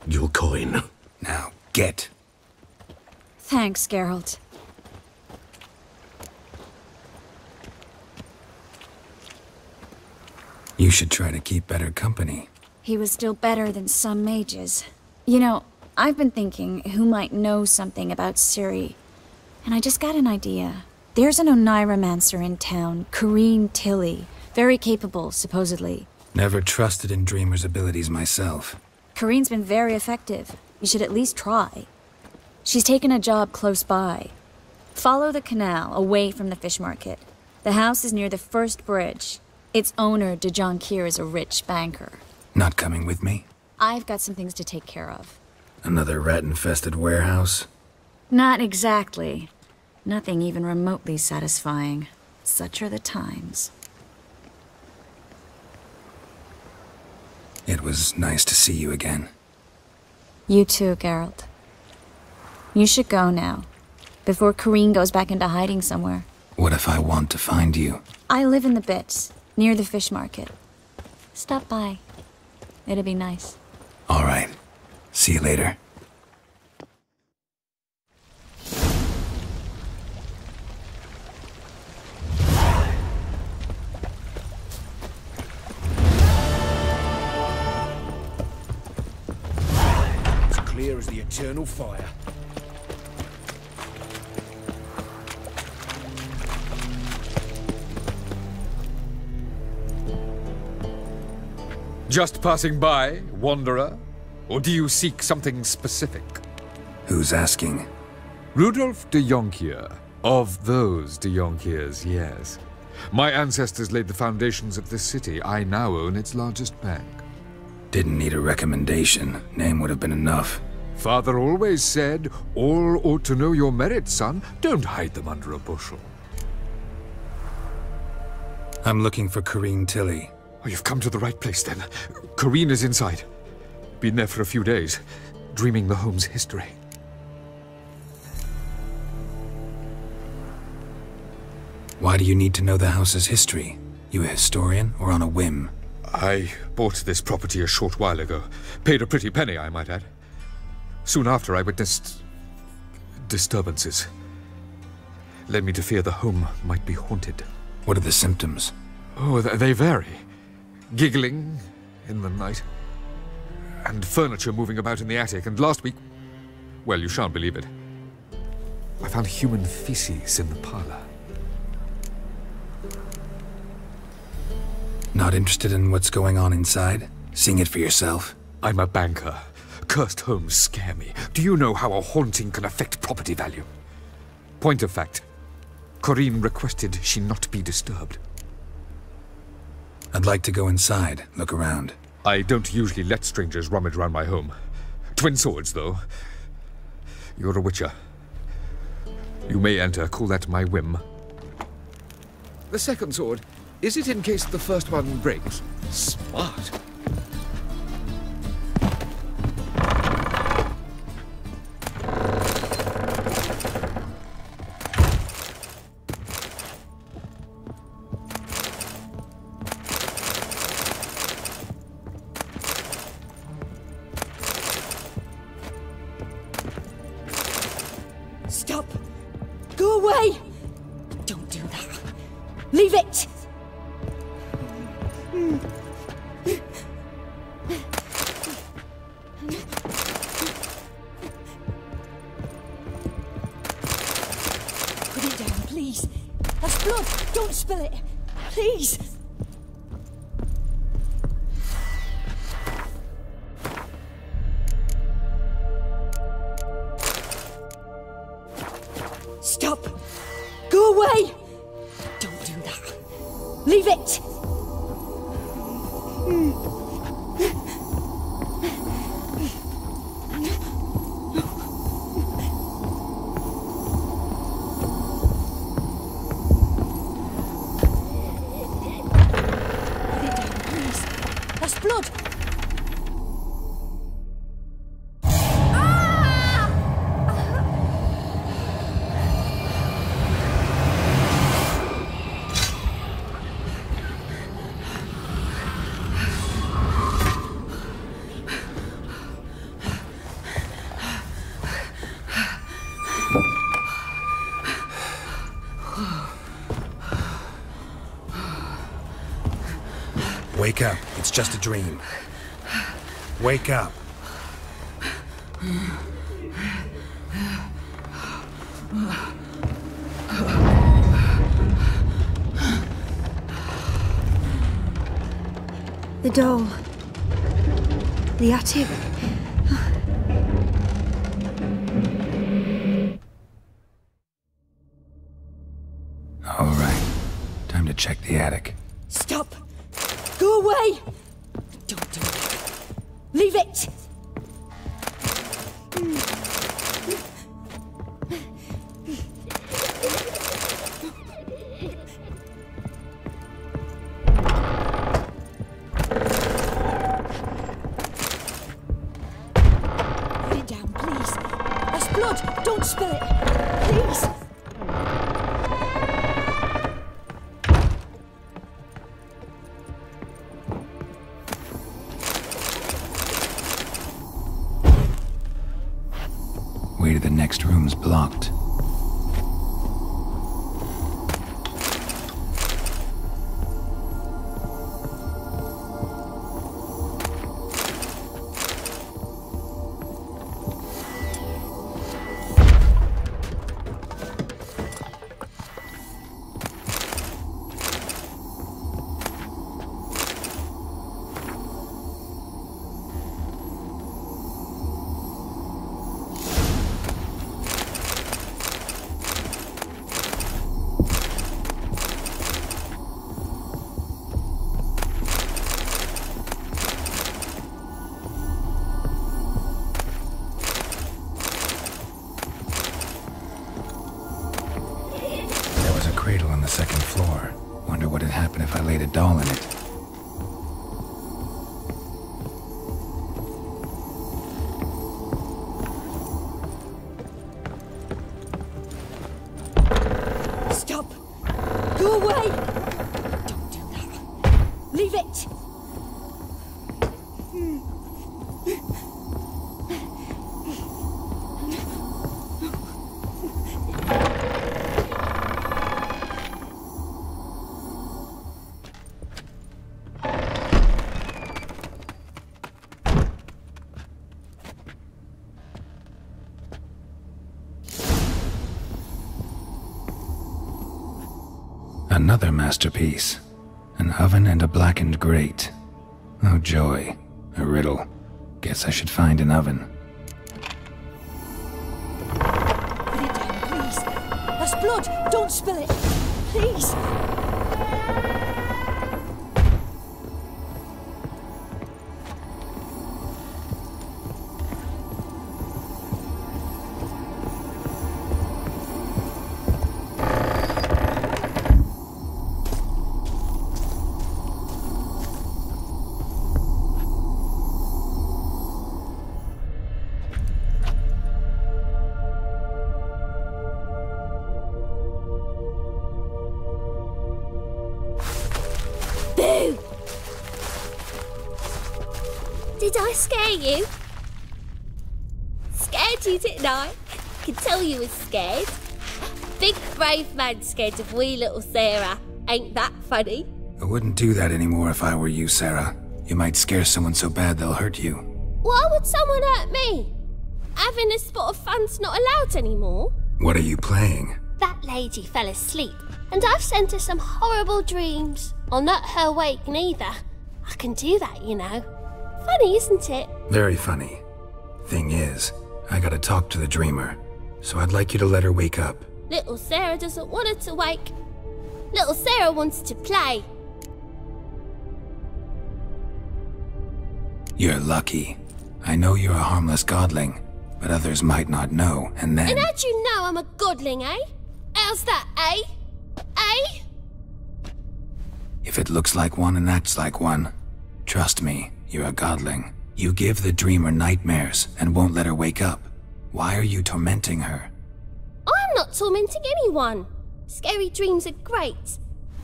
Your coin. Now, get. Thanks, Geralt. You should try to keep better company. He was still better than some mages. You know, I've been thinking who might know something about Ciri, and I just got an idea. There's an Oneiromancer in town, Corrine Tilly. Very capable, supposedly. Never trusted in Dreamer's abilities myself. Corrine's been very effective. You should at least try. She's taken a job close by. Follow the canal, away from the fish market. The house is near the first bridge. Its owner, De Jonquier, is a rich banker. Not coming with me? I've got some things to take care of. Another rat-infested warehouse? Not exactly. Nothing even remotely satisfying. Such are the times. It was nice to see you again. You too, Geralt. You should go now, before Corrine goes back into hiding somewhere. What if I want to find you? I live in the Bits, near the fish market. Stop by. It'll be nice. All right. See you later. It's clear as the eternal fire. Just passing by, wanderer? Or do you seek something specific? Who's asking? Rudolf de Jonquier. Of those de Jonquiers, yes. My ancestors laid the foundations of this city. I now own its largest bank. Didn't need a recommendation. Name would have been enough. Father always said, all ought to know your merits, son. Don't hide them under a bushel. I'm looking for Corrine Tilly. Oh, you've come to the right place, then. Corrine is inside. Been there for a few days, dreaming the home's history. Why do you need to know the house's history? You a historian, or on a whim? I bought this property a short while ago. Paid a pretty penny, I might add. Soon after, I witnessed disturbances. Led me to fear the home might be haunted. What are the symptoms? Oh, they vary. Giggling in the night. And furniture moving about in the attic. And last week, well, you shan't believe it, I found human feces in the parlor. Not interested in what's going on inside? Seeing it for yourself? I'm a banker. Cursed homes scare me. Do you know how a haunting can affect property value? Point of fact, Corrine requested she not be disturbed. I'd like to go inside, look around. I don't usually let strangers rummage around my home. Twin swords, though. You're a witcher. You may enter, call that my whim. The second sword, is it in case the first one breaks? Smart. Stop! Go away! Don't do that. Leave it! Put it down, please. That's blood. Don't spill it. Please. Stop! Go away! Don't do that. Leave it! Put it down, please. That's blood. Wake up. It's just a dream. Wake up. The doll. The attic. All right. Time to check the attic. Stop! Go away! Don't do that. Leave it! Put it down, please. That's blood! Don't spill it! Please! Way to the next room's blocked. Cradle on the second floor. Wonder what had happened if I laid a doll in it. Stop! Go away! Don't do that. Leave it! Another masterpiece. An oven and a blackened grate. Oh joy. A riddle. Guess I should find an oven. Put it down, please. That's blood! Don't spill it! Please! Did I scare you? Scared you, didn't I? I can tell you was scared. Big brave man scared of wee little Sarah. Ain't that funny? I wouldn't do that anymore if I were you, Sarah. You might scare someone so bad they'll hurt you. Why would someone hurt me? Having a spot of fun's not allowed anymore. What are you playing? That lady fell asleep, and I've sent her some horrible dreams. I'll not her wake neither. I can do that, you know. Funny, isn't it? Very funny. Thing is, I gotta talk to the dreamer, so I'd like you to let her wake up. Little Sarah doesn't want her to wake. Little Sarah wants to play. You're lucky. I know you're a harmless godling, but others might not know, and then... And how'd you know I'm a godling, eh? How's that, eh? Eh? If it looks like one and acts like one, trust me, you're a godling. You give the dreamer nightmares and won't let her wake up. Why are you tormenting her? I'm not tormenting anyone. Scary dreams are great.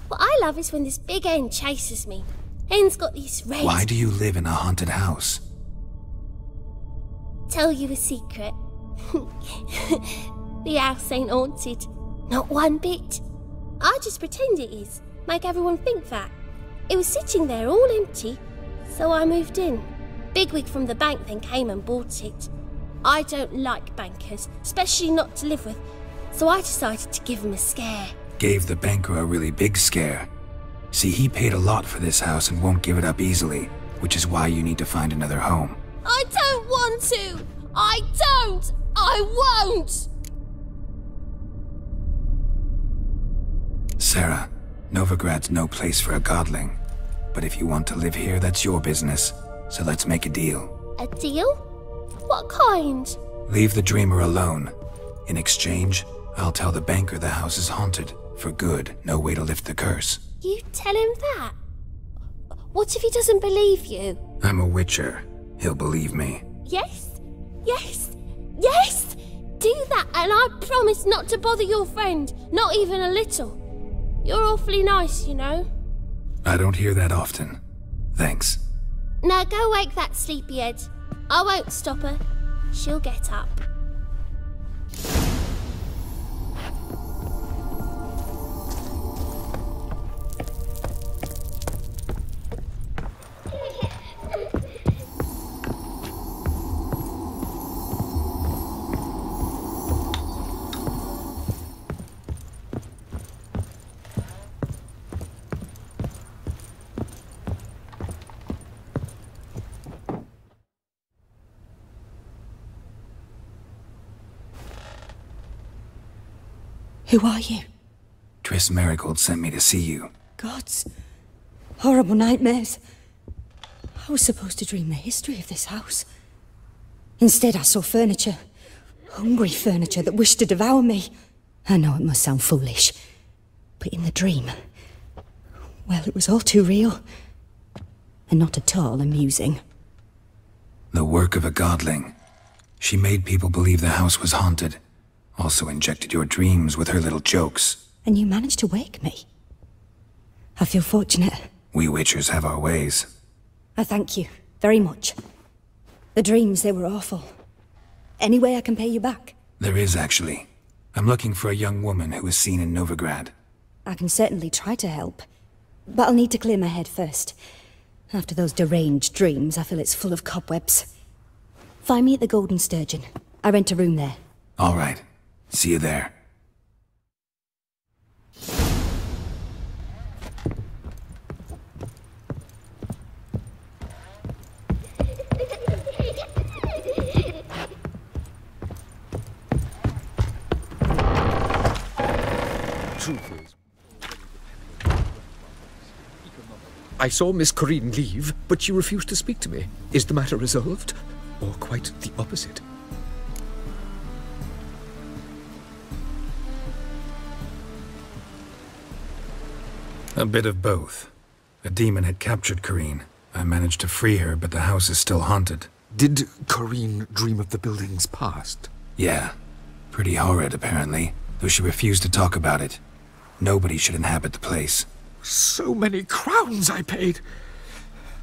What I love is when this big hen chases me. Hen's got these red... Why do you live in a haunted house? Tell you a secret. The house ain't haunted. Not one bit. I just pretend it is. Make everyone think that. It was sitting there all empty, so I moved in. Bigwig from the bank then came and bought it. I don't like bankers, especially not to live with, so I decided to give him a scare. Gave the banker a really big scare. See, he paid a lot for this house and won't give it up easily, which is why you need to find another home. I don't want to! I don't! I won't! Sarah, Novigrad's no place for a godling. But if you want to live here, that's your business. So let's make a deal. A deal? What kind? Leave the dreamer alone. In exchange, I'll tell the banker the house is haunted. For good, no way to lift the curse. You tell him that? What if he doesn't believe you? I'm a witcher. He'll believe me. Yes? Yes? Yes! Do that and I promise not to bother your friend. Not even a little. You're awfully nice, you know. I don't hear that often. Thanks. Now go wake that sleepyhead. I won't stop her. She'll get up. Who are you? Triss Marigold sent me to see you. Gods. Horrible nightmares. I was supposed to dream the history of this house. Instead, I saw furniture. Hungry furniture that wished to devour me. I know it must sound foolish, but in the dream, well, it was all too real. And not at all amusing. The work of a godling. She made people believe the house was haunted. Also injected your dreams with her little jokes. And you managed to wake me. I feel fortunate. We witchers have our ways. I thank you very much. The dreams, they were awful. Any way I can pay you back? There is, actually. I'm looking for a young woman who was seen in Novigrad. I can certainly try to help. But I'll need to clear my head first. After those deranged dreams, I feel it's full of cobwebs. Find me at the Golden Sturgeon. I rent a room there. All right. See you there. Truth is, I saw Miss Corinne leave, but she refused to speak to me. Is the matter resolved? Or quite the opposite? A bit of both. A demon had captured Corinne. I managed to free her, but the house is still haunted. Did Corinne dream of the building's past? Yeah. Pretty horrid, apparently, though she refused to talk about it. Nobody should inhabit the place. So many crowns I paid!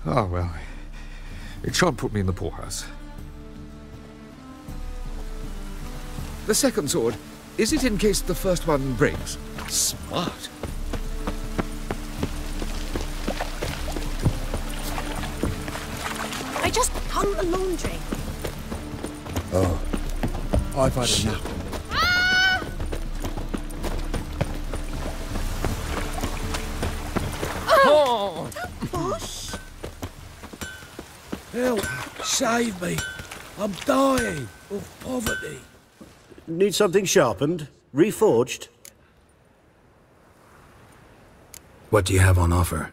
Oh, well. It shan't put me in the poorhouse. The second sword, is it in case the first one breaks? Smart. I just hung the laundry. Oh, I've had a nap. Oh! Bosh! Help! Save me! I'm dying of poverty. Need something sharpened? Reforged? What do you have on offer?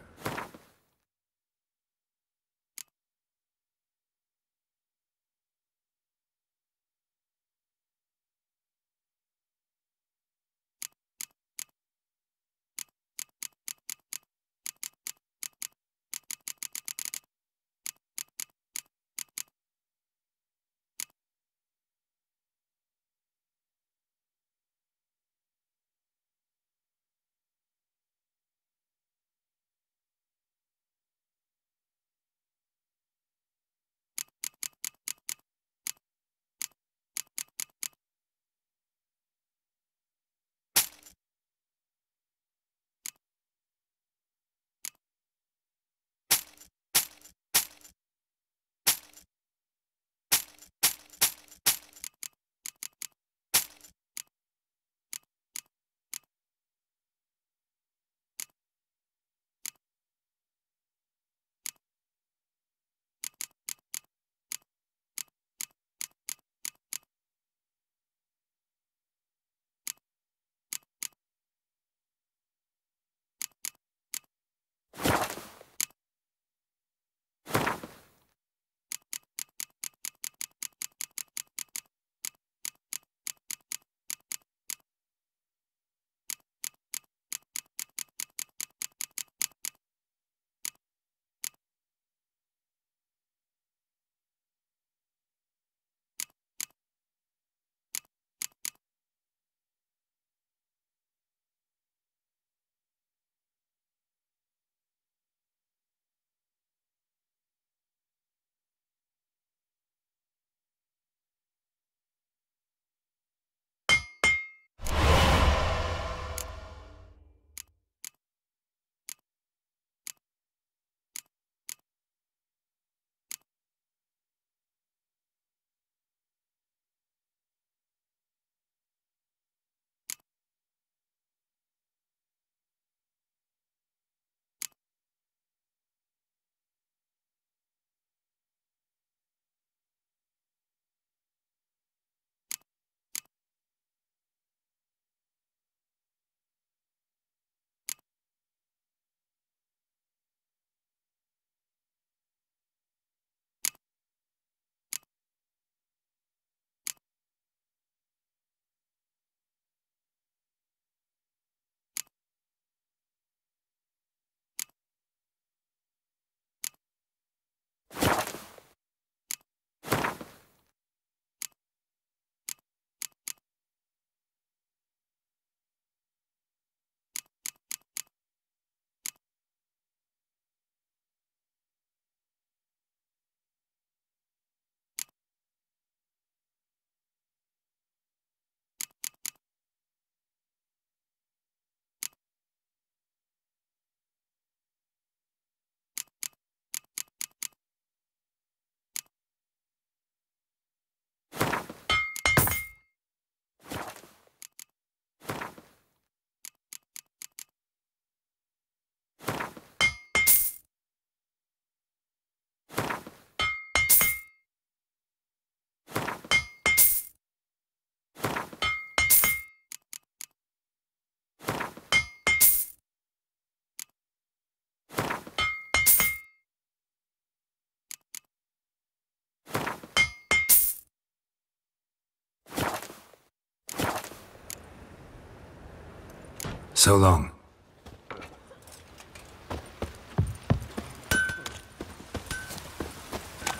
So long.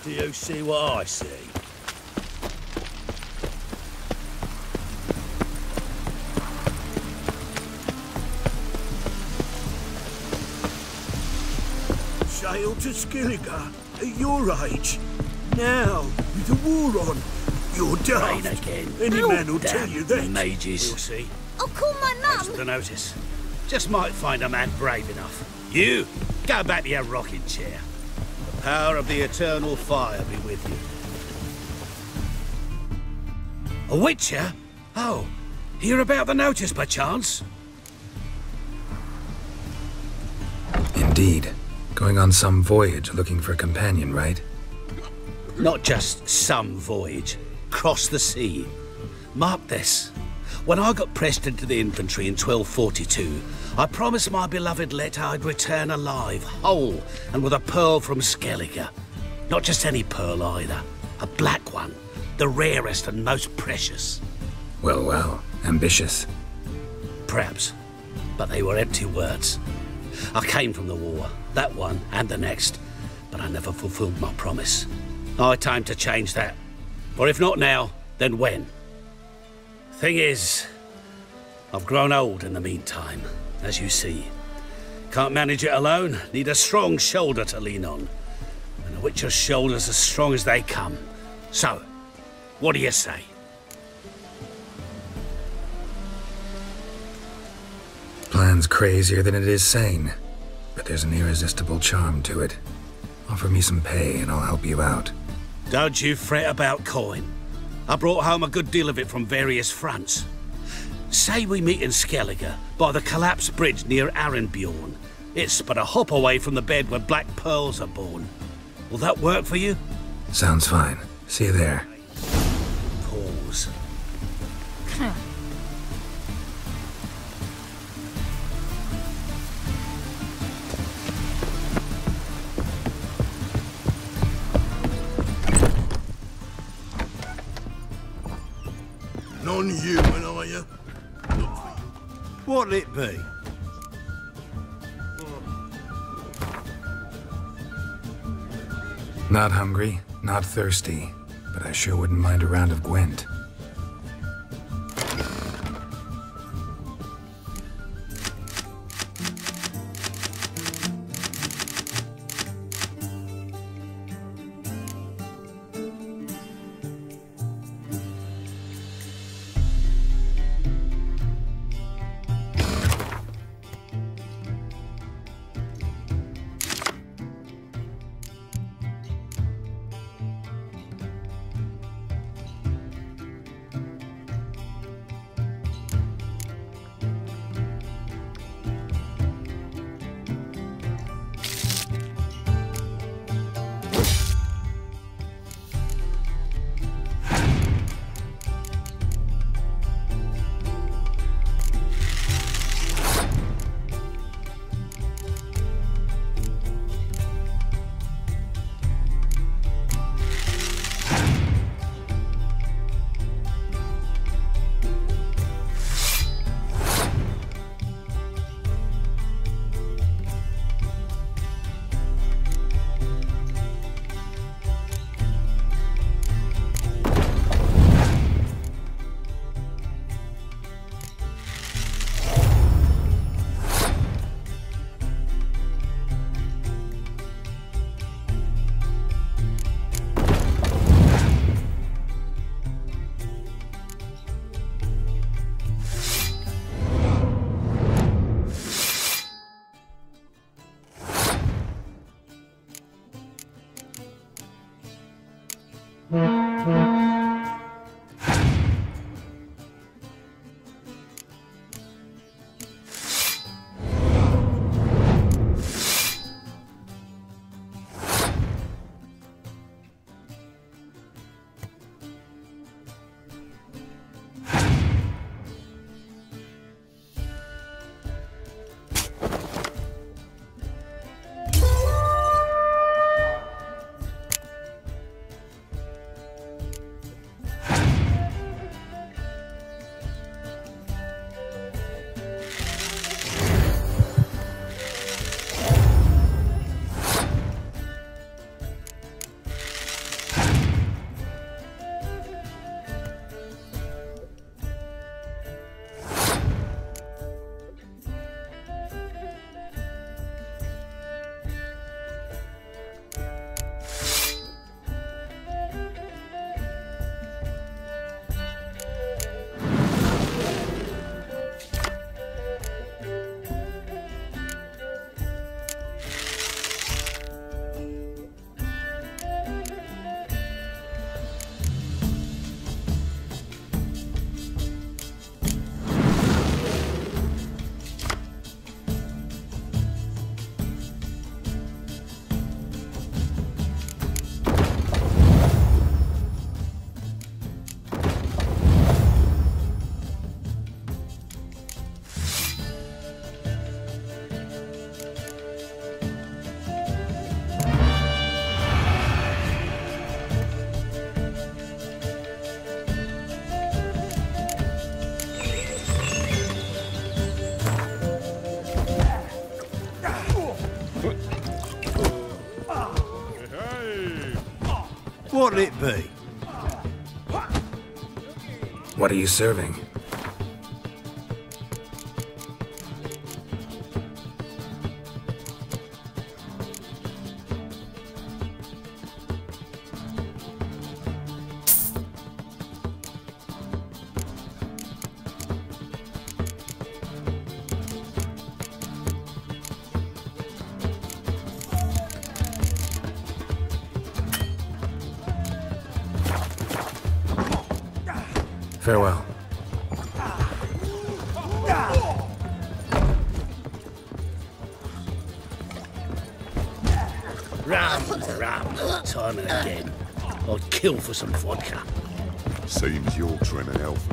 Do you see what I see? Sail to Skilliger at your age. Now, with the war on, you're daft. Rain again. Any Ow. man will Damn tell you that. mages. We'll see. I'll call my Thanks for mum. the notice. Just might find a man brave enough. You, go back to your rocking chair. The power of the eternal fire be with you. A witcher? Oh, hear about the notice, perchance? Indeed. Going on some voyage looking for a companion, right? Not just some voyage. Cross the sea. Mark this. When I got pressed into the infantry in 1242, I promised my beloved Let I'd return alive, whole, and with a pearl from Skellige. Not just any pearl either. A black one. The rarest and most precious. Well, well. Ambitious. Perhaps. But they were empty words. I came from the war. That one and the next. But I never fulfilled my promise. High time to change that. For if not now, then when? Thing is, I've grown old in the meantime, as you see. Can't manage it alone, need a strong shoulder to lean on. And a witcher's shoulder's as strong as they come. So, what do you say? Plan's crazier than it is sane, but there's an irresistible charm to it. Offer me some pay and I'll help you out. Don't you fret about coin. I brought home a good deal of it from various fronts. Say we meet in Skellige, by the collapsed bridge near Arenbjorn. It's but a hop away from the bed where black pearls are born. Will that work for you? Sounds fine. See you there. Pause. Non-human, are you? What'll it be? Not hungry, not thirsty, but I sure wouldn't mind a round of Gwent. What'll it be? What are you serving? Farewell. Ram, time and again. I'd kill for some vodka. Seems Yorkshire and an elf.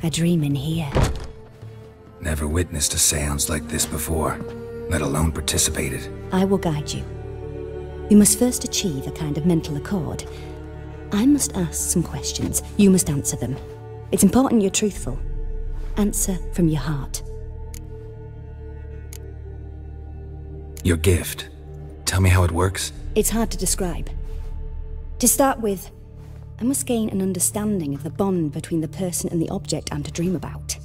A dream in here. Never witnessed a seance like this before, let alone participated. I will guide you. You must first achieve a kind of mental accord. I must ask some questions. You must answer them. It's important you're truthful. Answer from your heart. Your gift. Tell me how it works. It's hard to describe. To start with, I must gain an understanding of the bond between the person and the object I'm to dream about.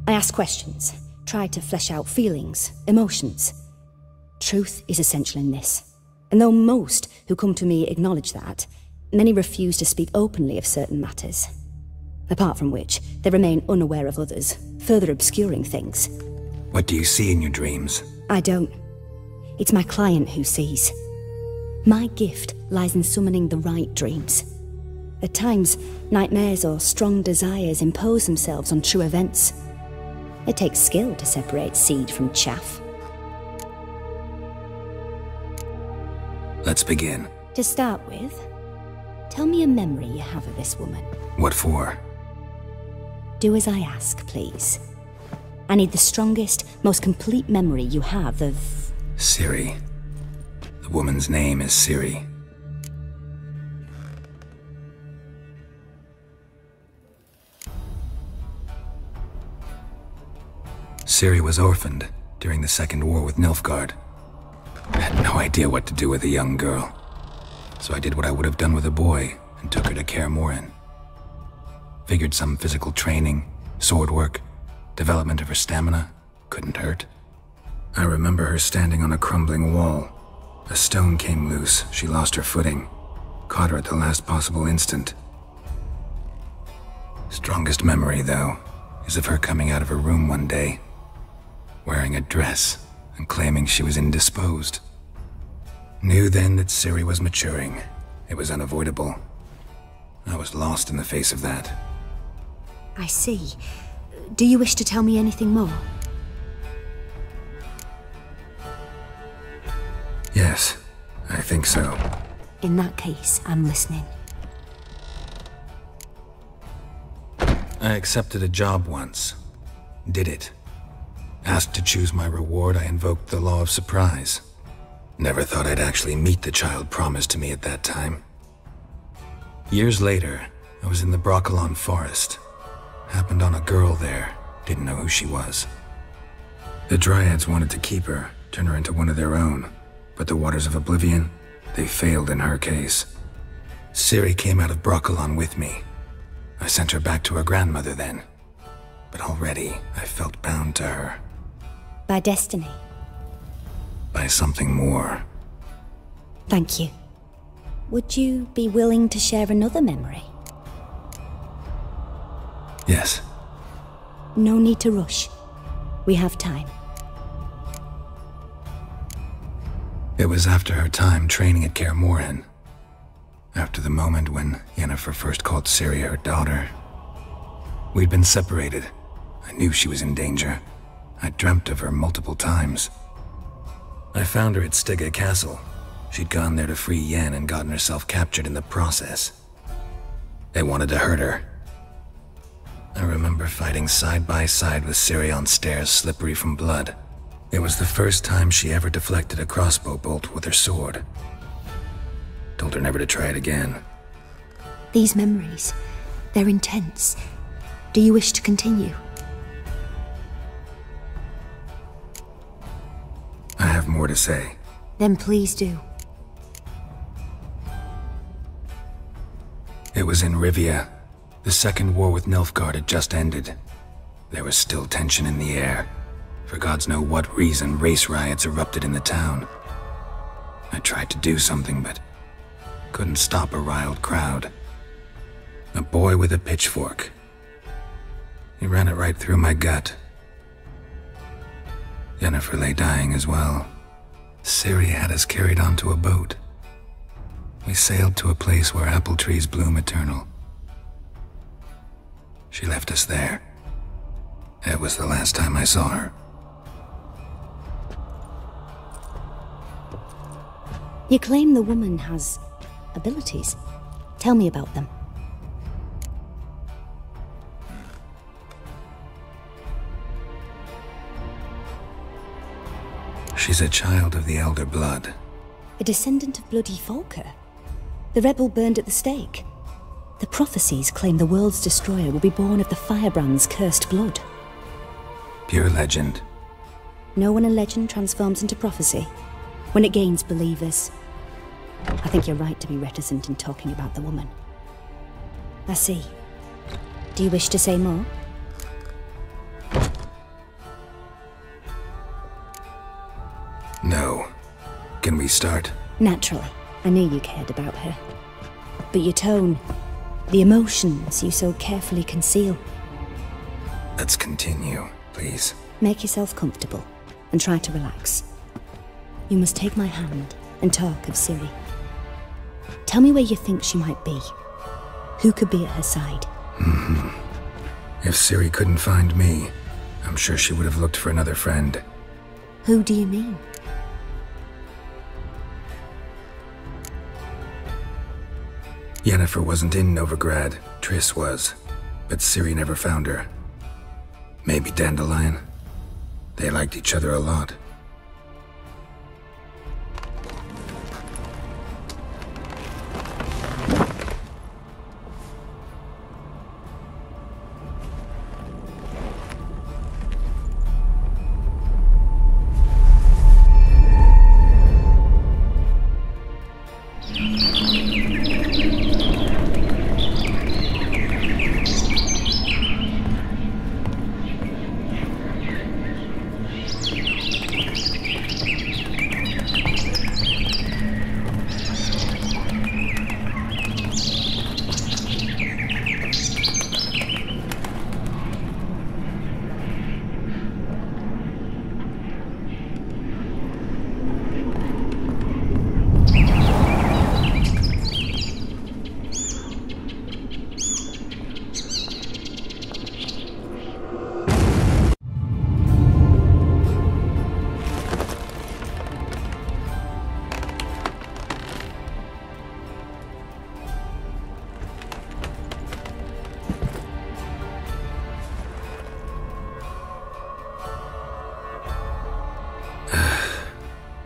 I ask questions, try to flesh out feelings, emotions. Truth is essential in this. And though most who come to me acknowledge that, many refuse to speak openly of certain matters. Apart from which, they remain unaware of others, further obscuring things. What do you see in your dreams? I don't. It's my client who sees. My gift lies in summoning the right dreams. At times, nightmares or strong desires impose themselves on true events. It takes skill to separate seed from chaff. Let's begin. To start with, tell me a memory you have of this woman. What for? Do as I ask, please. I need the strongest, most complete memory you have of... Ciri. The woman's name is Ciri. Ciri was orphaned during the Second War with Nilfgaard. I had no idea what to do with a young girl, so I did what I would have done with a boy and took her to Kaer Morhen. Figured some physical training, sword work, development of her stamina couldn't hurt. I remember her standing on a crumbling wall. A stone came loose, she lost her footing, caught her at the last possible instant. Strongest memory, though, is of her coming out of her room one day, wearing a dress and claiming she was indisposed. Knew then that Ciri was maturing. It was unavoidable. I was lost in the face of that. I see. Do you wish to tell me anything more? Yes, I think so. In that case, I'm listening. I accepted a job once. Did it. Asked to choose my reward, I invoked the law of surprise. Never thought I'd actually meet the child promised to me at that time. Years later, I was in the Broccolon forest. Happened on a girl there, didn't know who she was. The Dryads wanted to keep her, turn her into one of their own, but the Waters of Oblivion, they failed in her case. Ciri came out of Broccolon with me. I sent her back to her grandmother then, but already I felt bound to her. By destiny? By something more. Thank you. Would you be willing to share another memory? Yes. No need to rush. We have time. It was after her time training at Kaer Morhen. After the moment when Yennefer first called Ciri her daughter. We'd been separated. I knew she was in danger. I dreamt of her multiple times. I found her at Stygga Castle. She'd gone there to free Yen and gotten herself captured in the process. They wanted to hurt her. I remember fighting side by side with Ciri on stairs slippery from blood. It was the first time she ever deflected a crossbow bolt with her sword. Told her never to try it again. These memories, they're intense. Do you wish to continue? I have more to say. Then please do. It was in Rivia. The second war with Nilfgaard had just ended. There was still tension in the air. For gods know what reason, race riots erupted in the town. I tried to do something, but couldn't stop a riled crowd. A boy with a pitchfork. He ran it right through my gut. Jennifer lay dying as well. Ciri had us carried onto a boat. We sailed to a place where apple trees bloom eternal. She left us there. It was the last time I saw her. You claim the woman has abilities. Tell me about them. She's a child of the Elder Blood. A descendant of bloody Volker. The rebel burned at the stake. The prophecies claim the world's destroyer will be born of the Firebrand's cursed blood. Pure legend. No one in legend transforms into prophecy when it gains believers. I think you're right to be reticent in talking about the woman. I see. Do you wish to say more? No. Can we start? Naturally. I knew you cared about her. But your tone, the emotions you so carefully conceal. Let's continue, please. Make yourself comfortable and try to relax. You must take my hand and talk of Ciri. Tell me where you think she might be. Who could be at her side? If Ciri couldn't find me, I'm sure she would have looked for another friend. Who do you mean? Yennefer wasn't in Novigrad. Triss was. But Ciri never found her. Maybe Dandelion. They liked each other a lot.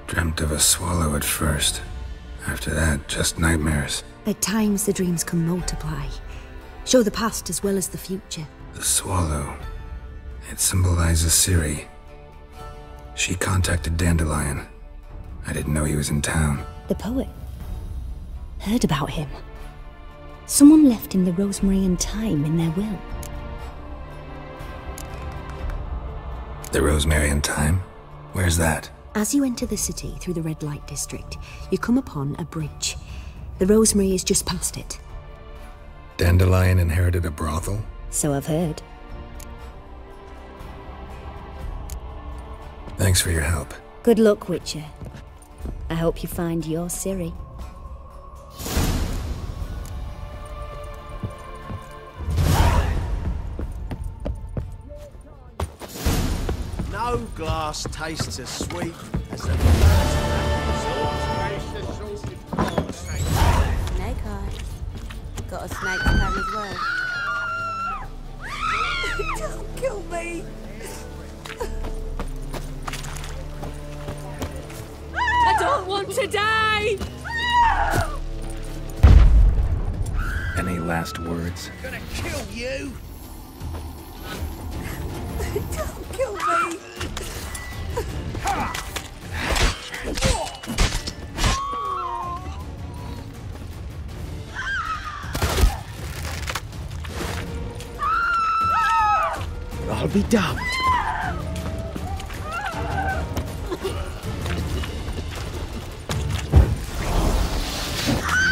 Dreamt of a swallow at first. After that, just nightmares. At times, the dreams can multiply. Show the past as well as the future. The swallow. It symbolizes Ciri. She contacted Dandelion. I didn't know he was in town. The poet. Heard about him. Someone left him the rosemary and thyme in their will. The rosemary and thyme? Where's that? As you enter the city through the red light district, you come upon a bridge. The rosemary is just past it. Dandelion inherited a brothel? So I've heard. Thanks for your help. Good luck, Witcher. I hope you find your Ciri. No glass tastes as sweet as the first Snake eyes. Got a snake tongue as well. Don't kill me! I don't want to die! Any last words? Gonna kill you! Don't kill me! I'll be damned.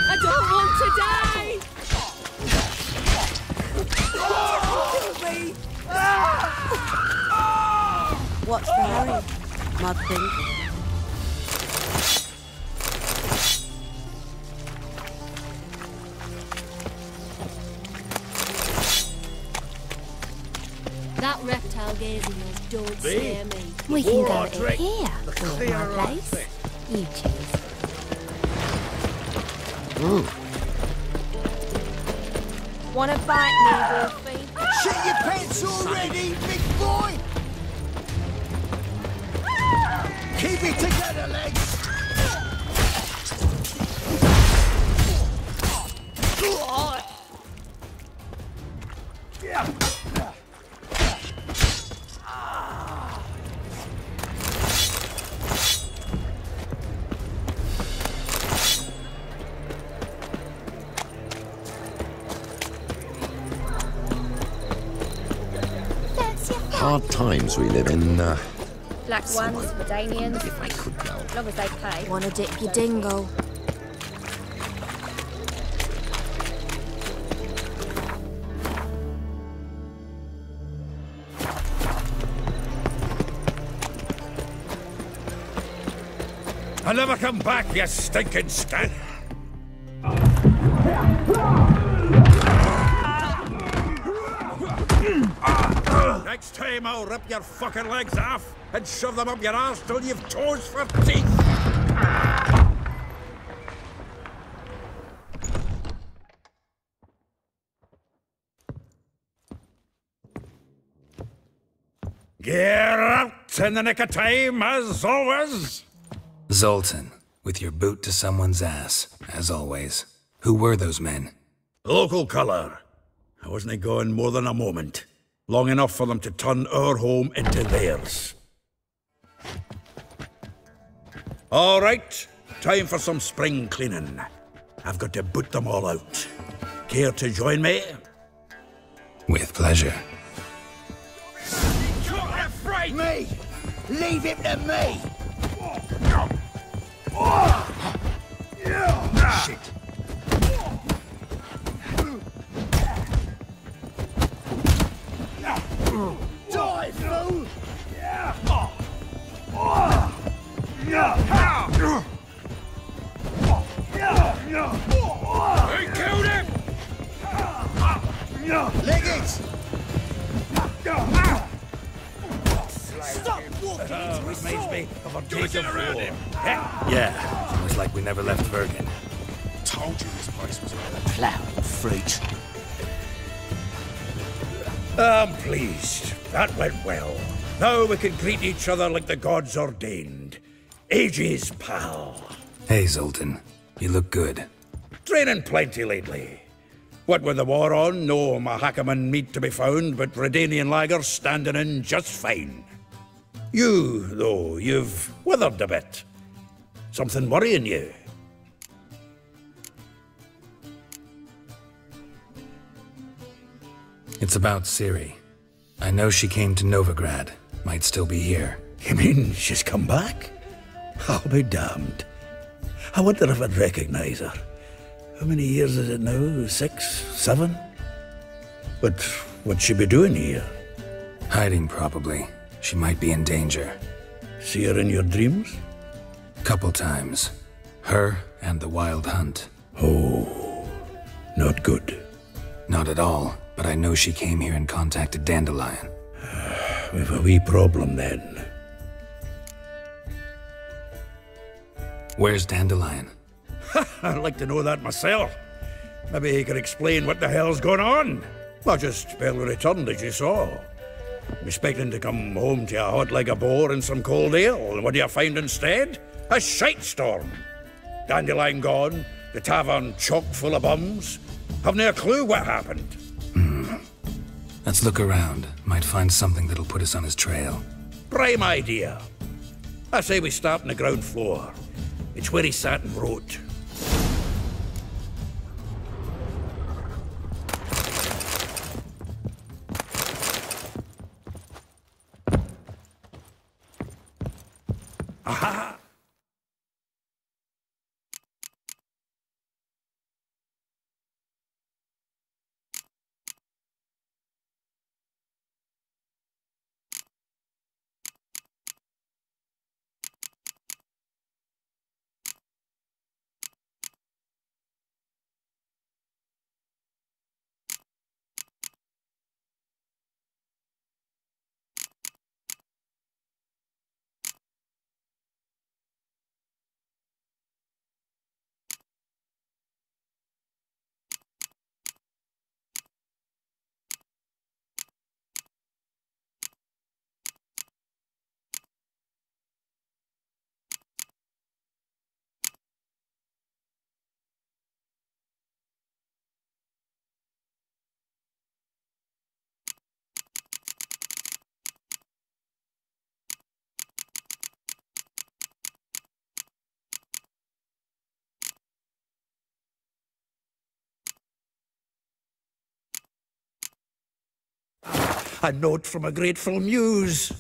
I don't want to die! Kill me! What's the hurry, mud thing? That reptile gaze of yours don't scare me. We can go in drink here, the or clearer my I place. think. You choose. Wanna fight me, Wolfie? Shit your pants already, big boy! Keep it together, legs! Hard times we live in, Black ones, Redanians. if I could go. As long as they pay. Wanna dip your dingle? I'll never come back, you stinking scat! Next time I'll rip your fucking legs off and shove them up your arse till you've toes for teeth! Get out in the nick of time, as always! Zoltan, with your boot to someone's ass, as always. Who were those men? Local colour. I wasn't going more than a moment. Long enough for them to turn our home into theirs. All right, time for some spring cleaning. I've got to boot them all out. Care to join me? With pleasure. Me! Leave him to me! Shit. Die, fool! I killed him! Leg it! Stop walking into his Reminds me of a take of around war. him. Yeah, it's almost like we never left Bergen. Told you this place was like a plowing fruit. I'm pleased. That went well. Now we can greet each other like the gods ordained. Ages, pal. Hey, Zoltan. You look good. Training plenty lately. What with the war on, no Mahakaman meat to be found, but Redanian lagers standing in just fine. You, though, you've withered a bit. Something worrying you? It's about Ciri. I know she came to Novigrad. Might still be here. You mean she's come back? I'll be damned. I wonder if I'd recognize her. How many years is it now? 6, 7? But what'd she be doing here? Hiding, probably. She might be in danger. See her in your dreams? Couple times. Her and the Wild Hunt. Oh, not good. Not at all, but I know she came here and contacted Dandelion. We've a wee problem then. Where's Dandelion? I'd like to know that myself. Maybe he could explain what the hell's going on. I just barely returned, as you saw. Expecting to come home to a hot leg of boar and some cold ale, and what do you find instead? A shite storm. Dandelion gone, the tavern chock full of bums, Have no clue what happened. Let's look around. Might find something that'll put us on his trail. Prime idea. I say we start on the ground floor. It's where he sat and wrote. Aha! A note from a grateful muse.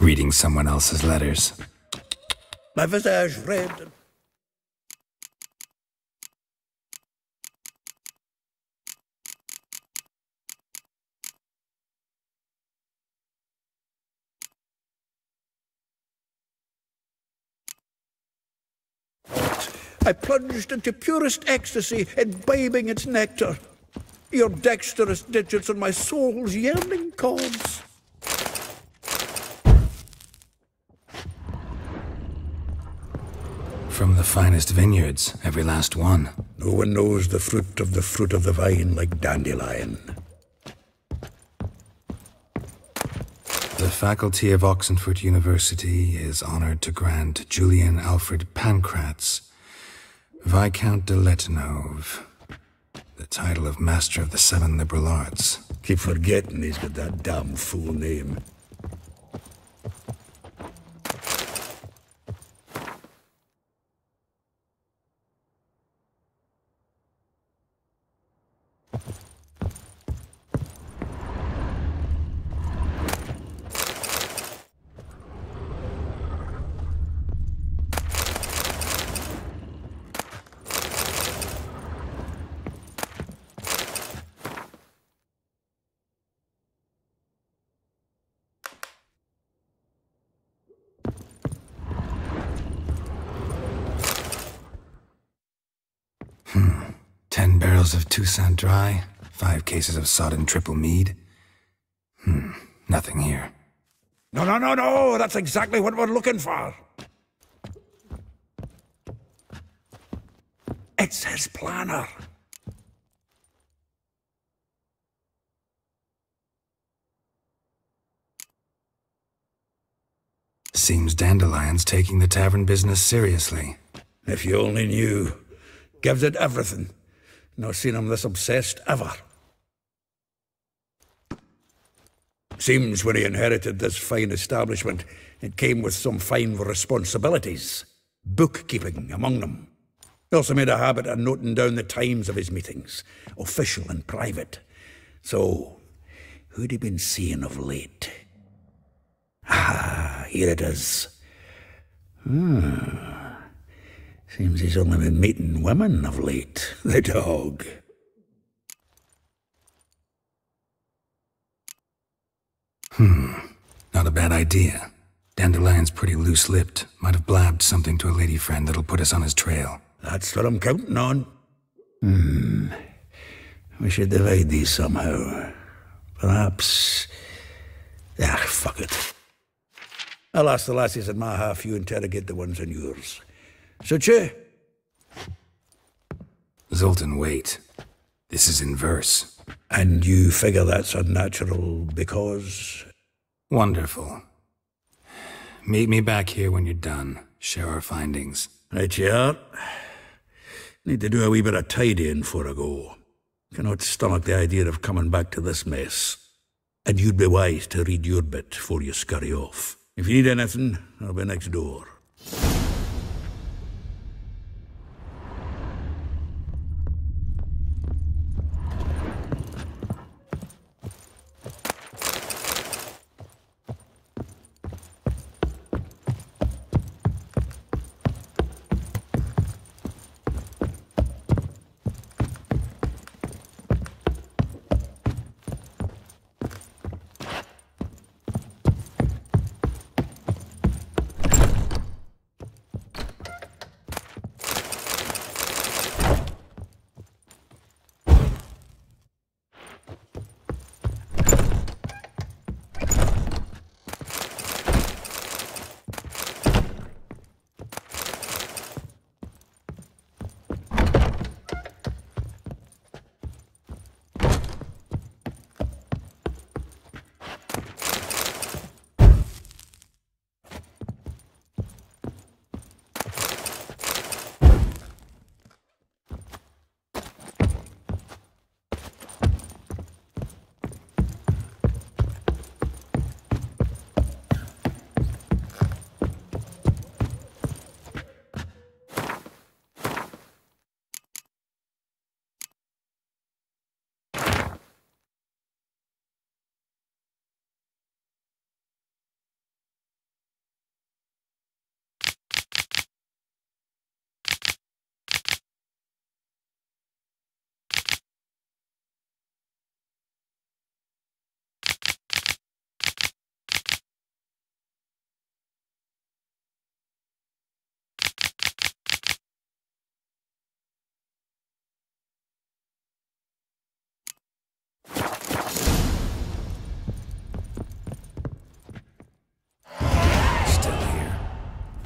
Reading someone else's letters. My visage red. I plunged into purest ecstasy, imbibing its nectar. Your dexterous digits on my soul's yearning chords. From the finest vineyards, every last one. No one knows the fruit of the vine like dandelion. The faculty of Oxenford University is honored to grant Julian Alfred Pancratz, Viscount de Letenove, the title of Master of the Seven Liberal Arts. Keep forgetting he's got that damn fool name. Hmm. 10 barrels of Toussaint Dry, 5 cases of sodden triple mead. Nothing here. No, that's exactly what we're looking for. It's his planner. Seems Dandelion's taking the tavern business seriously. If you only knew. Gives it everything. Not seen him this obsessed ever. Seems when he inherited this fine establishment, it came with some fine responsibilities. Bookkeeping among them. He also made a habit of noting down the times of his meetings, official and private. So, who'd he been seeing of late? Ah, here it is. Seems he's only been meeting women of late, the dog. Not a bad idea. Dandelion's pretty loose-lipped. Might have blabbed something to a lady friend that'll put us on his trail. That's what I'm counting on. We should divide these somehow. Perhaps... fuck it. I'll ask the lassies in my half, you interrogate the ones in yours. Suche? Zoltan, wait. This is in verse. And you figure that's unnatural because... Wonderful. Meet me back here when you're done. Share our findings. Right you are. Need to do a wee bit of tidying before I go. Cannot stomach the idea of coming back to this mess. And you'd be wise to read your bit before you scurry off. If you need anything, I'll be next door.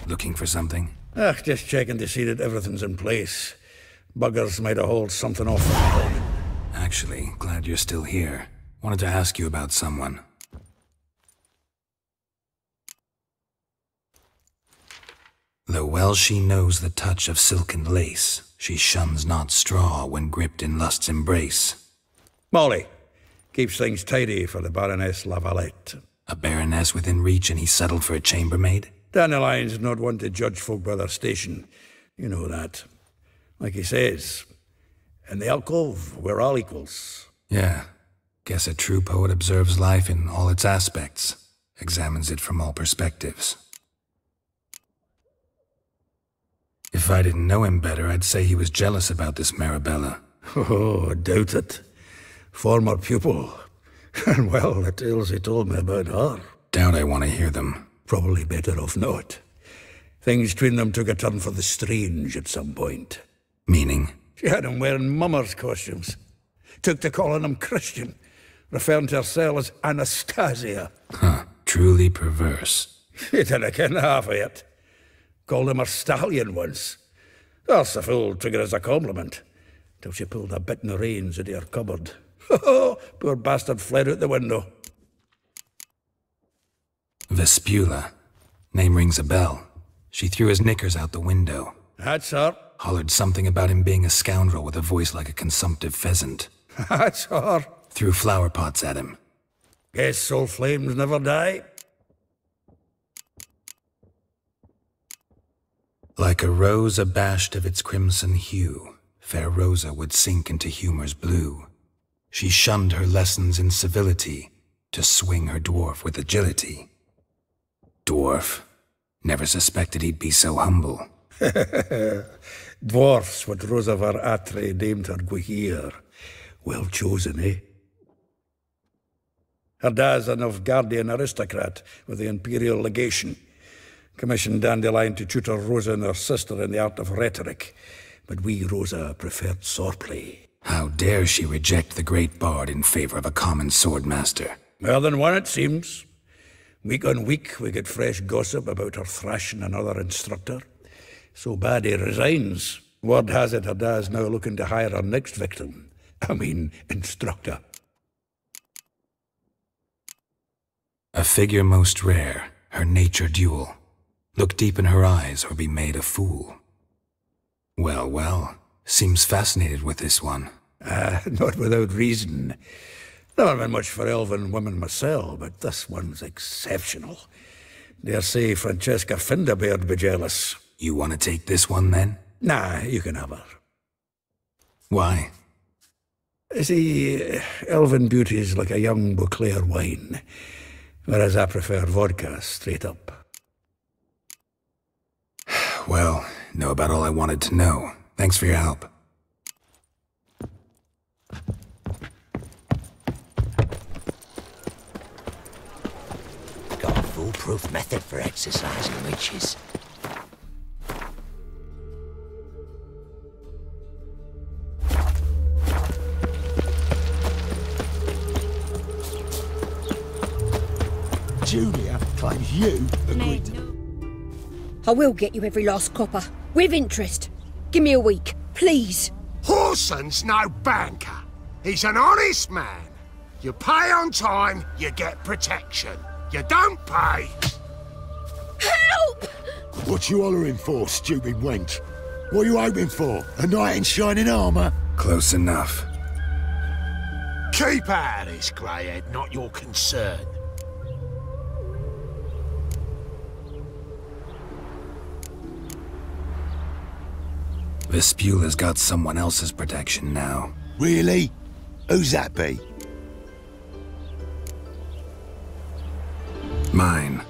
Looking for something? Just checking to see that everything's in place. Buggers might have hauled something off from the building. Actually, glad you're still here. Wanted to ask you about someone. Though well she knows the touch of silken lace, she shuns not straw when gripped in lust's embrace. Molly keeps things tidy for the Baroness Lavalette. A baroness within reach, and he settled for a chambermaid? Dandelion's not one to judge folk by their station. You know that. Like he says, in the alcove, we're all equals. Yeah. Guess a true poet observes life in all its aspects, examines it from all perspectives. If I didn't know him better, I'd say he was jealous about this Marabella. Oh, I doubt it. Former pupil. And well, the tales he told me about her. Doubt I want to hear them. Probably better off not. Things between them took a turn for the strange at some point. Meaning? She had him wearing mummers' costumes. Took to calling him Christian, referring to herself as Anastasia. Huh, truly perverse. He didn't ken half of it. Called him her stallion once. That's a fool took it as a compliment, till she pulled a bit in the reins into her cupboard. Poor bastard fled out the window. Vespula. Name rings a bell. She threw his knickers out the window. That's her. Hollered something about him being a scoundrel with a voice like a consumptive pheasant. That's her. Threw flower pots at him. Guess soul flames never die. Like a rose abashed of its crimson hue, fair Rosa would sink into humor's blue. She shunned her lessons in civility, to swing her dwarf with agility. Dwarf. Never suspected he'd be so humble. Dwarf's what Rosa var Atre named her Guihir. Well chosen, eh? Her dad's a Novgardian aristocrat with the Imperial Legation. Commissioned Dandelion to tutor Rosa and her sister in the art of rhetoric. But we, Rosa, preferred swordplay. How dare she reject the great bard in favor of a common swordmaster? More than one, it seems. Week on week, we get fresh gossip about her thrashing another instructor. So bad he resigns. Word has it her dad's now looking to hire her next victim. Instructor. A figure most rare, her nature dual. Look deep in her eyes or be made a fool. Well, well, seems fascinated with this one. Not without reason. Never been much for elven women myself, but this one's exceptional. Dare say Francesca Finderbeard'd be jealous. You want to take this one, then? Nah, you can have her. Why? See, elven beauty's like a young Beauclair wine, whereas I prefer vodka straight up. Well, know about all I wanted to know. Thanks for your help. Got a foolproof method for exercising witches. Julia claims you agreed to... I will get you every last copper, with interest. Give me a week, please. Horson's no banker. He's an honest man. You pay on time, you get protection. You don't pay... Help! What you hollering for, stupid wench? What you hoping for? A knight in shining armour? Close enough. Keep out of this, greyhead, not your concern. Vespula's got someone else's protection now. Really? Who's that be? Mine.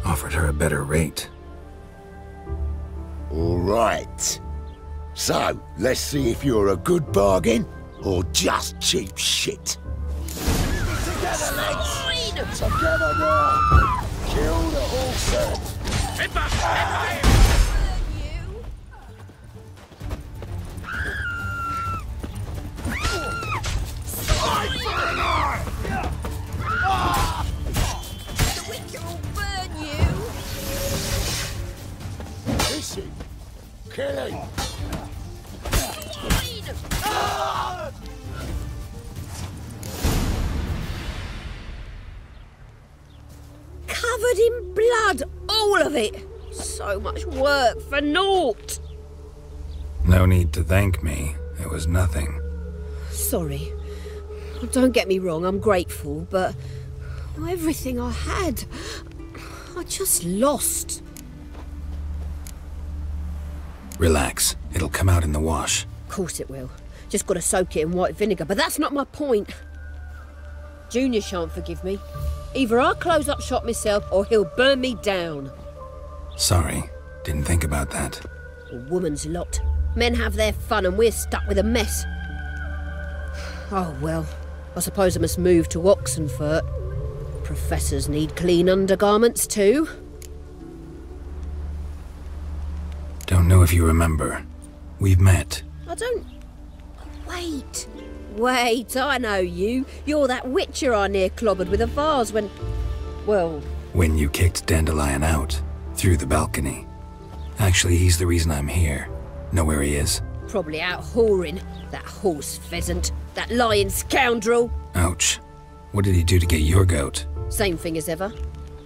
Offered her a better rate. All right. So, let's see if you're a good bargain or just cheap shit. Together, lads! Together now! Kill the horse! The wicked will burn you! Listen, kill him! Covered in blood, all of it! So much work for naught. No need to thank me. It was nothing. Sorry. Don't get me wrong, I'm grateful, but everything I had, I just lost. Relax. It'll come out in the wash. Of course it will. Just gotta soak it in white vinegar, but that's not my point. Junior shan't forgive me. Either I'll close up shop myself or he'll burn me down. Sorry. Didn't think about that. A woman's lot. Men have their fun and we're stuck with a mess. Oh well, I suppose I must move to Oxenfurt. Professors need clean undergarments too. Don't know if you remember. We've met. I don't... Wait, I know you. You're that witcher I near clobbered with a vase when... Well... When you kicked Dandelion out. Through the balcony. Actually, he's the reason I'm here. Know where he is? Probably out whoring. That horse pheasant. That lying scoundrel. Ouch. What did he do to get your goat? Same thing as ever.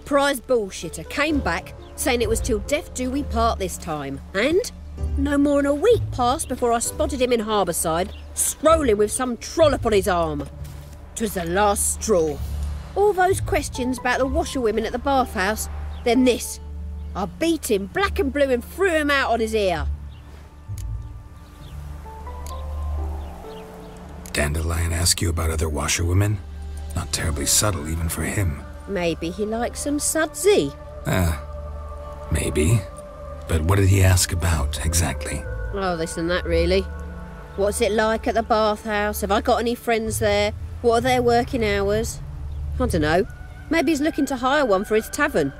Prize bullshitter came back, saying it was till death do we part this time. And no more than a week passed before I spotted him in Harbourside, strolling with some trollop on his arm. 'Twas the last straw. All those questions about the washerwomen at the bathhouse, then this. I beat him black and blue and threw him out on his ear. Dandelion ask you about other washerwomen? Not terribly subtle even for him. Maybe he likes some sudsy. Maybe. But what did he ask about, exactly? Oh, this and that, really. What's it like at the bathhouse? Have I got any friends there? What are their working hours? I don't know. Maybe he's looking to hire one for his tavern.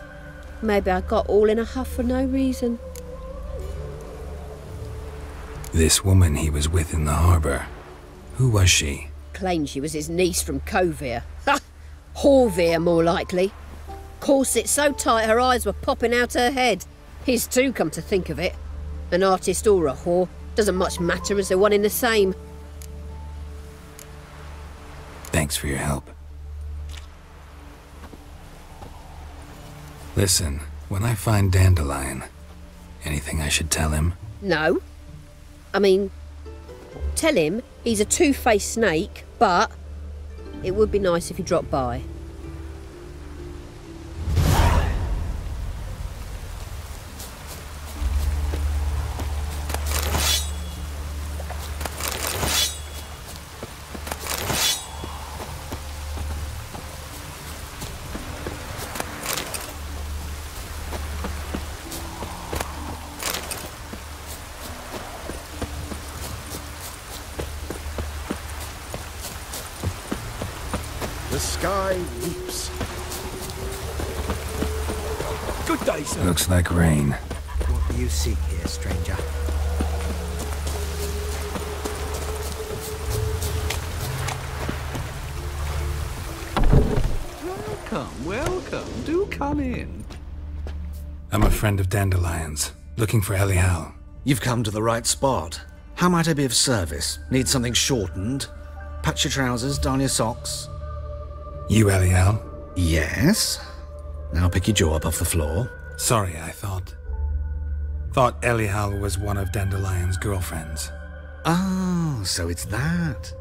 Maybe I got all in a huff for no reason. This woman he was with in the harbour. Who was she? Claimed she was his niece from Covere. Ha! Horvere, more likely. Corset so tight her eyes were popping out her head. His too, come to think of it. An artist or a whore. Doesn't much matter as they're one in the same. Thanks for your help. Listen, when I find Dandelion, anything I should tell him? No. I mean, tell him he's a two-faced snake, but it would be nice if he dropped by. The sky weeps. Good day, sir. Looks like rain. What do you seek here, stranger? Welcome, welcome. Do come in. I'm a friend of Dandelion's. Looking for Elial. You've come to the right spot. How might I be of service? Need something shortened? Patch your trousers, darn your socks. You Elial? Yes. Now pick your jaw up off the floor. Sorry, I thought Elial was one of Dandelion's girlfriends. Oh, so it's that.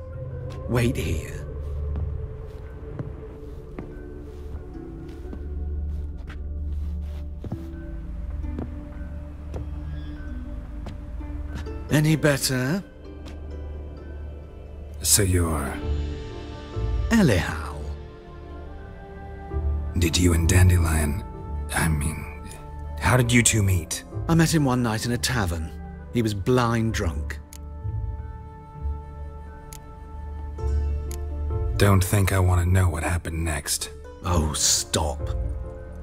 Wait here. Any better? So you're... Elial. Did you and Dandelion... how did you two meet? I met him one night in a tavern. He was blind drunk. Don't think I want to know what happened next. Oh, stop.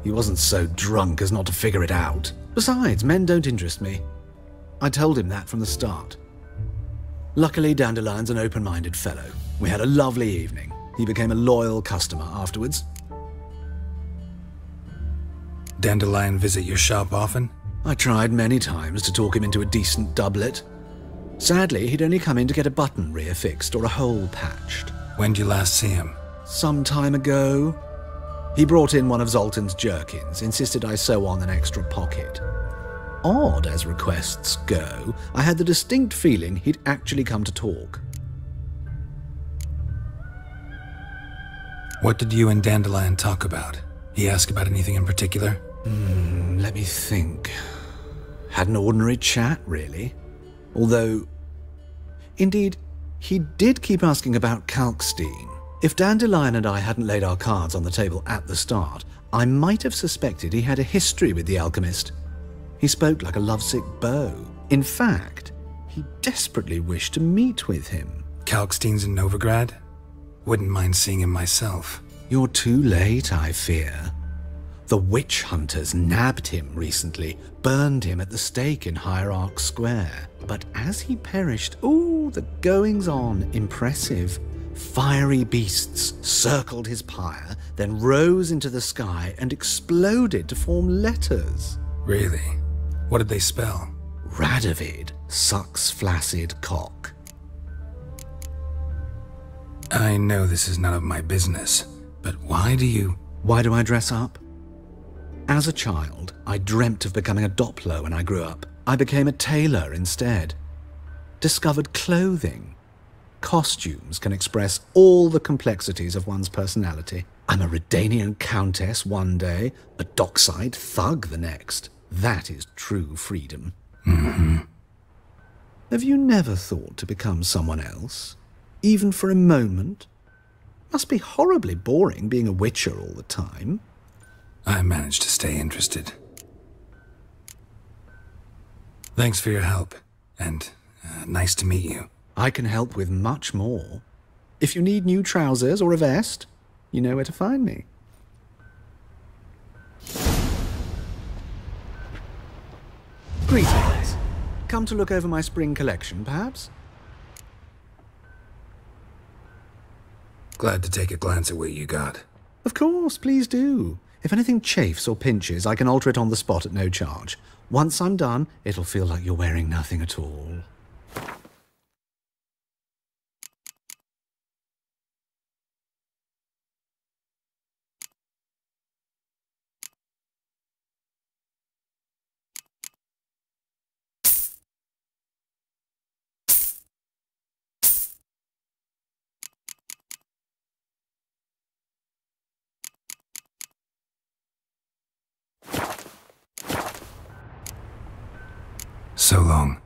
He wasn't so drunk as not to figure it out. Besides, men don't interest me. I told him that from the start. Luckily, Dandelion's an open-minded fellow. We had a lovely evening. He became a loyal customer afterwards. Dandelion visit your shop often? I tried many times to talk him into a decent doublet. Sadly, he'd only come in to get a button rear fixed or a hole patched. When did you last see him? Some time ago. He brought in one of Zoltan's jerkins, insisted I sew on an extra pocket. odd as requests go, I had the distinct feeling he'd actually come to talk. What did you and Dandelion talk about? He asked about anything in particular? Let me think. Had an ordinary chat, really. Although, indeed, he did keep asking about Kalkstein. If Dandelion and I hadn't laid our cards on the table at the start, I might have suspected he had a history with the alchemist. He spoke like a lovesick beau. In fact, he desperately wished to meet with him. Kalkstein's in Novigrad? Wouldn't mind seeing him myself. You're too late, I fear. The witch hunters nabbed him recently, burned him at the stake in Hierarch Square. But as he perished, the goings-on, impressive. Fiery beasts circled his pyre, then rose into the sky and exploded to form letters. Really? What did they spell? Radovid sucks flaccid cock. I know this is none of my business, but why do I dress up? As a child, I dreamt of becoming a Doppler when I grew up. I became a tailor instead. Discovered clothing. Costumes can express all the complexities of one's personality. I'm a Redanian countess one day, a dockside thug the next. That is true freedom. Mm-hmm. Have you never thought to become someone else? Even for a moment? Must be horribly boring being a witcher all the time. I managed to stay interested. Thanks for your help, and nice to meet you. I can help with much more. If you need new trousers or a vest, you know where to find me. Greetings. Come to look over my spring collection, perhaps? Glad to take a glance at what you got. Of course, please do. If anything chafes or pinches, I can alter it on the spot at no charge. Once I'm done, it'll feel like you're wearing nothing at all. So long.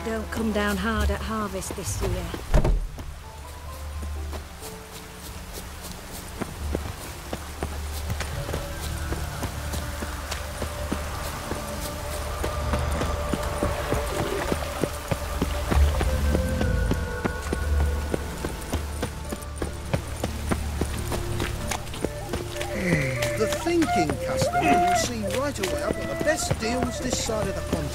don't come down hard at harvest this year. The thinking customer will see right away I've got the best deals this side of the pond.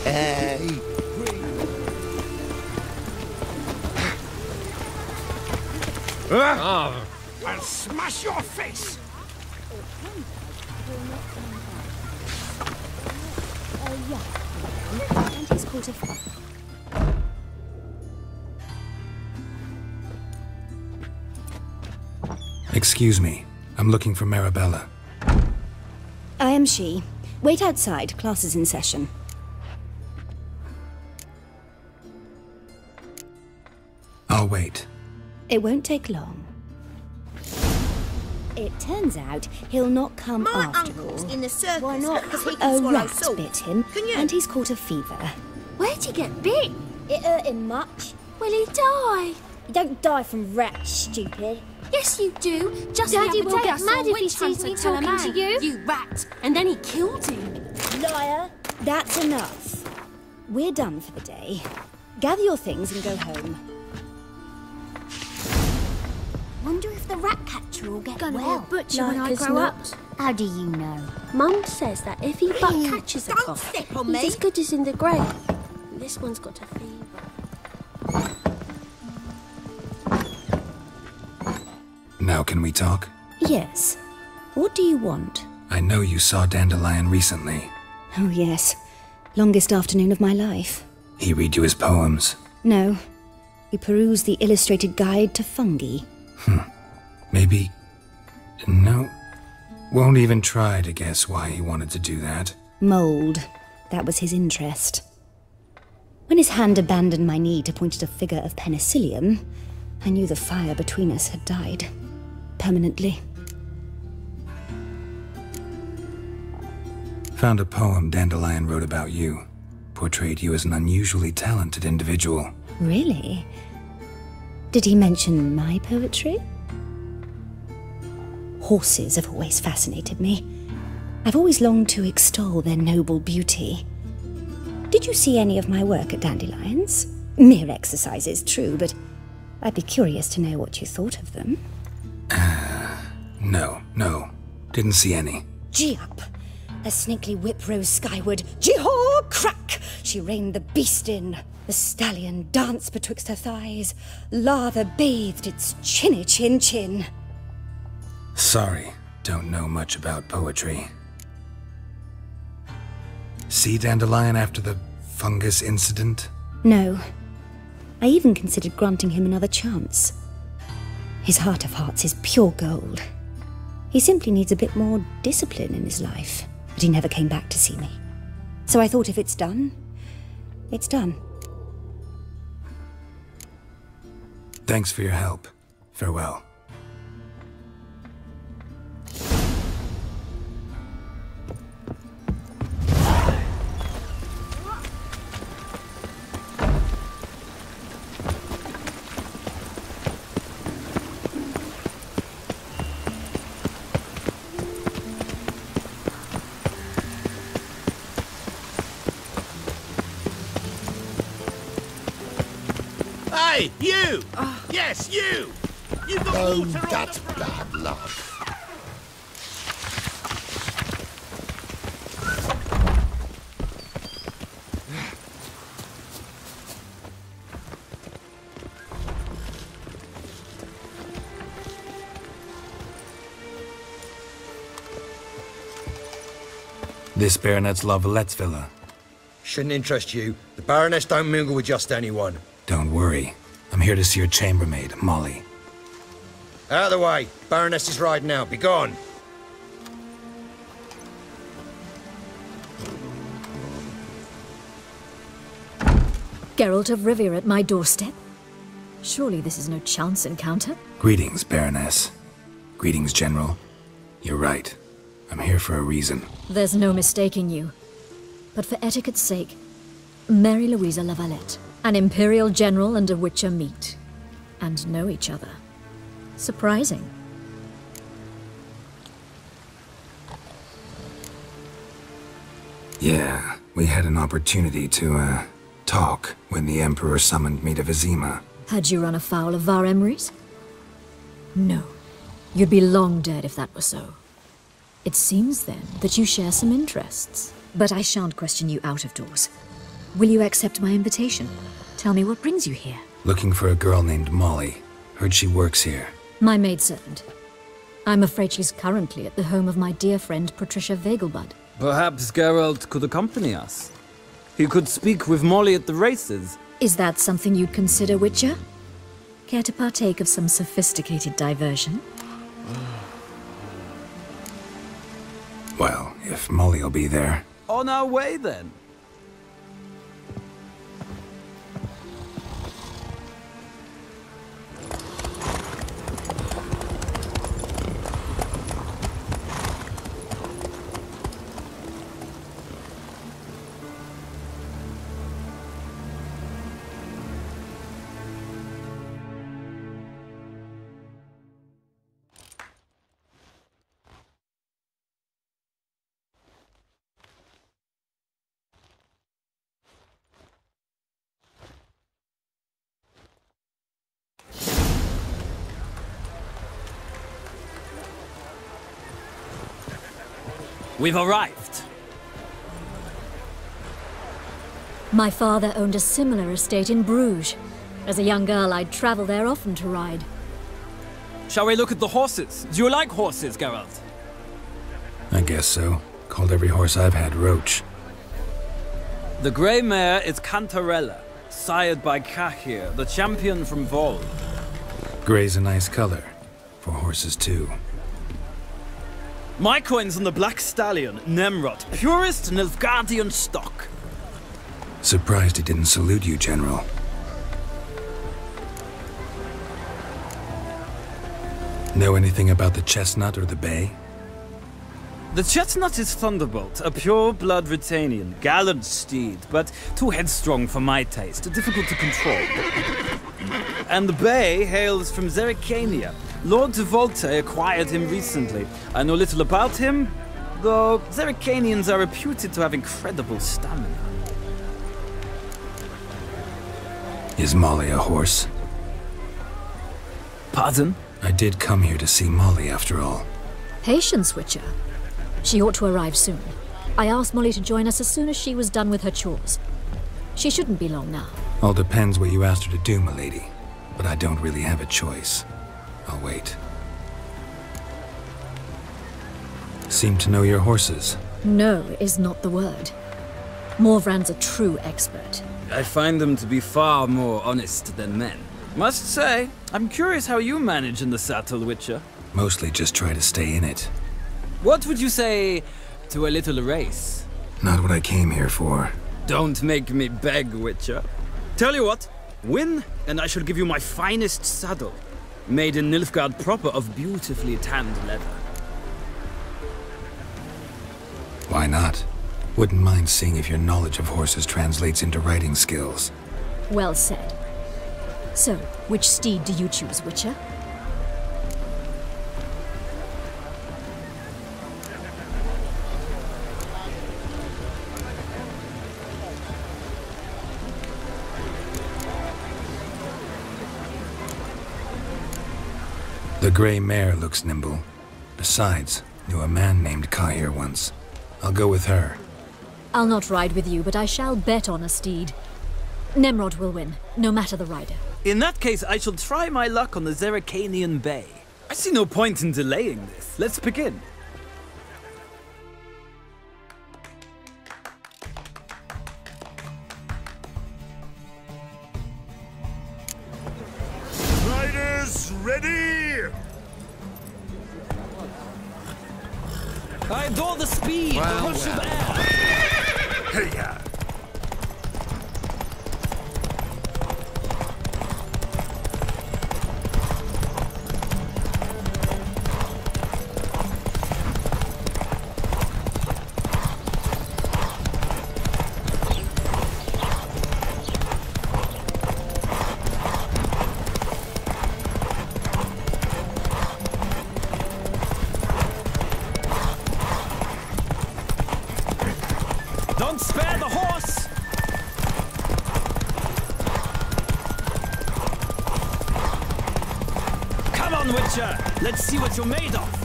Hey. I'll smash your face! And he's caught a... Excuse me. I'm looking for Marabella. I am she. Wait outside. Class is in session. I'll wait. It won't take long. It turns out he'll not come My after uncle's all. in the circus. Why not? Because he can A swallow rat salt. bit him, and he's caught a fever. Where'd he get bit? It hurt him much. Will he die? You don't die from rats, stupid. Yes, you do. Just Daddy the other will day get I saw mad a if he witch sees hunter me tell a talking to man, you. You rat. And then he killed him. Liar. That's enough. We're done for the day. Gather your things and go home. Wonder if the rat catcher will get Gonna be well. a butcher when I as grow up. not. How do you know? Mum says that if he but catches a cough, he's as good as in the grave. This one's got a fever. Now can we talk? Yes. What do you want? I know you saw Dandelion recently. Oh, yes. Longest afternoon of my life. He read you his poems. No. We perused the illustrated guide to fungi. Maybe... No. Won't even try to guess why he wanted to do that. Mould. That was his interest. When his hand abandoned my knee to point at a figure of penicillium, I knew the fire between us had died. Permanently. Found a poem Dandelion wrote about you. Portrayed you as an unusually talented individual. Really? Did he mention my poetry? Horses have always fascinated me. I've always longed to extol their noble beauty. Did you see any of my work at Dandelion's? Mere exercises, true, but I'd be curious to know what you thought of them. No. Didn't see any. Gee up! A snakely whip rose skyward. Gee-haw! Crack! She reined the beast in. The stallion danced betwixt her thighs. Lather bathed its chinny chin. Sorry, don't know much about poetry. See Dandelion after the fungus incident? No. I even considered granting him another chance. His heart of hearts is pure gold. He simply needs a bit more discipline in his life, but he never came back to see me. So I thought if it's done, it's done. Thanks for your help. Farewell. Hey, you! Yes, you! You've got Oh, water on that's the... bad luck. This Baronet's Lavallette's villa. Shouldn't interest you. The Baroness don't mingle with just anyone. Don't worry. I'm here to see your chambermaid, Molly. Out of the way. Baroness is riding out. Be gone. Geralt of Rivia at my doorstep? Surely this is no chance encounter? Greetings, Baroness. Greetings, General. You're right. I'm here for a reason. There's no mistaking you. But for etiquette's sake, Mary Louisa Lavalette, an Imperial General and a Witcher meet, and know each other. Surprising. Yeah, we had an opportunity to, talk when the Emperor summoned me to Vizima. Had you run afoul of Var Emrys? No. You'd be long dead if that were so. It seems, then, that you share some interests. But I shan't question you out of doors. Will you accept my invitation? Tell me what brings you here. Looking for a girl named Molly. Heard she works here. My maidservant. I'm afraid she's currently at the home of my dear friend Patricia Vegelbud. Perhaps Geralt could accompany us. He could speak with Molly at the races. Is that something you'd consider, Witcher? Care to partake of some sophisticated diversion? Well, if Molly'll be there. On our way, then. We've arrived. My father owned a similar estate in Bruges. As a young girl, I'd travel there often to ride. Shall we look at the horses? Do you like horses, Geralt? I guess so. Called every horse I've had Roach. The grey mare is Cantarella, sired by Cahir, the champion from Vol. Grey's a nice color. For horses, too. My coin's on the Black Stallion, Nemrod, purest Nilfgaardian stock. Surprised he didn't salute you, General. Know anything about the Chestnut or the Bay? The Chestnut is Thunderbolt, a pure-blood Britannian, gallant steed, but too headstrong for my taste, difficult to control. And the Bay hails from Zerrikania. Lord de Volte acquired him recently. I know little about him, though Zerrikanians are reputed to have incredible stamina. Is Molly a horse? Pardon? I did come here to see Molly, after all. Patience, Witcher. She ought to arrive soon. I asked Molly to join us as soon as she was done with her chores. She shouldn't be long now. All depends what you asked her to do, milady. But I don't really have a choice. I'll wait. Seem to know your horses. No is not the word. Morvran's a true expert. I find them to be far more honest than men. Must say, I'm curious how you manage in the saddle, Witcher. Mostly just try to stay in it. What would you say to a little race? Not what I came here for. Don't make me beg, Witcher. Tell you what, win, and I shall give you my finest saddle. Made in Nilfgaard proper of beautifully tanned leather. Why not? Wouldn't mind seeing if your knowledge of horses translates into riding skills. Well said. So, which steed do you choose, Witcher? The gray mare looks nimble. Besides, knew a man named Cahir once. I'll go with her. I'll not ride with you, but I shall bet on a steed. Nemrod will win, no matter the rider. In that case, I shall try my luck on the Zerrikanian Bay. I see no point in delaying this. Let's begin. Riders, ready! I adore the speed, the rush of air. Hey-ya! Spare the horse! Come on, Witcher! Let's see what you're made of!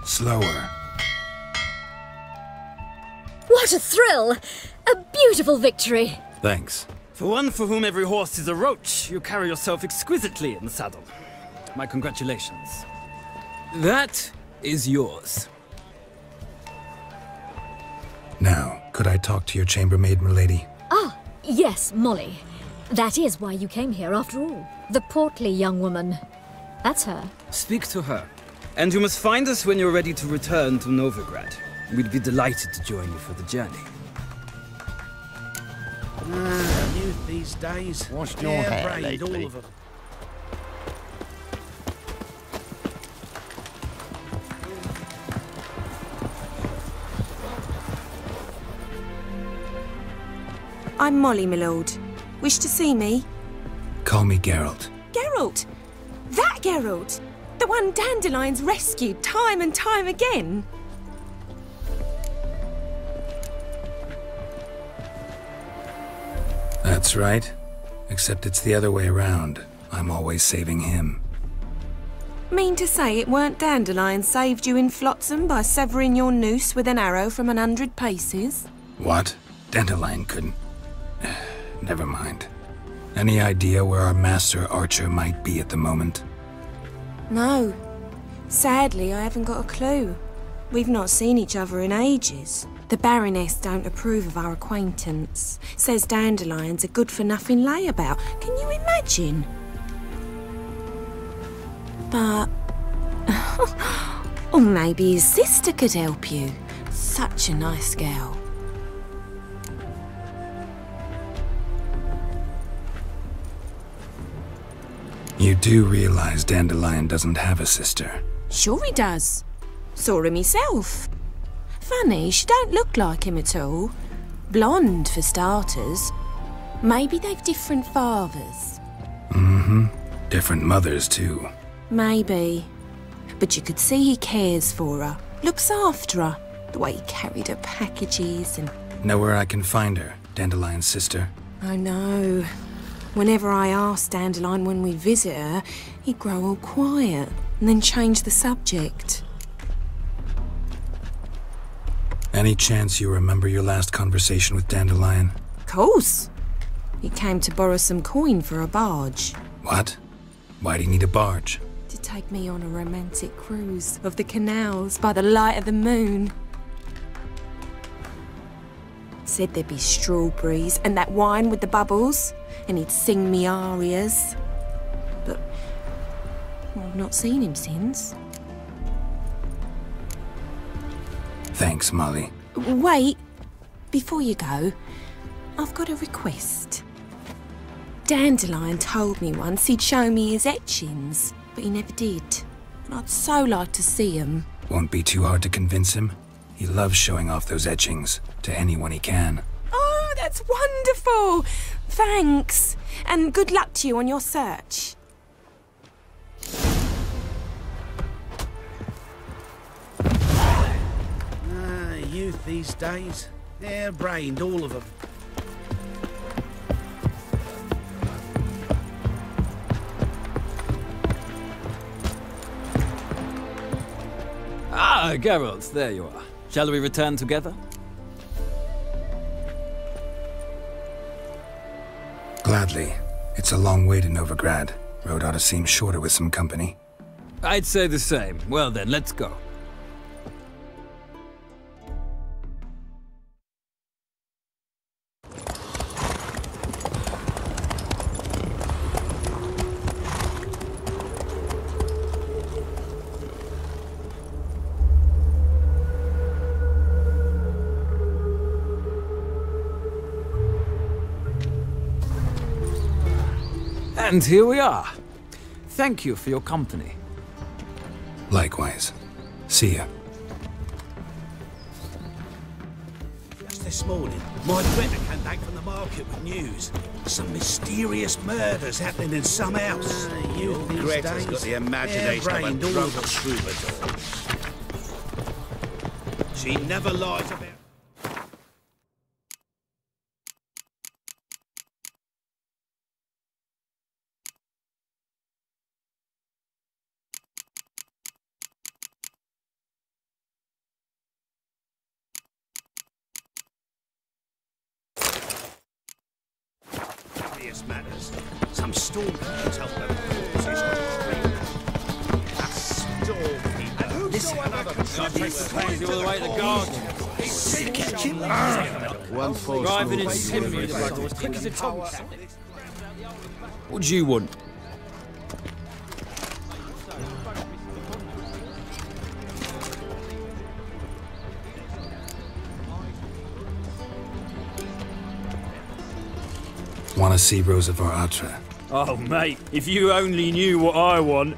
Slower. What a thrill! A beautiful victory! Thanks. For one for whom every horse is a roach, you carry yourself exquisitely in the saddle. My congratulations. That is yours. Now, could I talk to your chambermaid, milady? Ah, yes, Molly. That is why you came here after all. The portly young woman. That's her. Speak to her. And you must find us when you're ready to return to Novigrad. We'd be delighted to join you for the journey. Youth these days. Washed your hair brained, lately. all of them. I'm Molly, my lord. Wish to see me? Call me Geralt. Geralt! That Geralt! The one Dandelion's rescued time and time again! That's right. Except it's the other way around. I'm always saving him. Mean to say it weren't Dandelion saved you in Flotsam by severing your noose with an arrow from 100 paces? What? Dandelion couldn't... Never mind. Any idea where our master archer might be at the moment? No. Sadly, I haven't got a clue. We've not seen each other in ages. The Baroness don't approve of our acquaintance. Says Dandelion's a good-for-nothing layabout. Can you imagine? But... or maybe his sister could help you. Such a nice girl. You do realize Dandelion doesn't have a sister? Sure he does. Saw him himself. Funny, she don't look like him at all. Blonde, for starters. Maybe they've different fathers. Mm-hmm. Different mothers, too. Maybe. But you could see he cares for her. Looks after her. The way he carried her packages and... Know where I can find her, Dandelion's sister? I know. Whenever I asked Dandelion when we'd visit her, he'd grow all quiet and then change the subject. Any chance you remember your last conversation with Dandelion? Course. He came to borrow some coin for a barge. What? Why do you need a barge? To take me on a romantic cruise of the canals by the light of the moon. Said there'd be strawberries and that wine with the bubbles, and he'd sing me arias. But I've not seen him since. Thanks, Molly. Wait, before you go, I've got a request. Dandelion told me once he'd show me his etchings, but he never did. And I'd so like to see them. Won't be too hard to convince him. He loves showing off those etchings to anyone he can. Oh, that's wonderful! Thanks, and good luck to you on your search. Youth these days. Hair-brained, all of them. Ah, Geralt, there you are. Shall we return together? Gladly. It's a long way to Novigrad. Road ought to seem shorter with some company. I'd say the same. Well then, let's go. And here we are. Thank you for your company. Likewise. See ya. this morning, my Greta came back from the market with news. Some mysterious murders happening in some house. Greta's got the imagination of a drunken troubadour. She never lies about... matters. Some storekeepers help them corpses on the street. A storekeeper. This another crazy all the way to the garden. Catch him. One force. Driving in Sydney, as quick as a tomcat. What do you want? Want to see Rosa of Atra? Oh, mate, if you only knew what I want.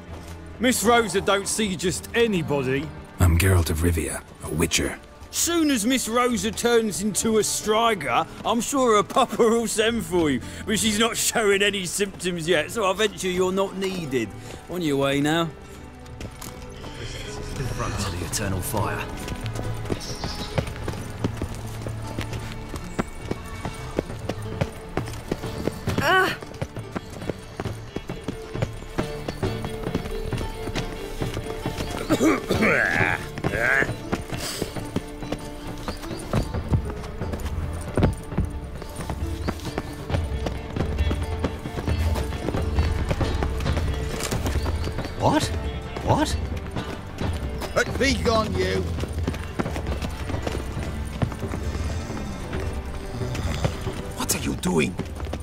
Miss Rosa don't see just anybody. I'm Geralt of Rivia, a witcher. Soon as Miss Rosa turns into a striker, I'm sure her papa will send for you. But she's not showing any symptoms yet, so I venture you're not needed. On your way now. Front to the eternal fire. What? What? But be gone, you! What are you doing?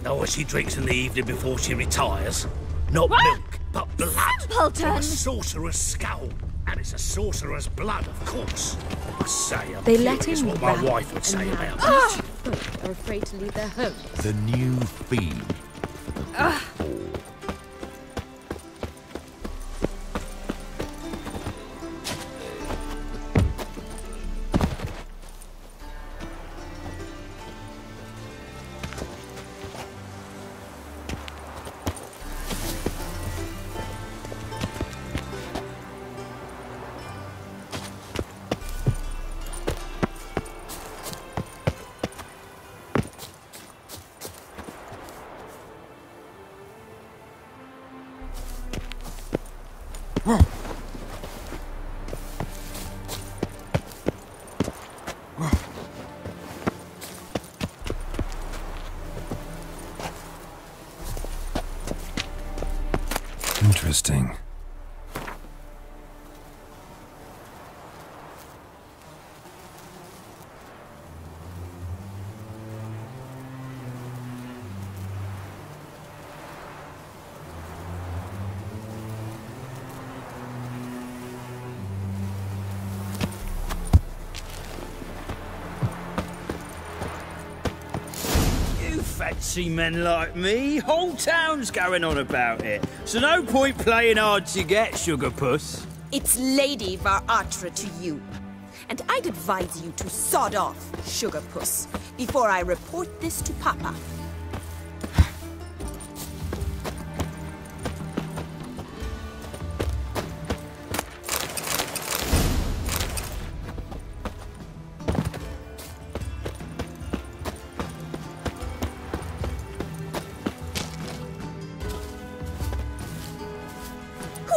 Know what she drinks in the evening before she retires? Not milk, but blood. Simpleton! From a sorcerer's skull. And it's a sorcerer's blood, of course. I say, I'm They let curious him what my rap, wife would say and now about it. folk are afraid to leave their homes. The new fiend. Interesting. Fancy men like me, whole town's going on about it. So no point playing hard to get, sugar puss. It's Lady Varatra to you. And I'd advise you to sod off, sugar puss, before I report this to Papa.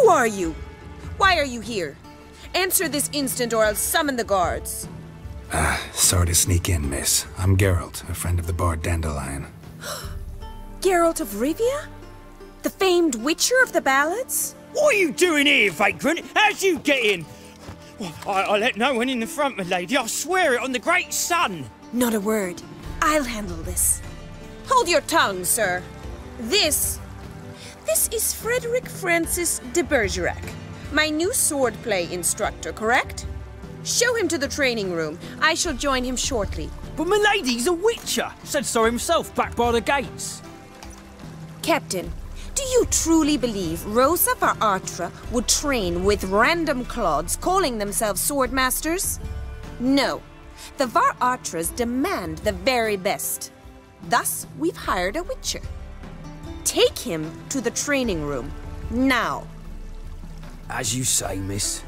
Who are you? Why are you here? Answer this instant or I'll summon the guards. Sorry to sneak in, miss. I'm Geralt, a friend of the bard Dandelion. Geralt of Rivia? The famed witcher of the ballads? What are you doing here, vagrant? How'd you get in? Well, I let no one in the front, my lady. I swear it on the great sun. Not a word. I'll handle this. Hold your tongue, sir. This is Frederick Francis de Bergerac, my new swordplay instructor, correct? Show him to the training room. I shall join him shortly. But my lady's a witcher. Said so himself back by the gates. Captain, do you truly believe Rosa Varatra would train with random clods calling themselves sword masters? No. The Var Atras demand the very best. Thus, we've hired a Witcher. Take him to the training room, now. As you say, miss.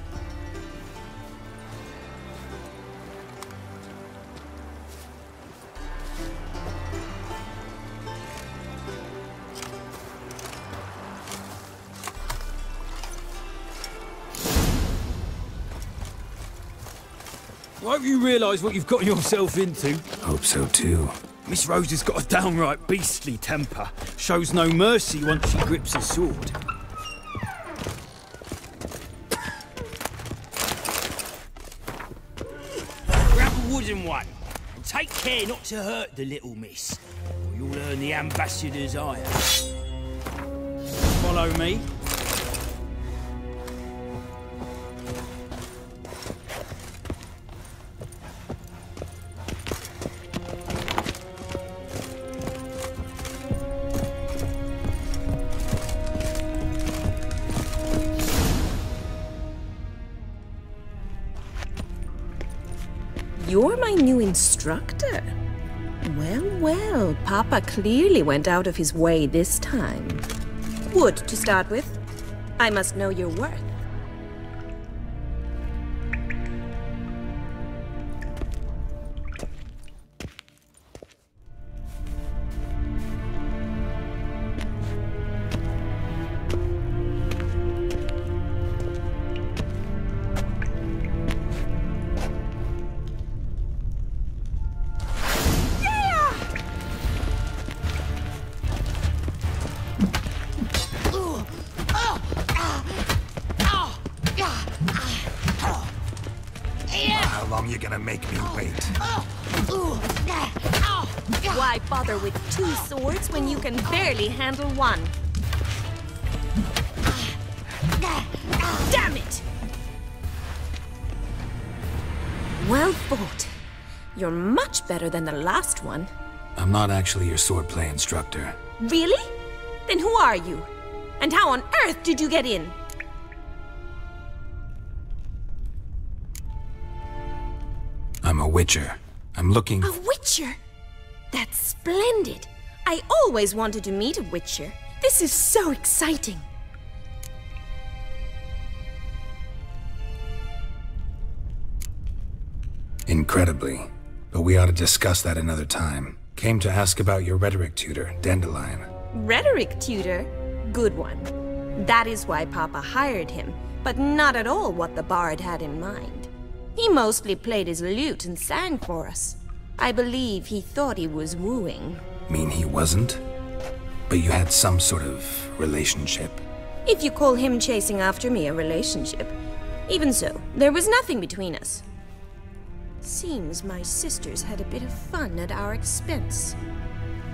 Won't you realise what you've got yourself into? Hope so too. Miss Rose has got a downright beastly temper. Shows no mercy once she grips a sword. Grab a wooden one. And take care not to hurt the little miss, or you'll earn the ambassador's ire. Follow me. You're my new instructor? Well, well, Papa clearly went out of his way this time. Wood, to start with. I must know your worth. How long you gonna make me wait? Why bother with two swords when you can barely handle one? Damn it! Well fought. You're much better than the last one. I'm not actually your swordplay instructor. Really? Then who are you? And how on earth did you get in? I'm a Witcher. I'm looking... A Witcher? That's splendid. I always wanted to meet a Witcher. This is so exciting. Incredibly. But we ought to discuss that another time. Came to ask about your rhetoric tutor, Dandelion. Rhetoric tutor? Good one. That is why Papa hired him, but not at all what the bard had in mind. He mostly played his lute and sang for us. I believe he thought he was wooing. Mean he wasn't? But you had some sort of relationship? If you call him chasing after me a relationship. Even so, there was nothing between us. Seems my sisters had a bit of fun at our expense.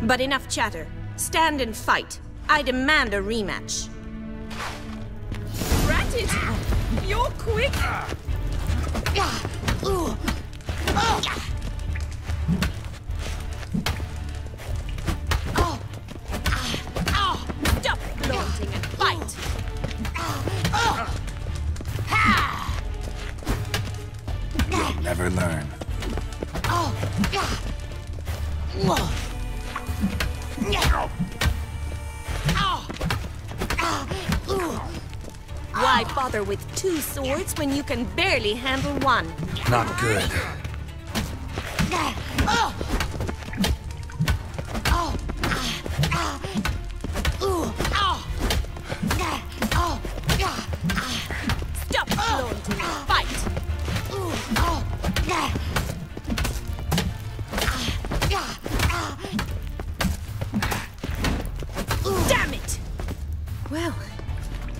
But enough chatter. Stand and fight. I demand a rematch. Ratted! You're quick! Stop flaunting and fight! You'll never learn. Why bother with two swords when you can barely handle one? Not good. Stop flaunting and fight! Damn it! Well,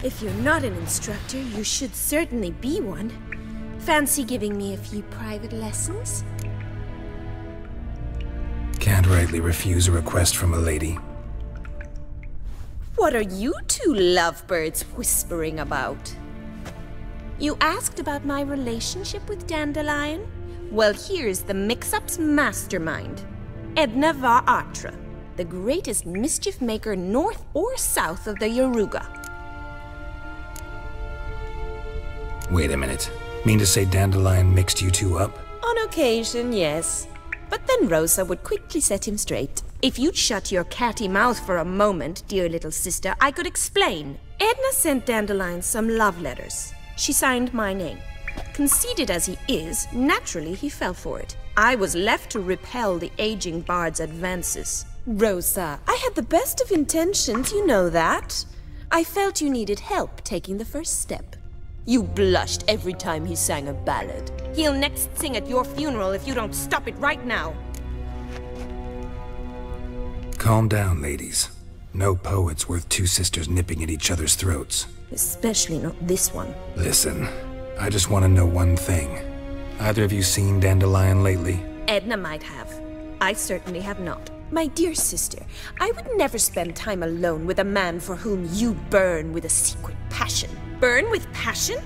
if you're not an instructor, you should certainly be one. Fancy giving me a few private lessons? Can't rightly refuse a request from a lady. What are you two lovebirds whispering about? You asked about my relationship with Dandelion? Well, here's the mix-up's mastermind. Edna Var Atra, the greatest mischief maker north or south of the Yaruga. Wait a minute. Mean to say Dandelion mixed you two up? On occasion, yes. But then Rosa would quickly set him straight. If you'd shut your catty mouth for a moment, dear little sister, I could explain. Edna sent Dandelion some love letters. She signed my name. Conceited as he is, naturally he fell for it. I was left to repel the aging bard's advances. Rosa, I had the best of intentions, you know that. I felt you needed help taking the first step. You blushed every time he sang a ballad. He'll next sing at your funeral if you don't stop it right now. Calm down, ladies. No poet's worth two sisters nipping at each other's throats. Especially not this one. Listen, I just want to know one thing. Either of you seen Dandelion lately? Edna might have. I certainly have not. My dear sister, I would never spend time alone with a man for whom you burn with a secret passion. Burn with passion?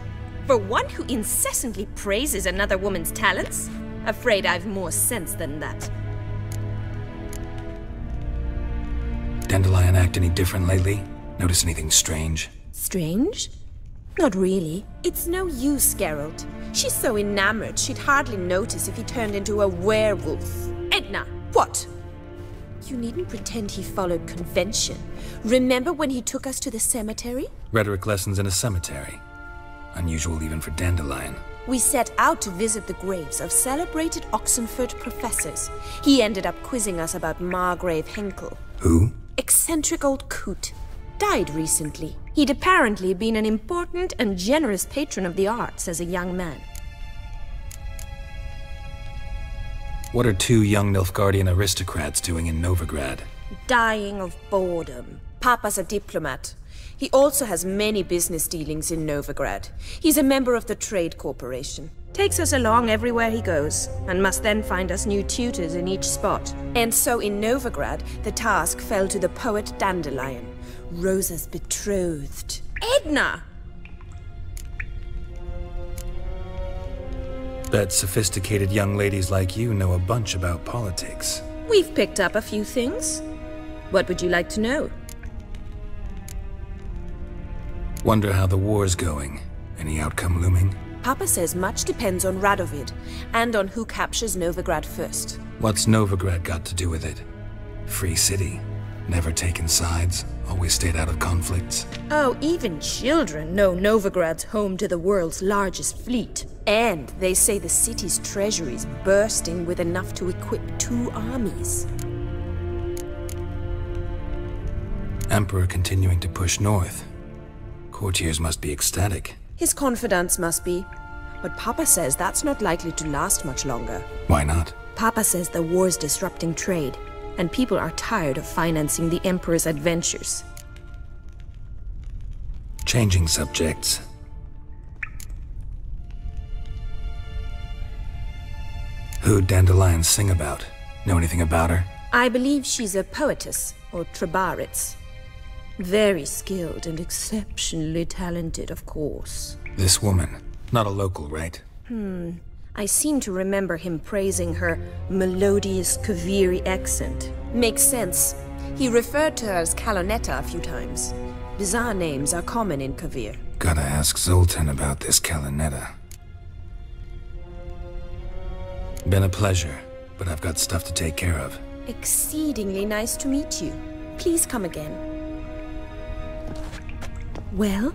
For one who incessantly praises another woman's talents? Afraid I've more sense than that. Dandelion act any different lately? Notice anything strange? Strange? Not really. It's no use, Geralt. She's so enamored she'd hardly notice if he turned into a werewolf. Edna! What? You needn't pretend he followed convention. Remember when he took us to the cemetery? Rhetoric lessons in a cemetery. Unusual even for Dandelion. We set out to visit the graves of celebrated Oxenford professors. He ended up quizzing us about Margrave Henkel. Who? Eccentric old coot. Died recently. He'd apparently been an important and generous patron of the arts as a young man. What are two young Nilfgaardian aristocrats doing in Novigrad? Dying of boredom. Papa's a diplomat. He also has many business dealings in Novigrad. He's a member of the Trade Corporation. Takes us along everywhere he goes, and must then find us new tutors in each spot. And so in Novigrad, the task fell to the poet Dandelion, Rosa's betrothed. Edna! Bet sophisticated young ladies like you know a bunch about politics. We've picked up a few things. What would you like to know? Wonder how the war's going. Any outcome looming? Papa says much depends on Radovid, and on who captures Novigrad first. What's Novigrad got to do with it? Free city. Never taken sides. Always stayed out of conflicts. Oh, even children know Novigrad's home to the world's largest fleet. And they say the city's treasury's bursting with enough to equip 2 armies. Emperor continuing to push north. Courtiers must be ecstatic. His confidants must be. But Papa says that's not likely to last much longer. Why not? Papa says the war's disrupting trade, and people are tired of financing the Emperor's adventures. Changing subjects. Who'd Dandelion sing about? Know anything about her? I believe she's a poetess, or Trebaritz. Very skilled and exceptionally talented, of course. This woman. Not a local, right? I seem to remember him praising her melodious Kaviri accent. Makes sense. He referred to her as Calonetta a few times. Bizarre names are common in Kavir. Gotta ask Zoltan about this Calonetta. Been a pleasure, but I've got stuff to take care of. Exceedingly nice to meet you. Please come again. Well,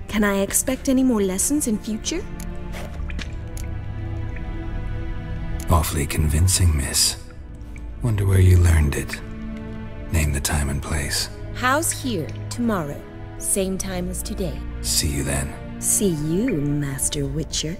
can I expect any more lessons in future? Awfully convincing, miss. Wonder where you learned it. Name the time and place. House here, tomorrow. Same time as today. See you then. See you, Master Witcher.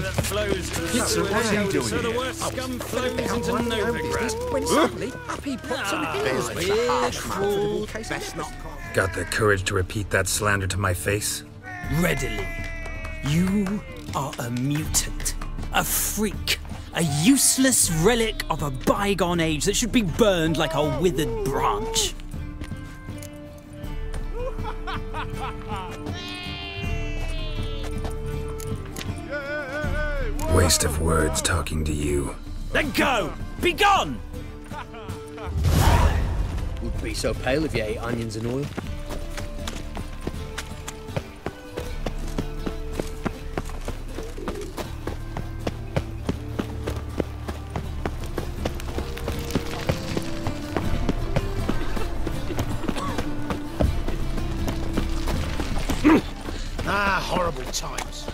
flows to the So what are you doing so the here? worst scum flows into Novigrad. When somebody happy pops on Got the courage to repeat that slander to my face? Readily. You are a mutant, a freak, a useless relic of a bygone age that should be burned like a withered branch. Waste of words talking to you. Then go! Be gone! Wouldn't be so pale if you ate onions and oil. Horrible times.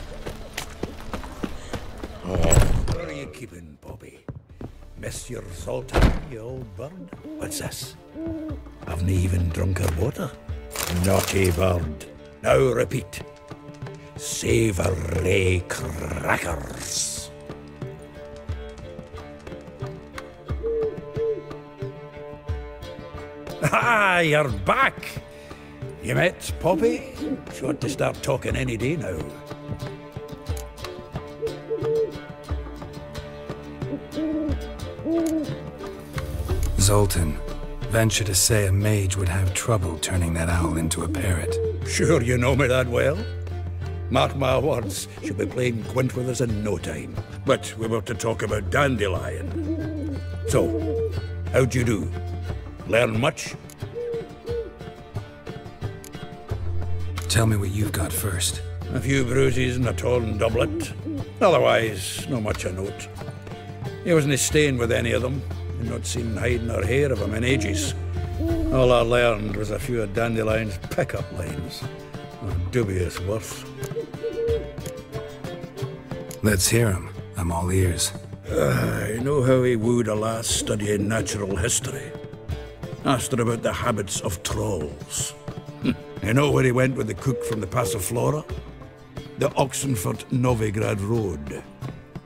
What are you keeping, Bobby? Miss your Zoltan, you old bird? What's this? Haven't even drunk her water? Naughty bird. Now repeat. Savoury crackers. Ah, you're back. You met Poppy? She ought to start talking any day now. Zoltan, venture to say a mage would have trouble turning that owl into a parrot. Sure you know me that well? Mark my words, she'll be playing Gwent with us in no time. But we were to talk about Dandelion. So, how'd you do? Learn much? Tell me what you've got first. A few bruises and a torn doublet. Otherwise, not much a note. He wasn't staying with any of them. I'd not seen hide nor hair of him in ages. All I learned was a few of Dandelion's pick-up lines. Of dubious worth. Let's hear him. I'm all ears. I know how he wooed a lass studying natural history. Asked her about the habits of trolls. You know where he went with the cook from the Passiflora? The Oxenfurt-Novigrad Road,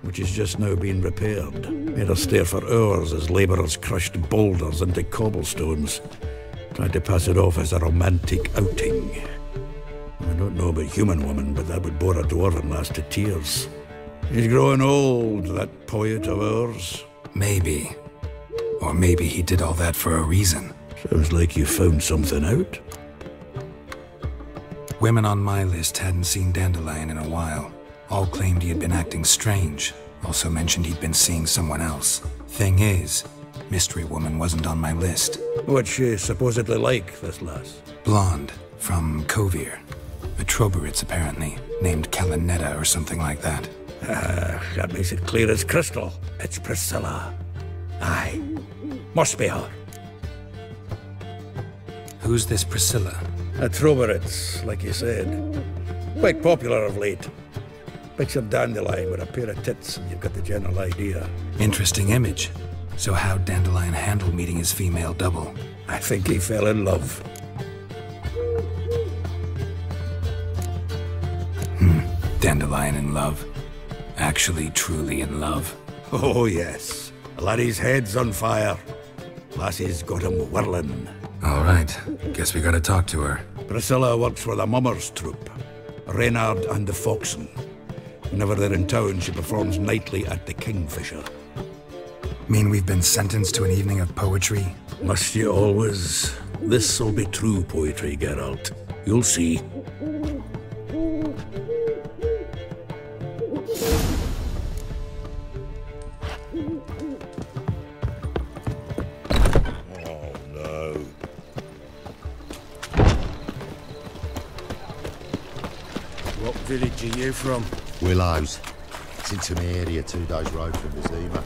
which is just now being repaired. Made her stare for hours as labourers crushed boulders into cobblestones. Tried to pass it off as a romantic outing. I don't know about human woman, but that would bore a dwarven lass to tears. He's growing old, that poet of ours. Maybe. Or maybe he did all that for a reason. Sounds like you found something out. Women on my list hadn't seen Dandelion in a while. All claimed he had been acting strange. Also mentioned he'd been seeing someone else. Thing is, Mystery Woman wasn't on my list. What's she supposedly like, this lass? Blonde, from Kovir. A Troberitz, apparently, named Kalanetta or something like that. That makes it clear as crystal. It's Priscilla. Aye. Must be her. Who's this Priscilla? A Troberitz, like you said. Quite popular of late. Picture Dandelion with a pair of tits and you've got the general idea. Interesting image. So how'd Dandelion handle meeting his female double? I think he fell in love. Dandelion in love. Actually, truly in love. Oh, yes. The laddie's head's on fire. Lassie's got him whirling. All right. Guess we gotta talk to her. Priscilla works for the Mummers troupe. Reynard and the Foxen. Whenever they're in town, she performs nightly at the Kingfisher. Mean we've been sentenced to an evening of poetry? Must you always? This'll be true poetry, Geralt. You'll see. What village are you from? Willows. It's into my area, 2 days' road from Zima.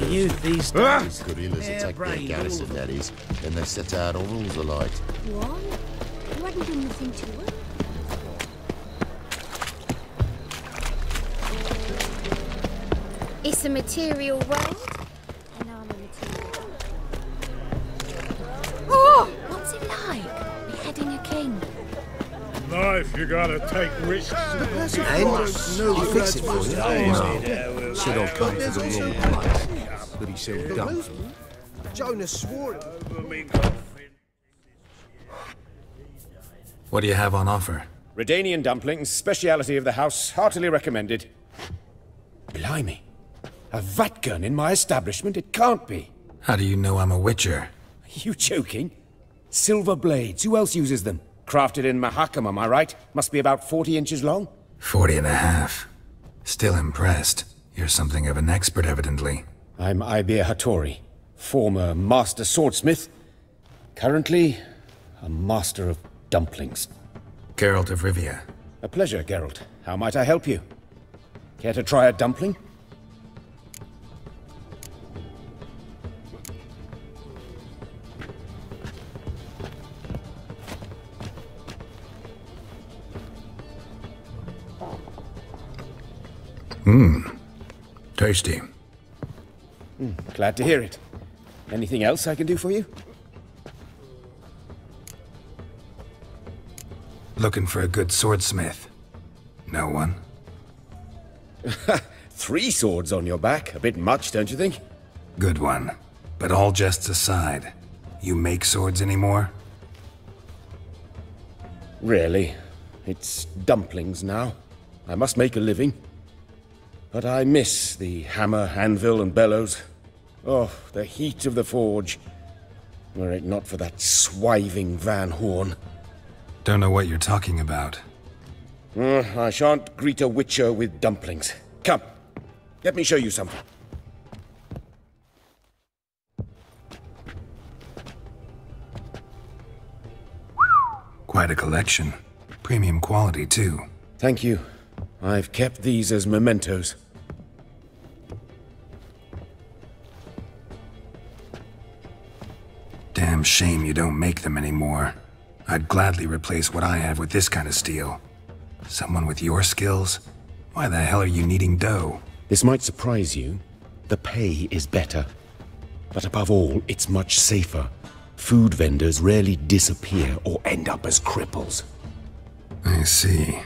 Youth these days. Gorillas attack their garrison, that is, and they set out all rules alight. What? You hadn't done nothing to her? It's a material world, and I'm a material. Oh! What's it like, beheading a king? Life, you gotta take risks. I'll fix it for you. No. Said I'll come to the wrong place. But he said don't. Jonas swore it. What do you have on offer? Redanian dumplings, speciality of the house, heartily recommended. Blimey. A vatgun in my establishment? It can't be. How do you know I'm a witcher? Are you joking? Silver blades, who else uses them? Crafted in Mahakam, am I right? Must be about 40 inches long? 40 and a half. Still impressed. You're something of an expert, evidently. I'm Ibir Hattori, former master swordsmith. Currently, a master of dumplings. Geralt of Rivia. A pleasure, Geralt. How might I help you? Care to try a dumpling? Tasty. Glad to hear it. Anything else I can do for you? Looking for a good swordsmith. No one? 3 swords on your back. A bit much, don't you think? Good one. But all jests aside, you make swords anymore? Really? It's dumplings now. I must make a living. But I miss the hammer, anvil, and bellows. Oh, the heat of the forge. Were it not for that swiving Van Horn. Don't know what you're talking about. I shan't greet a witcher with dumplings. Come, let me show you something. Quite a collection. Premium quality, too. Thank you. I've kept these as mementos. Damn shame you don't make them anymore. I'd gladly replace what I have with this kind of steel. Someone with your skills? Why the hell are you needing dough? This might surprise you. The pay is better. But above all, it's much safer. Food vendors rarely disappear or end up as cripples. I see.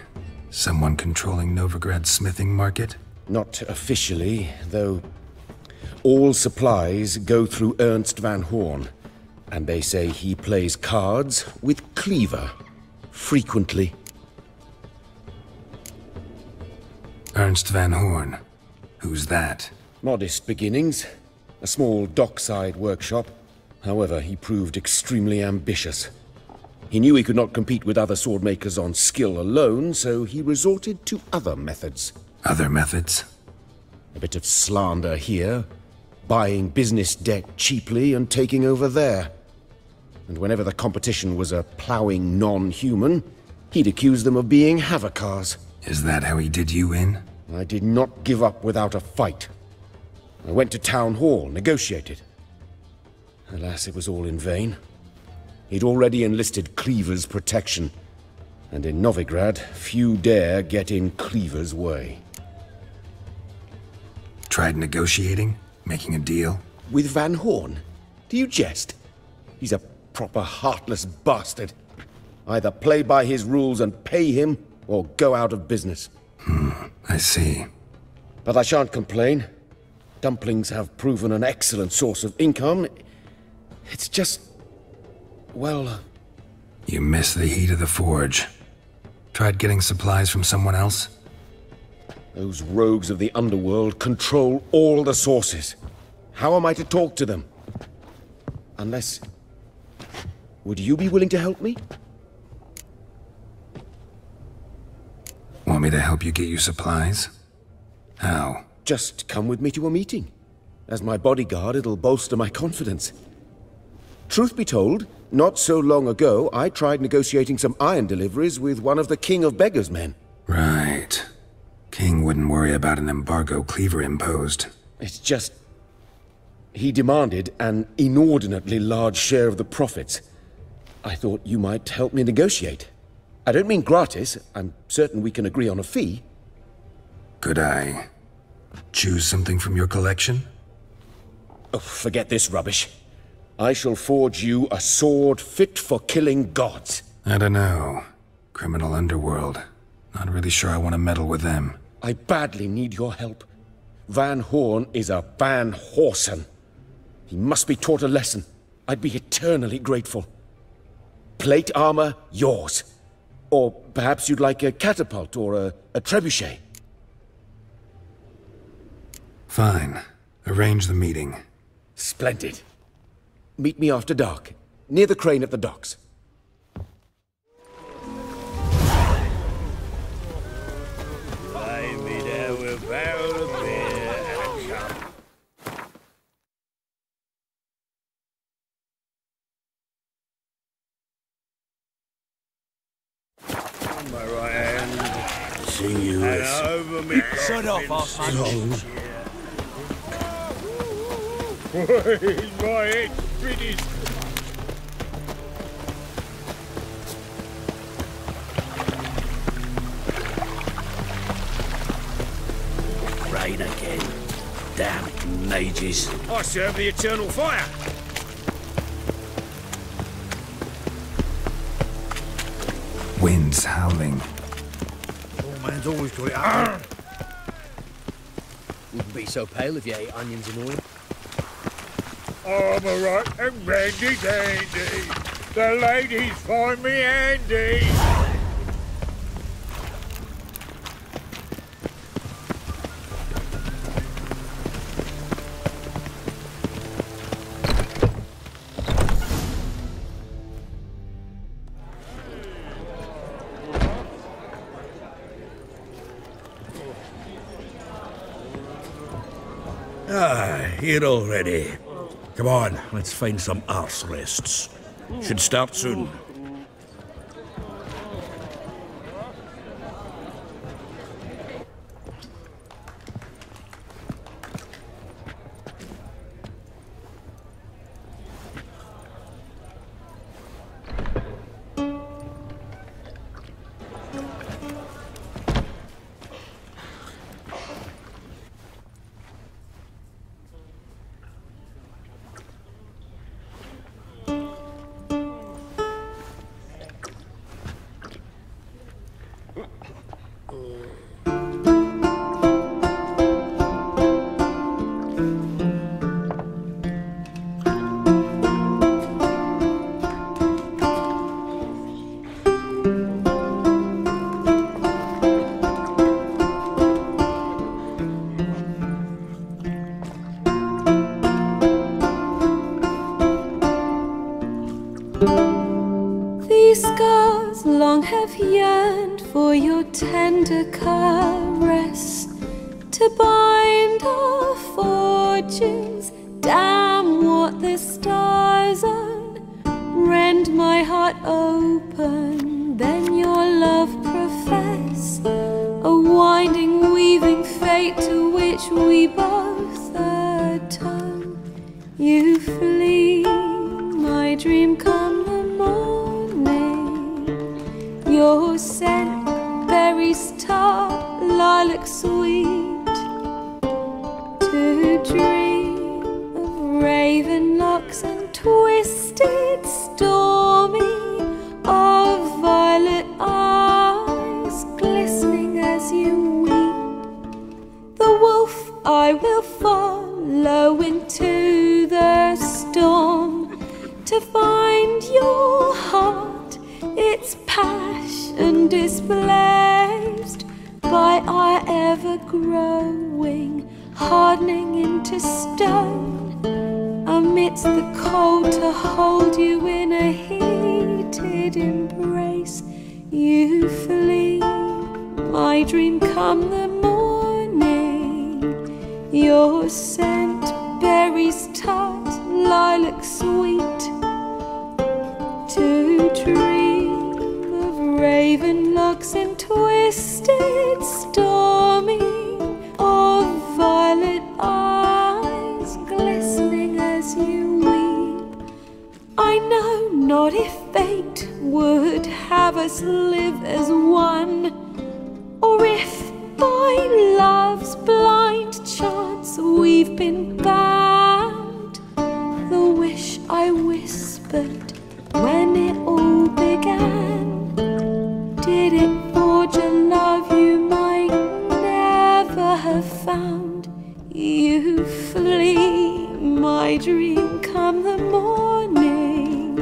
Someone controlling Novigrad's smithing market? Not officially, though all supplies go through Ernst Van Horn. And they say he plays cards with Cleaver. Frequently. Ernst Van Horn. Who's that? Modest beginnings. A small dockside workshop. However, he proved extremely ambitious. He knew he could not compete with other swordmakers on skill alone, so he resorted to other methods. Other methods? A bit of slander here, buying business debt cheaply and taking over there. And whenever the competition was a ploughing non-human, he'd accuse them of being Havocars. Is that how he did you in? I did not give up without a fight. I went to Town Hall, negotiated. Alas, it was all in vain. He'd already enlisted Cleaver's protection, and in Novigrad, few dare get in Cleaver's way. Tried negotiating? Making a deal? With Van Horn? Do you jest? He's a proper heartless bastard. Either play by his rules and pay him, or go out of business. I see. But I shan't complain. Dumplings have proven an excellent source of income. It's just... well... You miss the heat of the forge. Tried getting supplies from someone else? Those rogues of the underworld control all the sources. How am I to talk to them? Unless... would you be willing to help me? Want me to help you get you supplies? How? Just come with me to a meeting. As my bodyguard, it'll bolster my confidence. Truth be told, not so long ago, I tried negotiating some iron deliveries with one of the King of Beggars' men. Right. King wouldn't worry about an embargo Cleaver imposed. It's just... he demanded an inordinately large share of the profits. I thought you might help me negotiate. I don't mean gratis. I'm certain we can agree on a fee. Could I Choose something from your collection? Oh, forget this rubbish. I shall forge you a sword fit for killing gods. I don't know. Criminal underworld. Not really sure I want to meddle with them. I badly need your help. Van Horn is a Van Horsen. He must be taught a lesson. I'd be eternally grateful. Plate armor, yours. Or perhaps you'd like a catapult or a trebuchet. Fine. Arrange the meeting. Splendid. Meet me after dark, near the crane at the docks. Buy me there with a barrel of beer and a cup. On my right hand. See you And over me. Shut up, Archman. My head's finished. Rain again. Damn mages. I serve the eternal fire. Wind's howling. Old man's always got it up. Wouldn't be so pale if you ate onions and oil. I'm a right and randy dandy. The ladies find me handy. Here already. Come on, let's find some arse rests. Should start soon. These scars long have yearned for your tender caress, to bind our fortunes. Damn what the stars own. Rend my heart open, then your love profess, a winding, weaving fate to which we both atone. You flee, my dream come the morning. Your scent, berries tart, lilac sweet, to dream of raven locks and twisted stormy, of violet eyes glistening as you weep. The wolf I will follow into the storm, to find your heart, its passion displaced by our ever-growing, hardening into stone, amidst the cold to hold you in a heated embrace. You flee, my dream come the morning, your scent, berries tart, lilac sweet, to dream of raven locks and twisted stormy, of violet eyes glistening as you weep. I know not if fate would have us live as one, or if by love's blind we've been bound. The wish I whispered when it all began. Did it forge a love you might never have found? You flee my dream come the morning.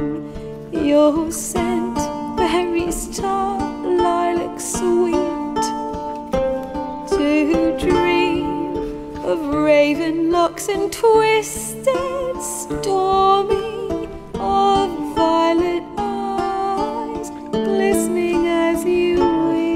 Your scent, berry star, lilac sweet. To dream of raven locks and twisted stormy, of violet eyes glistening as you weep.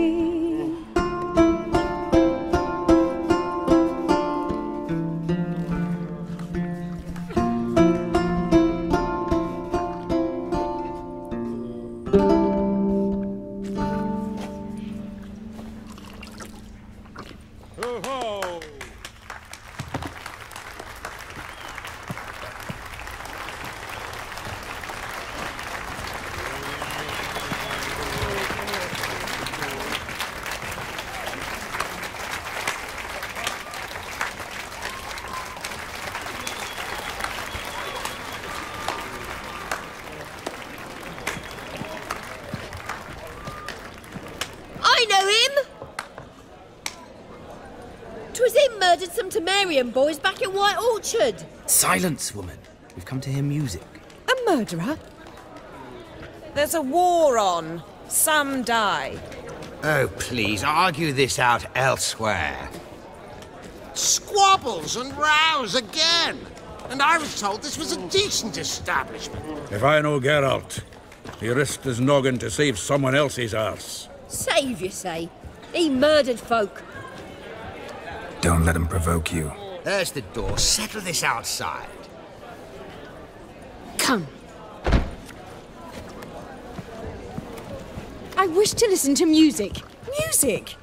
Murdered some Temerian boys back at White Orchard. Silence, woman. We've come to hear music. A murderer? There's a war on. Some die. Oh, please, argue this out elsewhere. Squabbles and rows again. And I was told this was a decent establishment. If I know Geralt, he risked his noggin to save someone else's arse. Save, you say? He murdered folk. Don't let him provoke you. There's the door. Settle this outside. Come. I wish to listen to music. Music!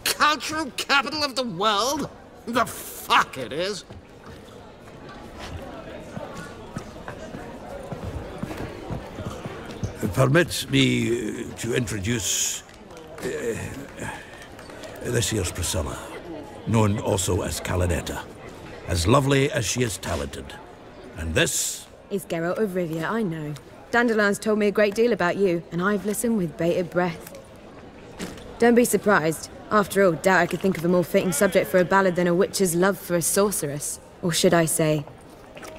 Cultural capital of the world? The fuck it is. Permit me to introduce this here's Priscilla, known also as Calinetta, as lovely as she is talented. And this is Geralt of Rivia, I know. Dandelion's told me a great deal about you, and I've listened with bated breath. Don't be surprised. After all, doubt I could think of a more fitting subject for a ballad than a witch's love for a sorceress. Or should I say,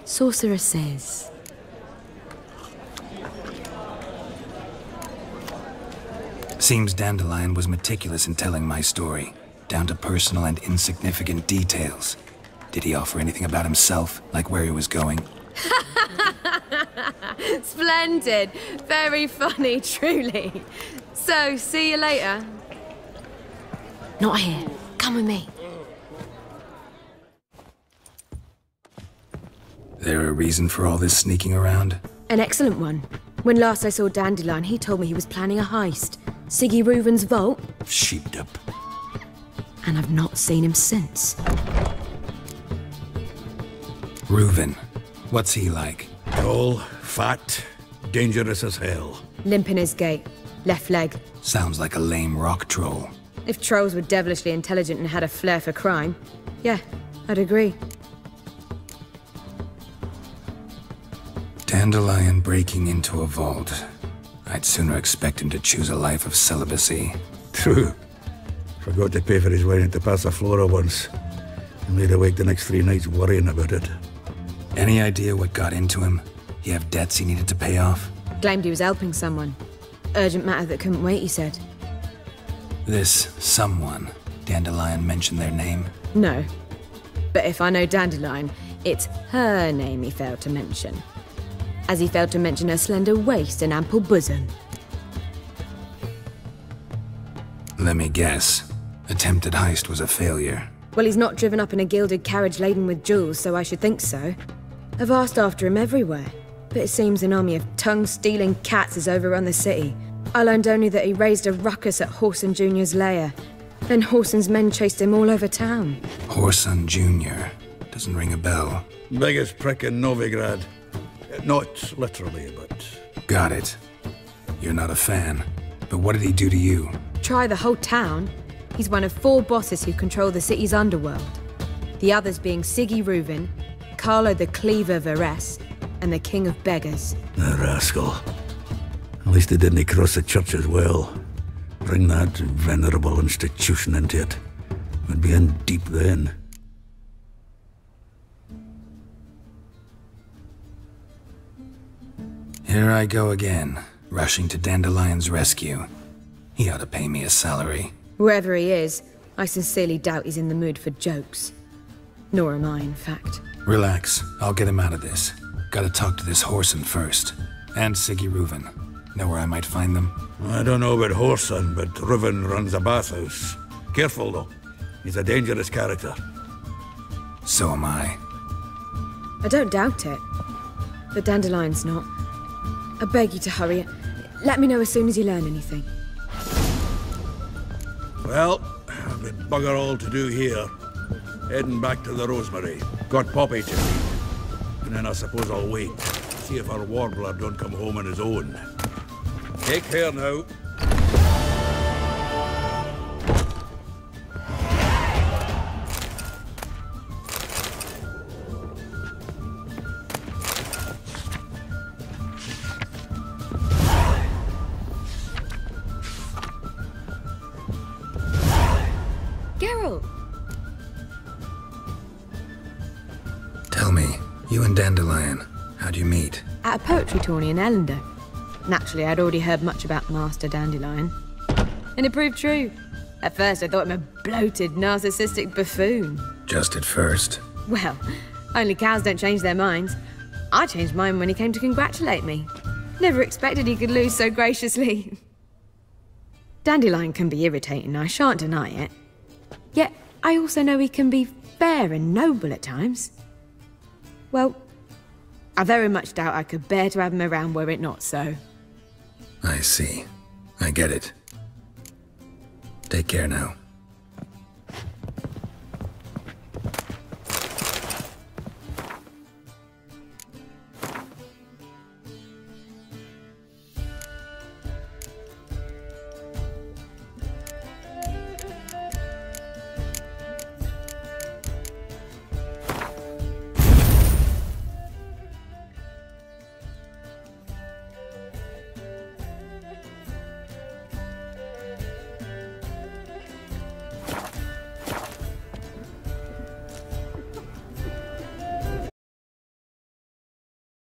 sorceresses. Seems Dandelion was meticulous in telling my story, down to personal and insignificant details. Did he offer anything about himself, like where he was going? Splendid. Very funny, truly. So, see you later. Not here. Come with me. There a reason for all this sneaking around? An excellent one. When last I saw Dandelion, he told me he was planning a heist. Siggy Reuven's vault. Sheeped up. And I've not seen him since. Reuven. What's he like? Tall, fat, dangerous as hell. Limp in his gait. Left leg. Sounds like a lame rock troll. If trolls were devilishly intelligent and had a flair for crime, yeah, I'd agree. Dandelion breaking into a vault. I'd sooner expect him to choose a life of celibacy. True. Forgot to pay for his wedding to Passaflora once. And laid awake the next 3 nights worrying about it. Any idea what got into him? He have debts he needed to pay off? Claimed he was helping someone. Urgent matter that couldn't wait, he said. This someone, Dandelion mentioned their name? No. But if I know Dandelion, it's her name he failed to mention. As he failed to mention her slender waist and ample bosom. Let me guess. Attempted heist was a failure. Well, he's not driven up in a gilded carriage laden with jewels, so I should think so. I've asked after him everywhere, but it seems an army of tongue-stealing cats has overrun the city. I learned only that he raised a ruckus at Whoreson Jr.'s lair. Then Whoreson's men chased him all over town. Whoreson Jr. Doesn't ring a bell. Biggest prick in Novigrad. Not literally, but... Got it. You're not a fan. But what did he do to you? Try the whole town. He's one of 4 bosses who control the city's underworld. The others being Siggy Reuven, Carlo the Cleaver Varese, and the King of Beggars. The rascal. At least he didn't cross the church as well. Bring that venerable institution into it. We'd be in deep then. Here I go again, rushing to Dandelion's rescue. He ought to pay me a salary. Whoever he is, I sincerely doubt he's in the mood for jokes. Nor am I, in fact. Relax, I'll get him out of this. Gotta talk to this Whoreson first. And Siggy Reuven. Know where I might find them? I don't know about Whoreson, but Reuven runs a bathhouse. Careful, though. He's a dangerous character. So am I. I don't doubt it. But Dandelion's not. I beg you to hurry. Let me know as soon as you learn anything. Well, I've got bugger all to do here. Heading back to the Rosemary. Got Poppy to meet. And then I suppose I'll wait. See if our warbler don't come home on his own. Take care now. Geralt! Tell me, you and Dandelion, how'd you meet? At a poetry tourney in Ellender. Naturally, I'd already heard much about Master Dandelion. And it proved true. At first, I thought him a bloated, narcissistic buffoon. Just at first. Well, only cows don't change their minds. I changed mine when he came to congratulate me. Never expected he could lose so graciously. Dandelion can be irritating, I shan't deny it. Yet, I also know he can be fair and noble at times. Well, I very much doubt I could bear to have him around were it not so. I see. I get it. Take care now.